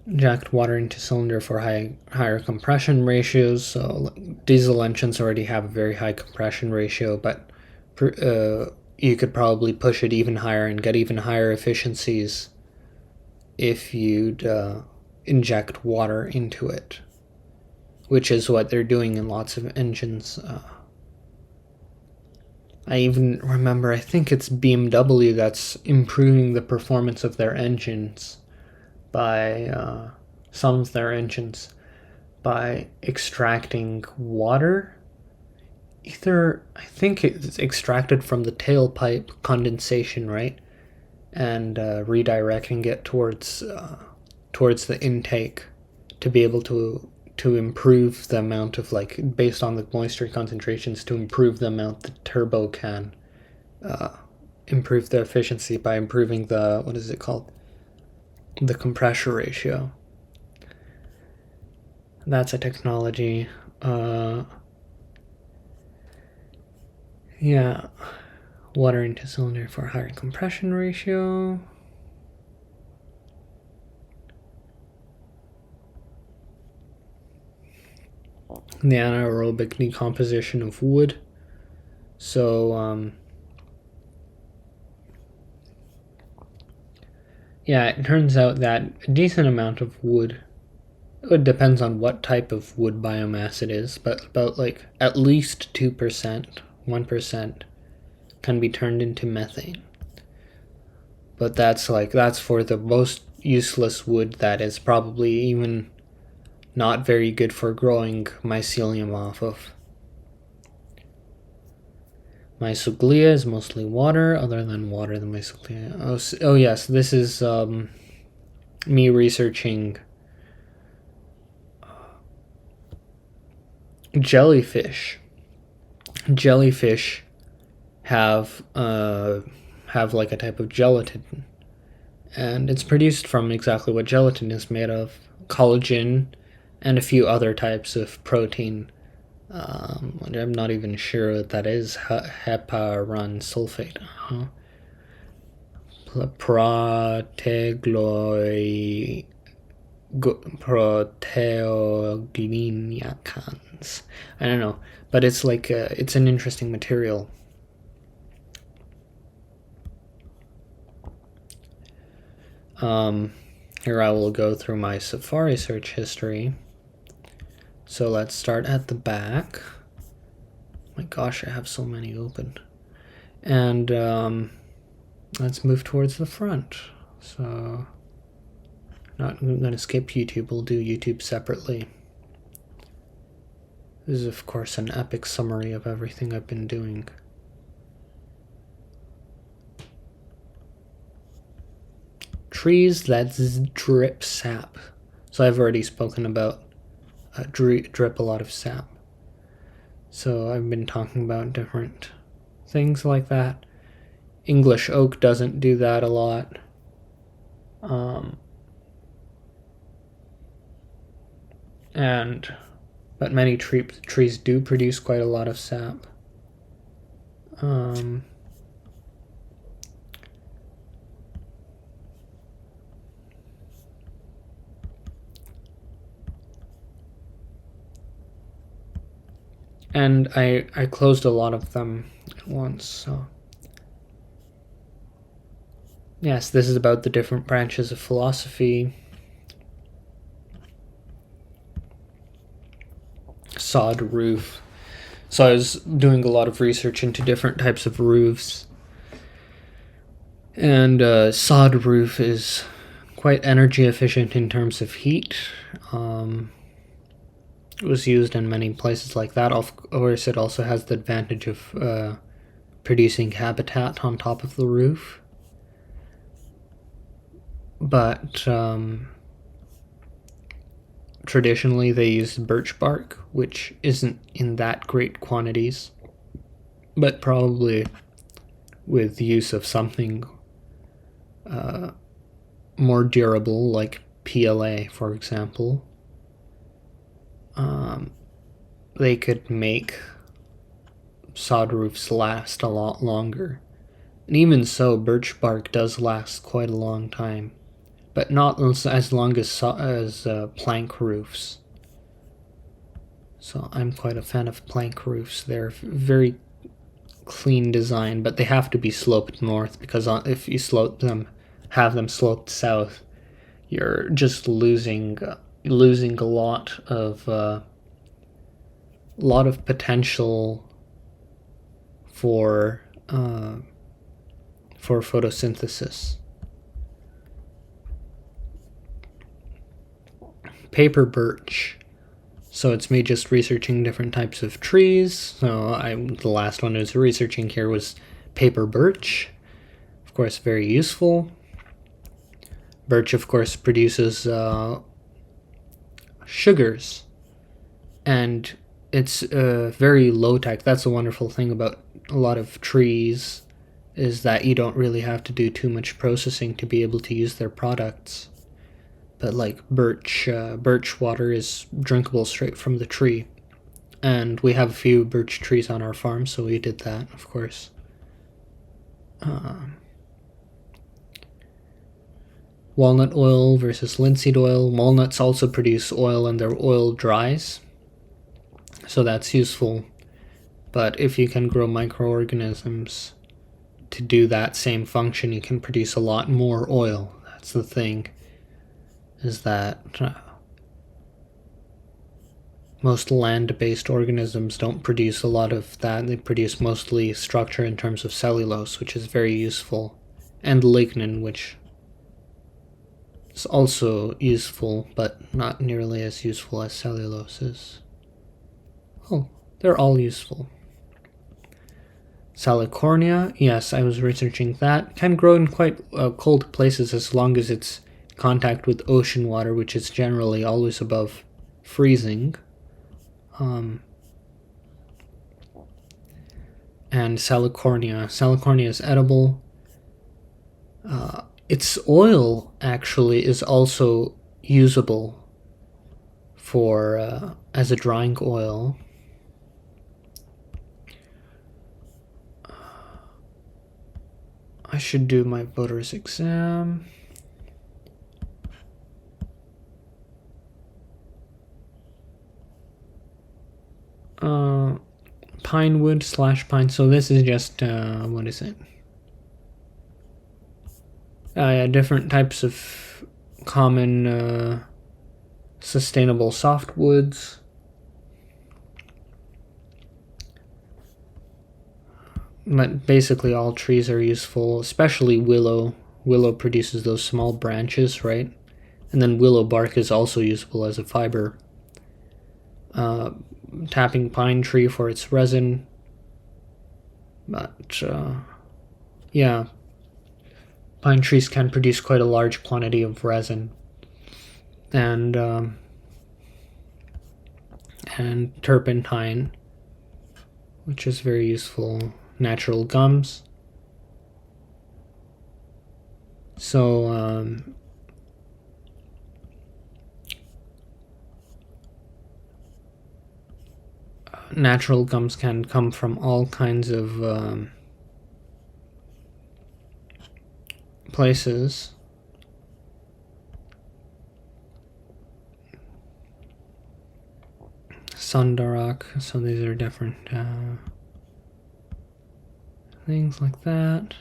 Inject water into cylinder for higher compression ratios. So diesel engines already have a very high compression ratio, but you could probably push it even higher and get even higher efficiencies if you'd inject water into it, which is what they're doing in lots of engines. I even remember, I think it's BMW that's improving the performance of their engines by some of their engines by extracting water. Either, I think it's extracted from the tailpipe condensation, right? And redirecting it towards the intake to be able to improve the amount of, like, based on the moisture concentrations, to improve the amount the turbo can improve the efficiency by improving the, what is it called? The compressor ratio. That's a technology. Yeah. Water into cylinder for higher compression ratio. The anaerobic decomposition of wood. So, yeah, it turns out that a decent amount of wood, it depends on what type of wood biomass it is, but about like at least 2%, 1% can be turned into methane. But that's for the most useless wood that is probably even not very good for growing mycelium off of. Mycoglia is mostly water, other than water, the mycoglia. Oh yes, this is me researching jellyfish. Jellyfish have like a type of gelatin, and it's produced from exactly what gelatin is made of: collagen and a few other types of protein. I'm not even sure what that is. Heparan sulfate. Proteoglycans. I don't know, but it's like it's an interesting material. Here I will go through my Safari search history. So let's start at the back. My gosh, I have so many open. And let's move towards the front. So not going to skip YouTube. We'll do YouTube separately. This is, of course, an epic summary of everything I've been doing. Trees that drip sap. So I've already spoken about drip a lot of sap. So I've been talking about different things like that. English oak doesn't do that a lot. But many trees do produce quite a lot of sap. And I closed a lot of them at once, so. Yes, this is about the different branches of philosophy. Sod roof. So I was doing a lot of research into different types of roofs, and sod roof is quite energy efficient in terms of heat. It was used in many places like that. Of course, it also has the advantage of producing habitat on top of the roof. But traditionally, they used birch bark, which isn't in that great quantities, but probably with the use of something more durable, like PLA, for example, they could make sod roofs last a lot longer. And even so, birch bark does last quite a long time, but not as long as plank roofs. So I'm quite a fan of plank roofs. They're very clean design, but they have to be sloped north, because if you have them sloped south, you're just losing a lot of potential for photosynthesis. Paper birch. So it's me just researching different types of trees. So the last one I was researching here was paper birch. Of course, very useful. Birch, of course, produces sugars, and it's very low tech. That's a wonderful thing about a lot of trees, is that you don't really have to do too much processing to be able to use their products. But like birch water is drinkable straight from the tree, and we have a few birch trees on our farm, so we did that, of course. Walnut oil versus linseed oil. Walnuts also produce oil, and their oil dries, so that's useful. But if you can grow microorganisms to do that same function, you can produce a lot more oil. That's the thing, is that most land-based organisms don't produce a lot of that. They produce mostly structure in terms of cellulose, which is very useful, and lignin, which is also useful, but not nearly as useful as cellulose is. Oh, they're all useful. Salicornia, yes, I was researching that. Can grow in quite cold places as long as it's in contact with ocean water, which is generally always above freezing. And Salicornia. Salicornia is edible. Its oil actually is also usable for as a drying oil. I should do my voter's exam. Pine wood / pine. So this is just what is it? Yeah, different types of common sustainable softwoods. But basically all trees are useful, especially willow. Willow produces those small branches, right? And then willow bark is also useful as a fiber. Tapping pine tree for its resin. But yeah, pine trees can produce quite a large quantity of resin. And turpentine, which is very useful. Natural gums. So natural gums can come from all kinds of places. Sundarok, so these are different things like that.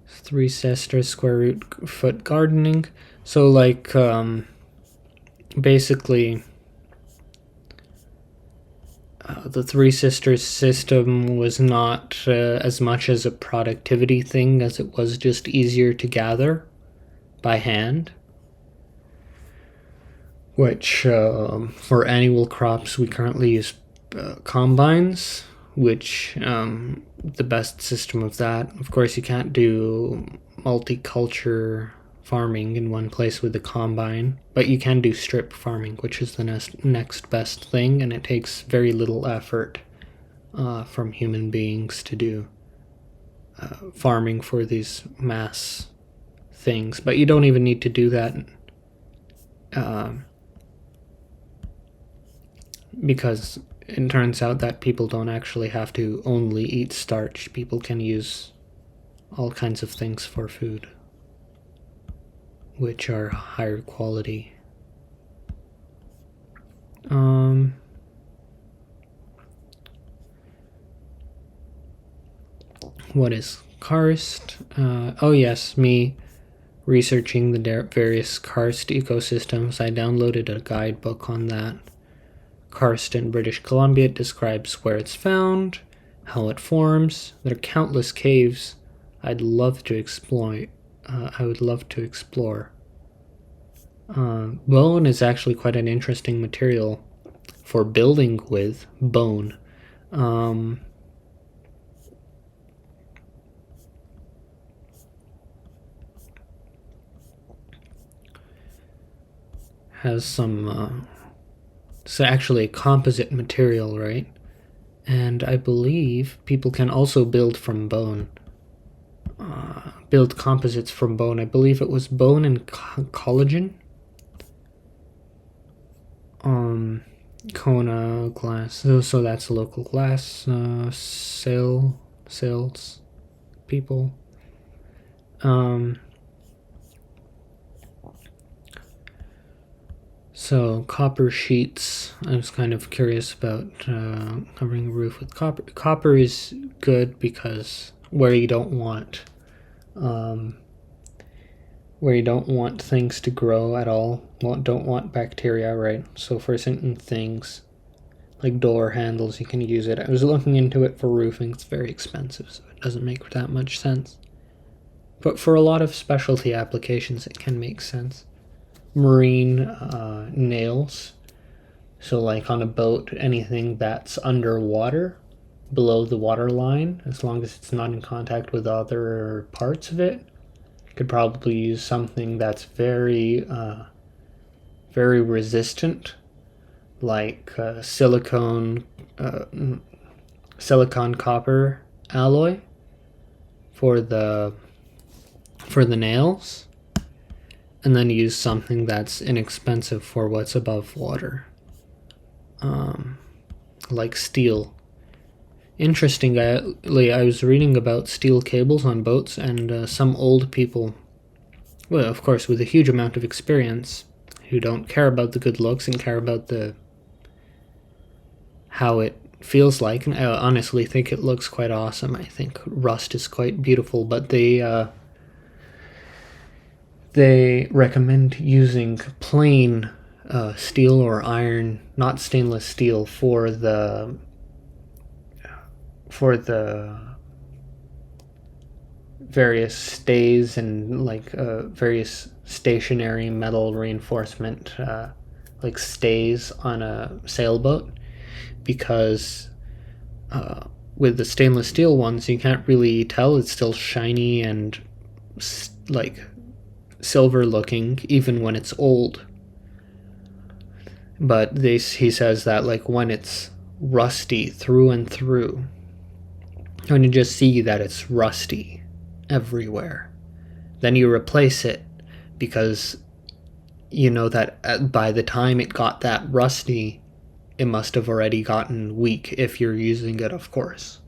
Three Sisters square root foot gardening. So like basically The Three Sisters system was not as much as a productivity thing as it was just easier to gather by hand. Which, for annual crops, we currently use combines, which the best system of that. Of course, you can't do multicultural farming in one place with the combine, but you can do strip farming, which is the next best thing, and it takes very little effort from human beings to do farming for these mass things. But you don't even need to do that because it turns out that people don't actually have to only eat starch. People can use all kinds of things for food, which are higher quality. What is karst? Oh yes, me researching the various karst ecosystems. I downloaded a guidebook on that. Karst in British Columbia. It describes where it's found, how it forms. There are countless caves I'd love to explore. I would love to explore. Bone is actually quite an interesting material for building with. Bone. Has some it's actually a composite material, right? And I believe people can also build from bone. Build composites from bone. I believe it was bone and collagen. Kona glass. So that's local glass sales people. So copper sheets. I was kind of curious about covering the roof with copper. Copper is good because where you don't want things to grow at all, don't want bacteria, right? So for certain things, like door handles, you can use it. I was looking into it for roofing. It's very expensive, so it doesn't make that much sense. But for a lot of specialty applications, it can make sense. Marine nails. So like on a boat, anything that's underwater, below the water line, as long as it's not in contact with other parts of it, could probably use something that's very resistant, like silicon copper alloy for the nails, and then use something that's inexpensive for what's above water, like steel. Interestingly, I was reading about steel cables on boats, and some old people, well, of course, with a huge amount of experience, who don't care about the good looks and care about how it feels like. And I honestly think it looks quite awesome. I think rust is quite beautiful, but they recommend using plain steel or iron, not stainless steel, for the various stays and like various stationary metal reinforcement like stays on a sailboat, because with the stainless steel ones you can't really tell. It's still shiny and like silver looking even when it's old. But he says that like when it's rusty through and through, when you just see that it's rusty everywhere, then you replace it, because you know that by the time it got that rusty, it must have already gotten weak if you're using it, of course.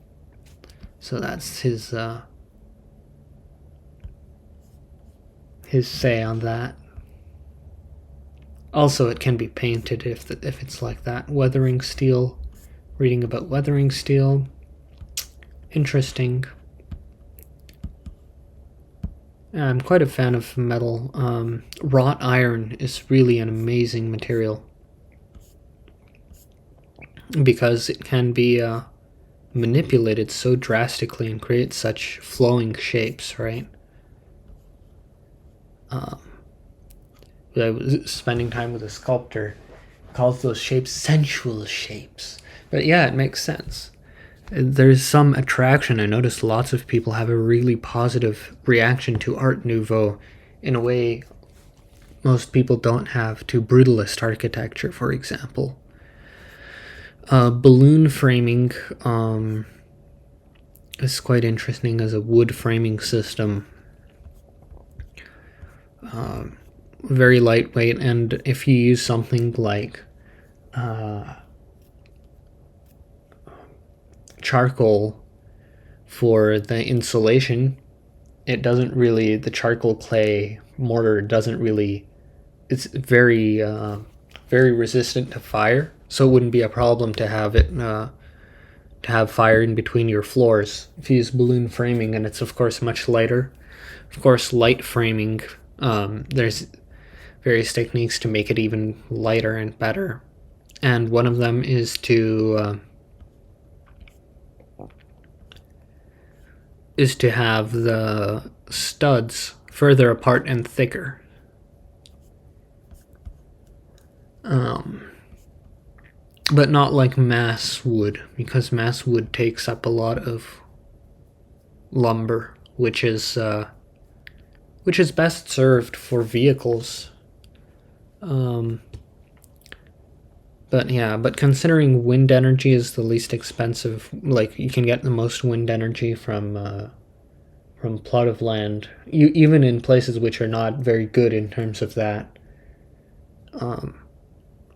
So that's his say on that. Also, it can be painted if it's like that. Weathering steel. Reading about weathering steel. Interesting. I'm quite a fan of metal. Wrought iron is really an amazing material. because it can be manipulated so drastically and create such flowing shapes, right? I was spending time with a sculptor, calls those shapes sensual shapes. But yeah, it makes sense. There's some attraction. I noticed lots of people have a really positive reaction to Art Nouveau in a way most people don't have to brutalist architecture, for example. Balloon framing is quite interesting as a wood framing system. Very lightweight, and if you use something like charcoal for the insulation, it doesn't really, the charcoal clay mortar doesn't really, it's very resistant to fire, so it wouldn't be a problem to have it to have fire in between your floors if you use balloon framing. And it's of course much lighter. Of course, light framing, there's various techniques to make it even lighter and better, and one of them is to have the studs further apart and thicker. But not like mass wood, because mass wood takes up a lot of lumber, which is best served for vehicles. But considering wind energy is the least expensive, like you can get the most wind energy from plot of land, even in places which are not very good in terms of that.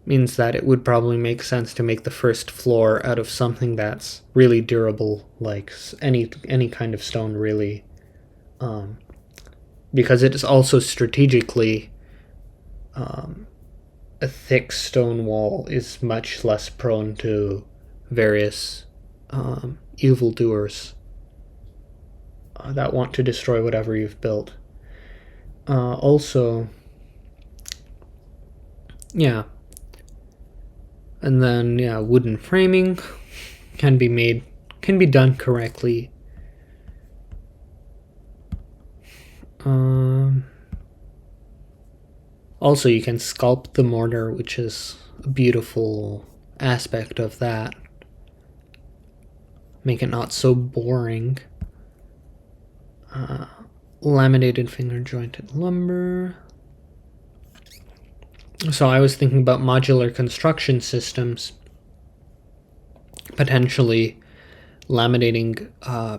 Means that it would probably make sense to make the first floor out of something that's really durable, like any kind of stone, really, because it is also strategically a thick stone wall is much less prone to various evildoers that want to destroy whatever you've built. Also, yeah. And then, yeah, wooden framing can be done correctly. Also, you can sculpt the mortar, which is a beautiful aspect of that. Make it not so boring. Laminated finger jointed lumber. So I was thinking about modular construction systems, potentially laminating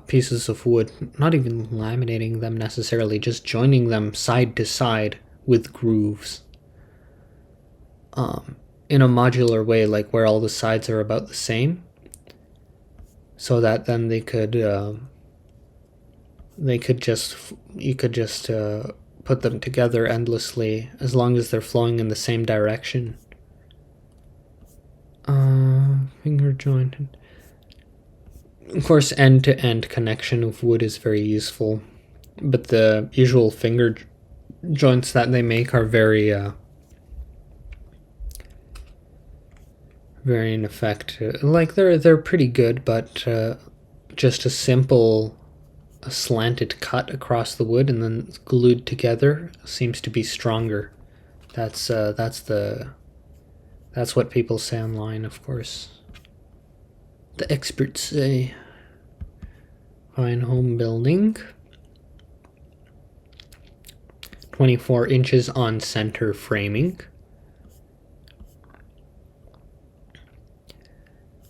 pieces of wood, not even laminating them necessarily, just joining them side to side with grooves in a modular way, like where all the sides are about the same, so that then you could just put them together endlessly as long as they're flowing in the same direction. Finger jointed. Of course, end-to-end connection of wood is very useful, but the usual finger joints that they make are very ineffective. Like they're pretty good, but just a simple slanted cut across the wood and then glued together seems to be stronger. That's what people say online, of course. The experts say. Fine home building. 24 inches on center framing.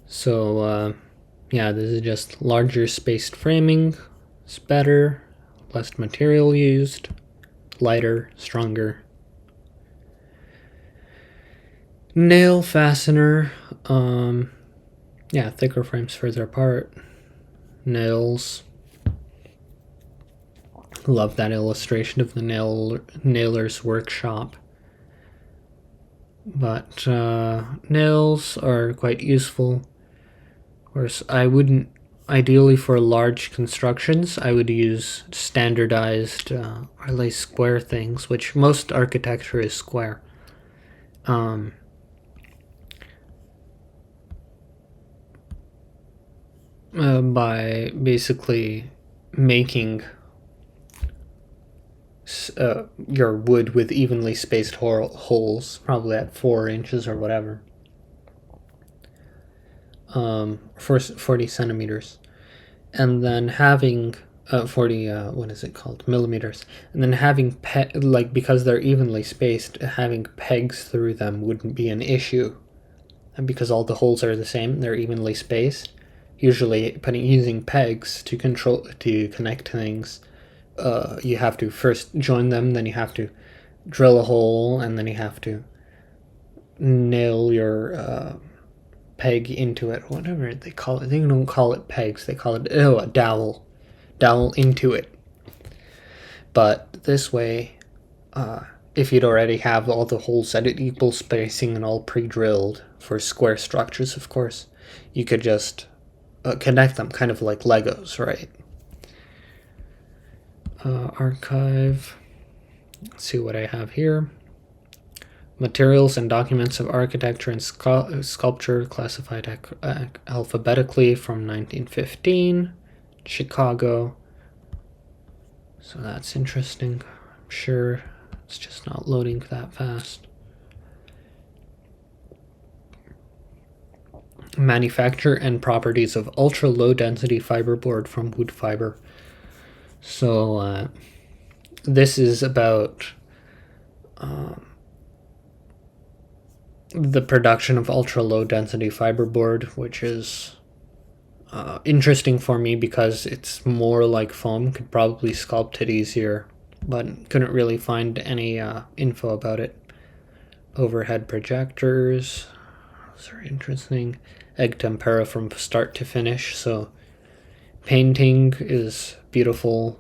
So, yeah, this is just larger spaced framing. It's better, less material used, lighter, stronger. Nail fastener. Yeah, thicker frames further apart. Nails. Love that illustration of the nailer's workshop. But nails are quite useful. Of course, I wouldn't, ideally for large constructions, I would use standardized or at least square things, which most architecture is square. by basically making your wood with evenly spaced holes, probably at 4 inches or whatever, for 40 centimeters, and then having 40 what is it called, millimeters, and then having like, because they're evenly spaced, having pegs through them wouldn't be an issue, and because all the holes are the same, they're evenly spaced. Usually, using pegs to connect things, you have to first join them, then you have to drill a hole, and then you have to nail your peg into it. Whatever they call it. They don't call it pegs. They call it a dowel. Dowel into it. But this way, if you'd already have all the holes at equal spacing and all pre-drilled for square structures, of course, you could just connect them, kind of like Legos, right? Archive. Let's see what I have here. Materials and documents of architecture and sculpture classified alphabetically from 1915, Chicago. So that's interesting. I'm sure it's just not loading that fast. Manufacture and properties of ultra low density fiberboard from wood fiber. So this is about the production of ultra low density fiberboard, which is interesting for me because it's more like foam. Could probably sculpt it easier, but couldn't really find any info about it. Overhead projectors. Those are interesting. Egg tempera from start to finish. So painting is beautiful.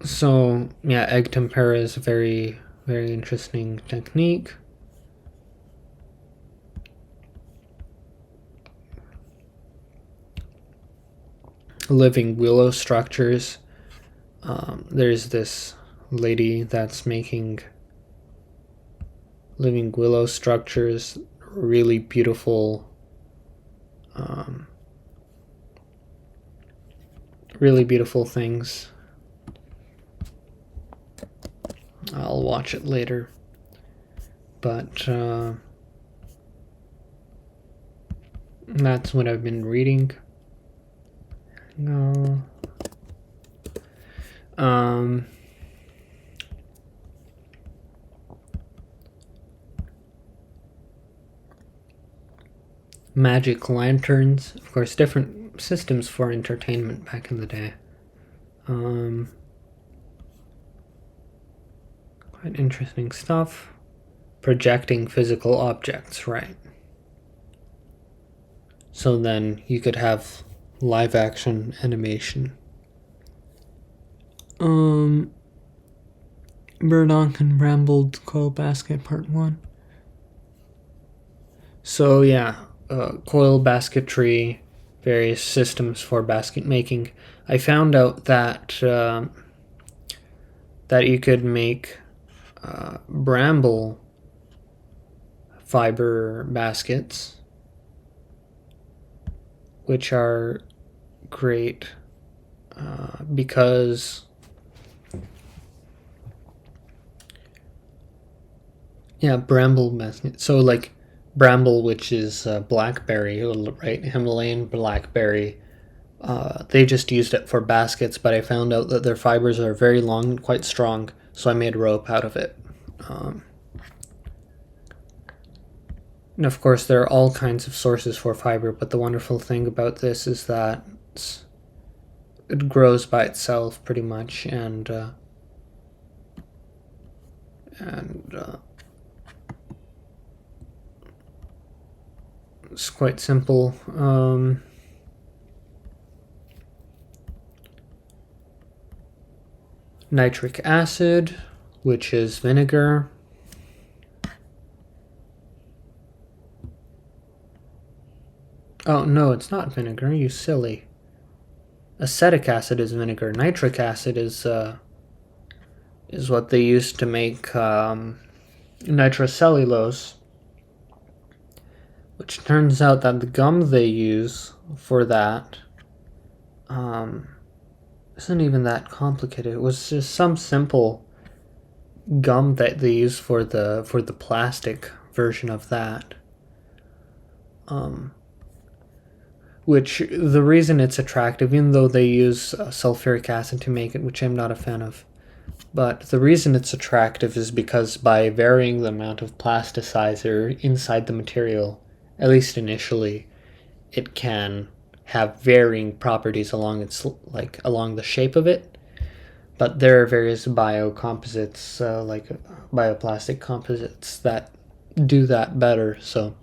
So yeah, egg tempera is a very, very interesting technique. Living willow structures. There's this lady that's making living willow structures, really beautiful, really beautiful things. I'll watch it later, but that's what I've been reading. No. Magic lanterns, of course, different systems for entertainment back in the day. Quite interesting stuff. Projecting physical objects, right? So then you could have live action animation. Burdock and Brambled Coil Basket Part 1. So yeah, coil basketry, various systems for basket making. I found out that that you could make bramble fiber baskets, which are great because bramble basket. So like bramble, which is blackberry, right? Himalayan blackberry. They just used it for baskets, but I found out that their fibers are very long and quite strong, so I made rope out of it. And of course, there are all kinds of sources for fiber, but the wonderful thing about this is that it grows by itself pretty much, and it's quite simple. Nitric acid, which is vinegar. Oh, no, it's not vinegar, you silly. Acetic acid is vinegar. Nitric acid is what they use to make nitrocellulose, which turns out that the gum they use for that isn't even that complicated. It was just some simple gum that they use for the plastic version of that. Which the reason it's attractive, even though they use sulfuric acid to make it, which I'm not a fan of, but the reason it's attractive is because by varying the amount of plasticizer inside the material, at least initially, it can have varying properties along the shape of it. But there are various biocomposites, like bioplastic composites, that do that better. So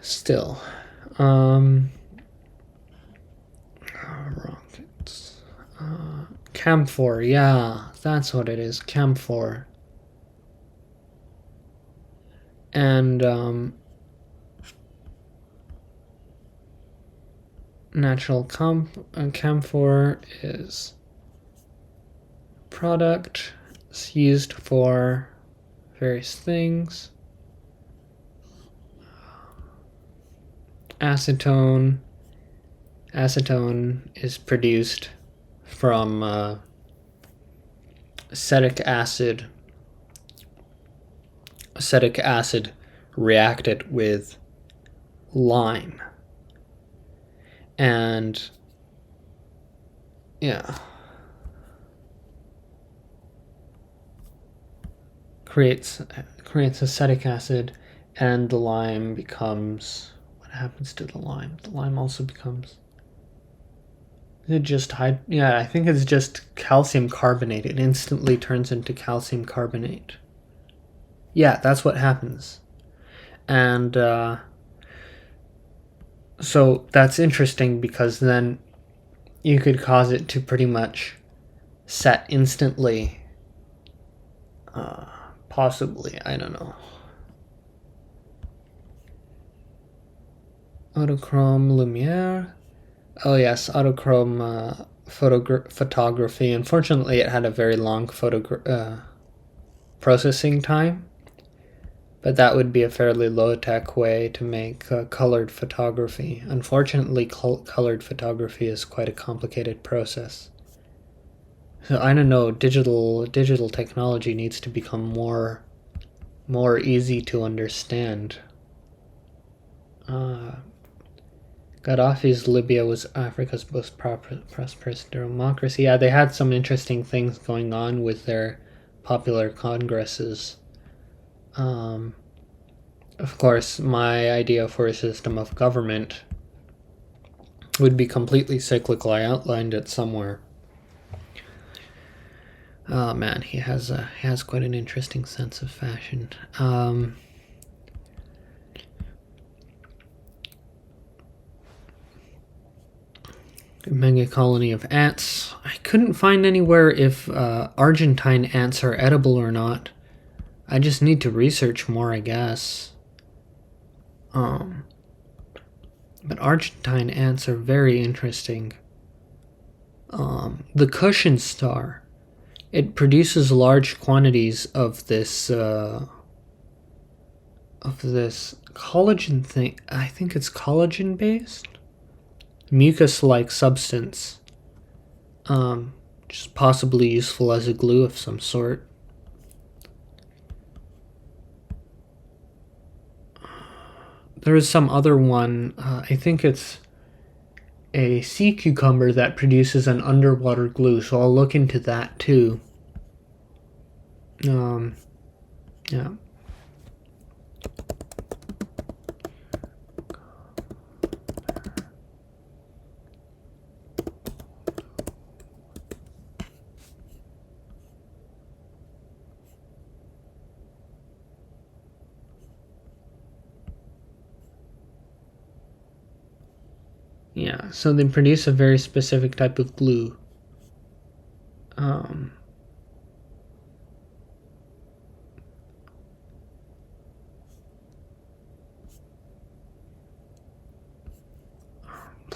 still, rockets, camphor. Yeah, that's what it is. Camphor. And natural camphor is product. It's used for various things. Acetone. Acetone is produced from acetic acid. Acetic acid reacted with lime. And yeah, creates acetic acid, and the lime becomes, what happens to the lime? The lime also becomes, is it just yeah, I think it's just calcium carbonate. It instantly turns into calcium carbonate. Yeah, that's what happens. And so that's interesting, because then you could cause it to pretty much set instantly. Possibly, I don't know. Autochrome Lumiere. Oh yes, autochrome photography. Unfortunately, it had a very long processing time, but that would be a fairly low-tech way to make colored photography. Unfortunately, colored photography is quite a complicated process. So I don't know. Digital technology needs to become more easy to understand. Gaddafi's Libya was Africa's most prosperous democracy. Yeah, they had some interesting things going on with their popular congresses. Of course, my idea for a system of government would be completely cyclical. I outlined it somewhere. Oh man, he has quite an interesting sense of fashion. Mega colony of ants. I couldn't find anywhere if Argentine ants are edible or not. I just need to research more, I guess. But Argentine ants are very interesting. The cushion star. It produces large quantities of this collagen thing. I think it's collagen based, mucus-like substance. Just possibly useful as a glue of some sort. There is some other one. I think it's a sea cucumber that produces an underwater glue, so I'll look into that too. Yeah. Yeah, so they produce a very specific type of glue.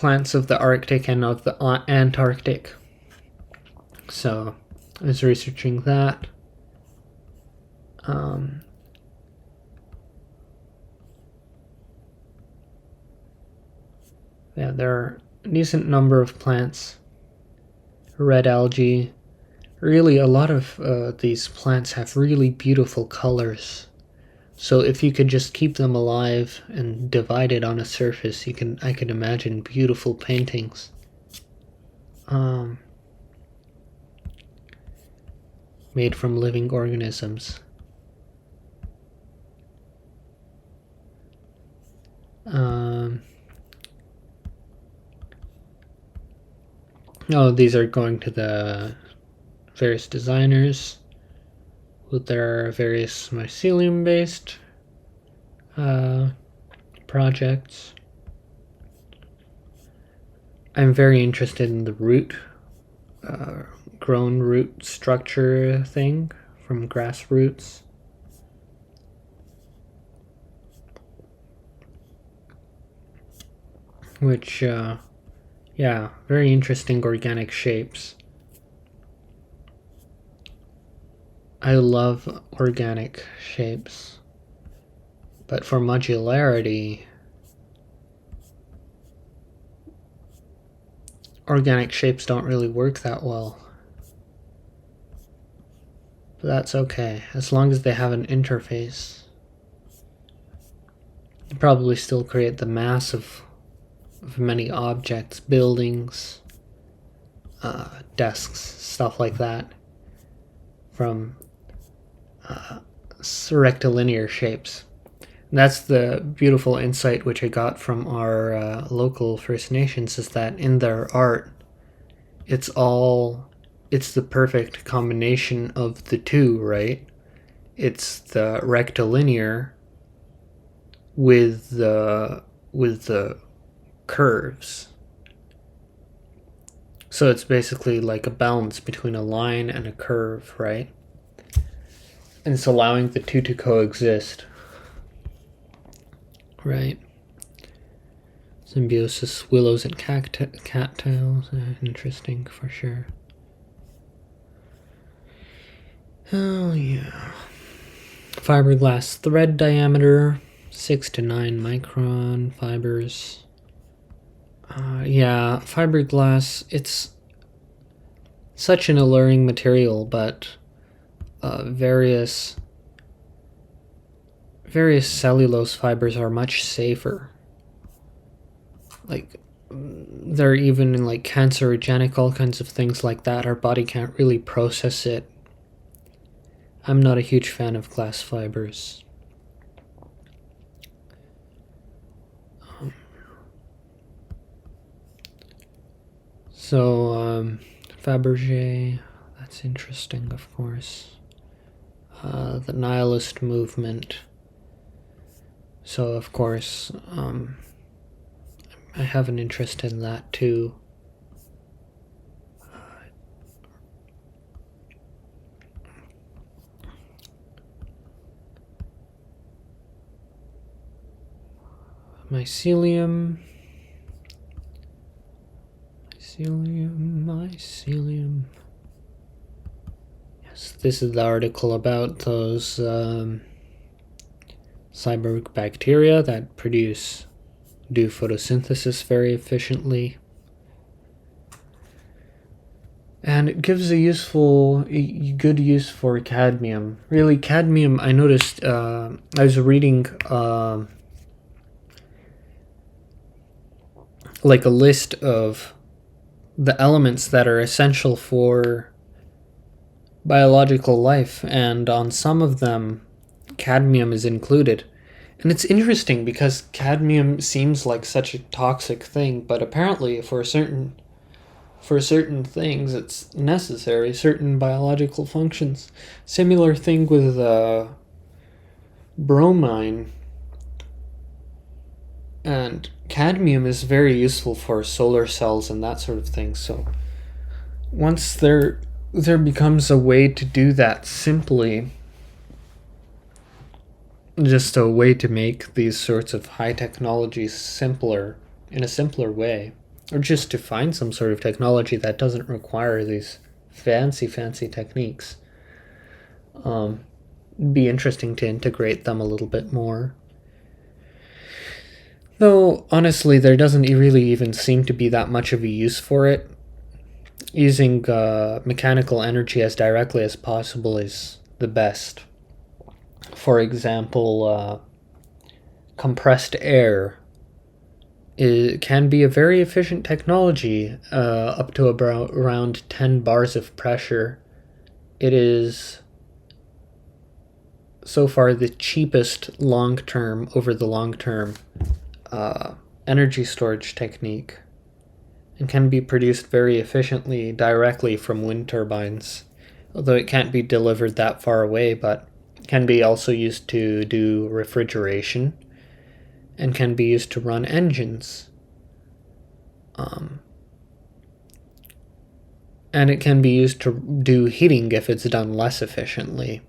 plants of the Arctic and of the Antarctic. So I was researching that. Yeah, there are a decent number of plants. Red algae. Really, a lot of these plants have really beautiful colors. So if you could just keep them alive and divided on a surface, I could imagine beautiful paintings. Made from living organisms. Oh, these are going to the various designers with their various mycelium-based projects. I'm very interested in the grown root structure thing from grassroots. Which, yeah, very interesting organic shapes. I love organic shapes. But for modularity, organic shapes don't really work that well. But that's okay, as long as they have an interface. You probably still create the mass of many objects, buildings, desks, stuff like that, from rectilinear shapes. And that's the beautiful insight which I got from our local First Nations, is that in their art, it's the perfect combination of the two, right? It's the rectilinear with the curves. So it's basically like a balance between a line and a curve, right? And it's allowing the two to coexist. Right. Symbiosis, willows and cattails. Interesting for sure. Oh yeah. Fiberglass thread diameter, 6 to 9 micron fibers. Yeah, fiberglass, it's such an alluring material, but various cellulose fibers are much safer. Like, they're even in like cancerogenic, all kinds of things like that. Our body can't really process it. I'm not a huge fan of glass fibers. So, Fabergé, that's interesting, of course. The nihilist movement. So, of course, I have an interest in that too. Mycelium. Yes, this is the article about those cyborg bacteria that do photosynthesis very efficiently. And it gives a good use for cadmium. Really, cadmium, I noticed, I was reading like a list of the elements that are essential for biological life, and on some of them, cadmium is included. And it's interesting because cadmium seems like such a toxic thing, but apparently for certain things it's necessary, certain biological functions. Similar thing with bromine. And cadmium is very useful for solar cells and that sort of thing. So once there becomes a way to do that simply, just a way to make these sorts of high technologies simpler, in a simpler way, or just to find some sort of technology that doesn't require these fancy techniques. Be interesting to integrate them a little bit more. Though, honestly, there doesn't really even seem to be that much of a use for it. Using mechanical energy as directly as possible is the best. For example, compressed air can be a very efficient technology up to around 10 bars of pressure. It is so far the cheapest over the long term energy storage technique, and can be produced very efficiently directly from wind turbines, although it can't be delivered that far away, but can be also used to do refrigeration and can be used to run engines. And it can be used to do heating if it's done less efficiently.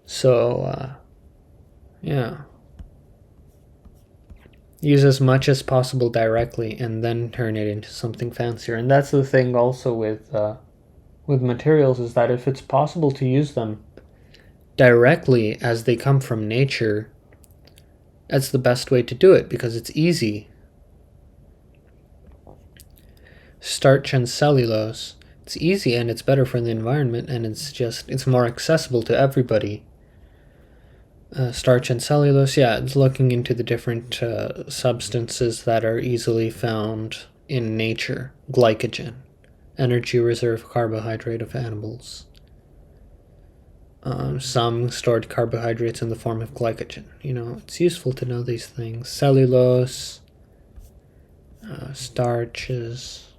So, yeah. Use as much as possible directly and then turn it into something fancier. And that's the thing also with materials, is that if it's possible to use them directly as they come from nature, that's the best way to do it because it's easy. Starch and cellulose. It's easy and it's better for the environment, and it's more accessible to everybody. Starch and cellulose, yeah, it's looking into the different substances that are easily found in nature. Glycogen, energy reserve carbohydrate of animals. Some stored carbohydrates in the form of glycogen. It's useful to know these things. Cellulose, starches.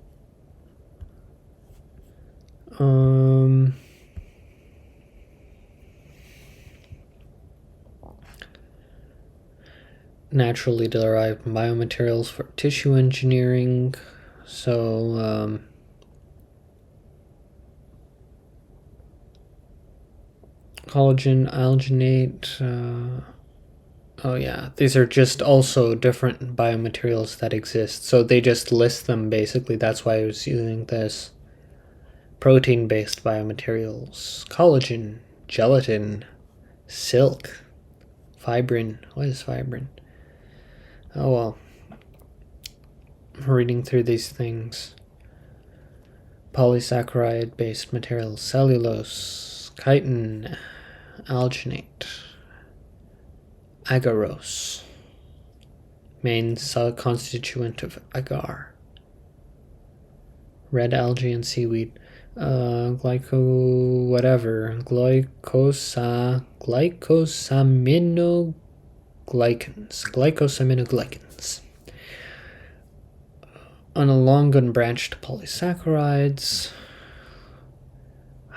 Naturally derived biomaterials for tissue engineering. So, collagen, alginate. Oh yeah, these are just also different biomaterials that exist. So they just list them basically. That's why I was using this. Protein-based biomaterials. Collagen, gelatin, silk, fibrin. What is fibrin? Oh well. I'm reading through these things. Polysaccharide-based materials. Cellulose, chitin, alginate, agarose, main constituent of agar. Red algae and seaweed. Glycosaminoglycans. On a long unbranched polysaccharides.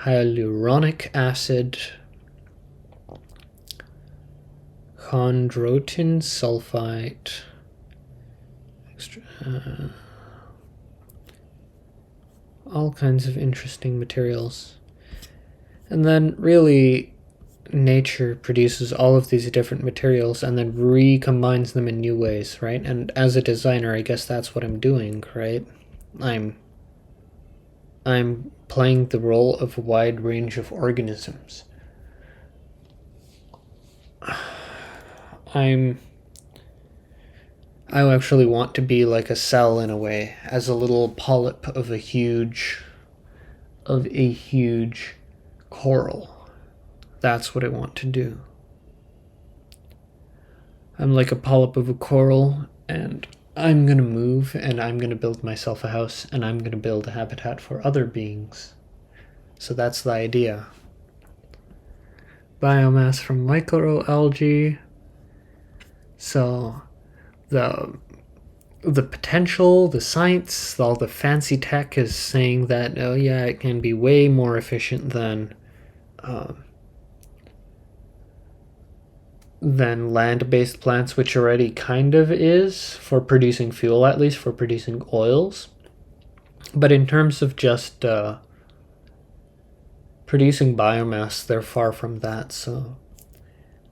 Hyaluronic acid. Chondroitin sulfite. All kinds of interesting materials. And then really nature produces all of these different materials and then recombines them in new ways, right? And as a designer, I guess that's what I'm doing, right? I'm playing the role of a wide range of organisms. I actually want to be like a cell in a way, as a little polyp of a huge coral. That's what I want to do. I'm like a polyp of a coral, and I'm gonna move, and I'm gonna build myself a house, and I'm gonna build a habitat for other beings. So that's the idea. Biomass from microalgae. So the potential, the science, all the fancy tech is saying that, oh yeah, it can be way more efficient than land-based plants, which already kind of is, for producing fuel, at least for producing oils. But in terms of just producing biomass, they're far from that. So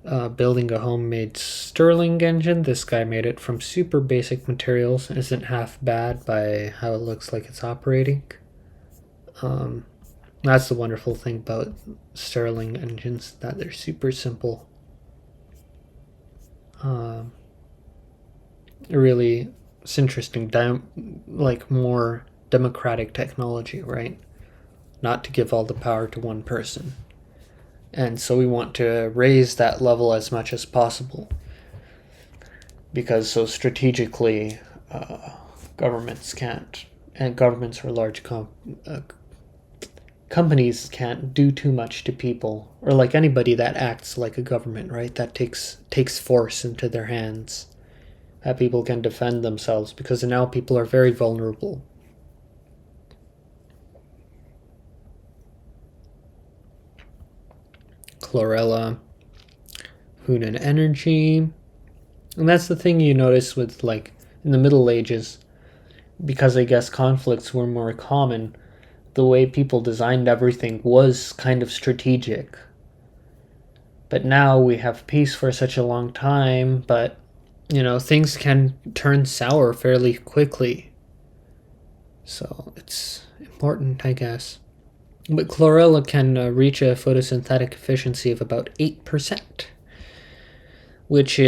building a homemade Stirling engine. This guy made it from super basic materials. Isn't half bad by how it looks like it's operating. That's the wonderful thing about Stirling engines, that they're super simple. Really, it's interesting. Like more democratic technology, right? Not to give all the power to one person. And so we want to raise that level as much as possible. Because so strategically, governments can't, and governments or large companies can't do too much to people, or like anybody that acts like a government, right? That takes force into their hands. That people can defend themselves, because now people are very vulnerable. Chlorella, food and energy. And that's the thing you notice with, like, in the Middle Ages, because I guess conflicts were more common, the way people designed everything was kind of strategic. But now we have peace for such a long time, but, things can turn sour fairly quickly. So it's important, I guess. But chlorella can reach a photosynthetic efficiency of about 8%, which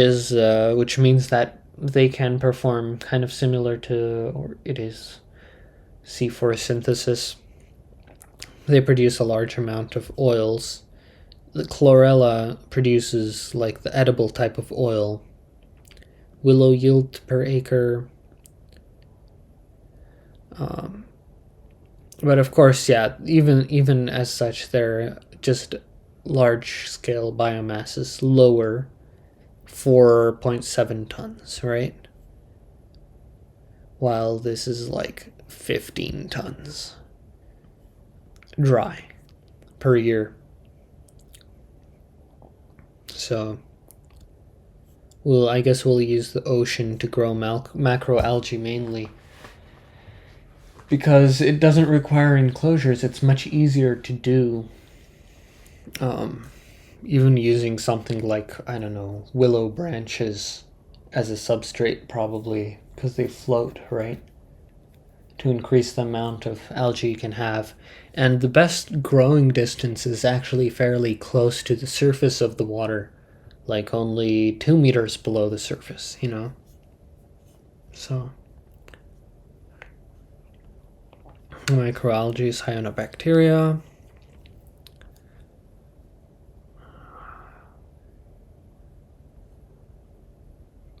means that they can perform kind of similar to, or it is, C4 synthesis. They produce a large amount of oils. The chlorella produces like the edible type of oil. Willow yield per acre. But of course, yeah, even as such, they're just large scale biomass is lower, 4.7 tons, right? While this is like 15 tons dry per year. So, I guess we'll use the ocean to grow macroalgae mainly, because it doesn't require enclosures. It's much easier to do. Even using something like, I don't know, willow branches as a substrate, probably, because they float, right? To increase the amount of algae you can have. And the best growing distance is actually fairly close to the surface of the water, like only 2 meters below the surface, So, microalgae is cyanobacteria.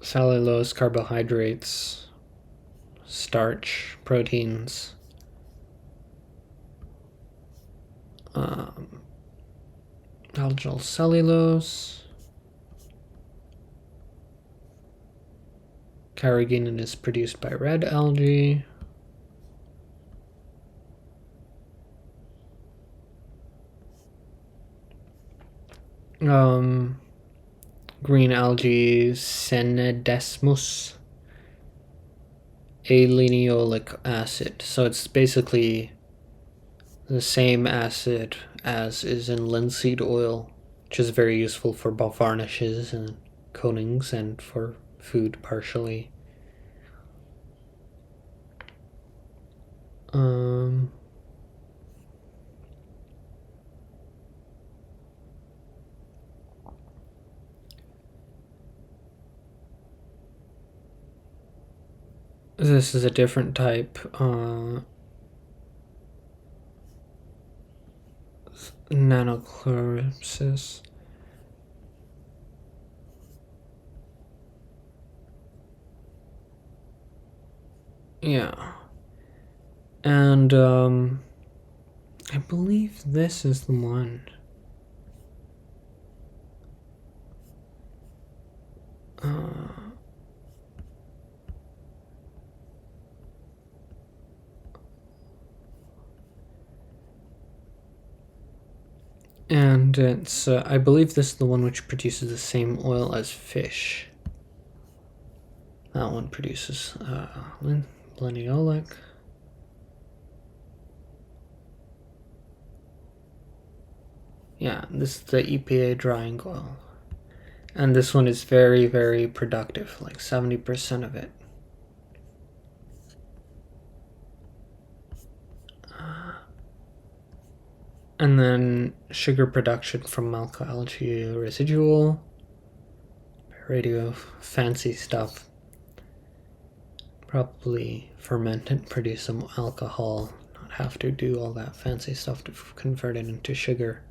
Cellulose, carbohydrates, starch, proteins. Algal cellulose. Carrageenan is produced by red algae. Green algae, Senedesmus, aleniolic acid. So it's basically the same acid as is in linseed oil, which is very useful for varnishes and coatings and for food partially. This is a different type. Nanochloripsis. Yeah. And I believe this is the one. And it's, I believe this is the one which produces the same oil as fish. That one produces linolenic. Yeah, this is the EPA drying oil. And this one is very, very productive, like 70% of it. And then sugar production from alcohol to residual. Radio fancy stuff. Probably ferment and produce some alcohol. Not have to do all that fancy stuff to convert it into sugar.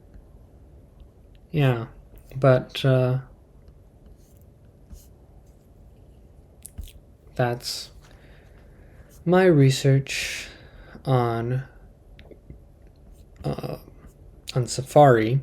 Yeah, but that's my research on Safari.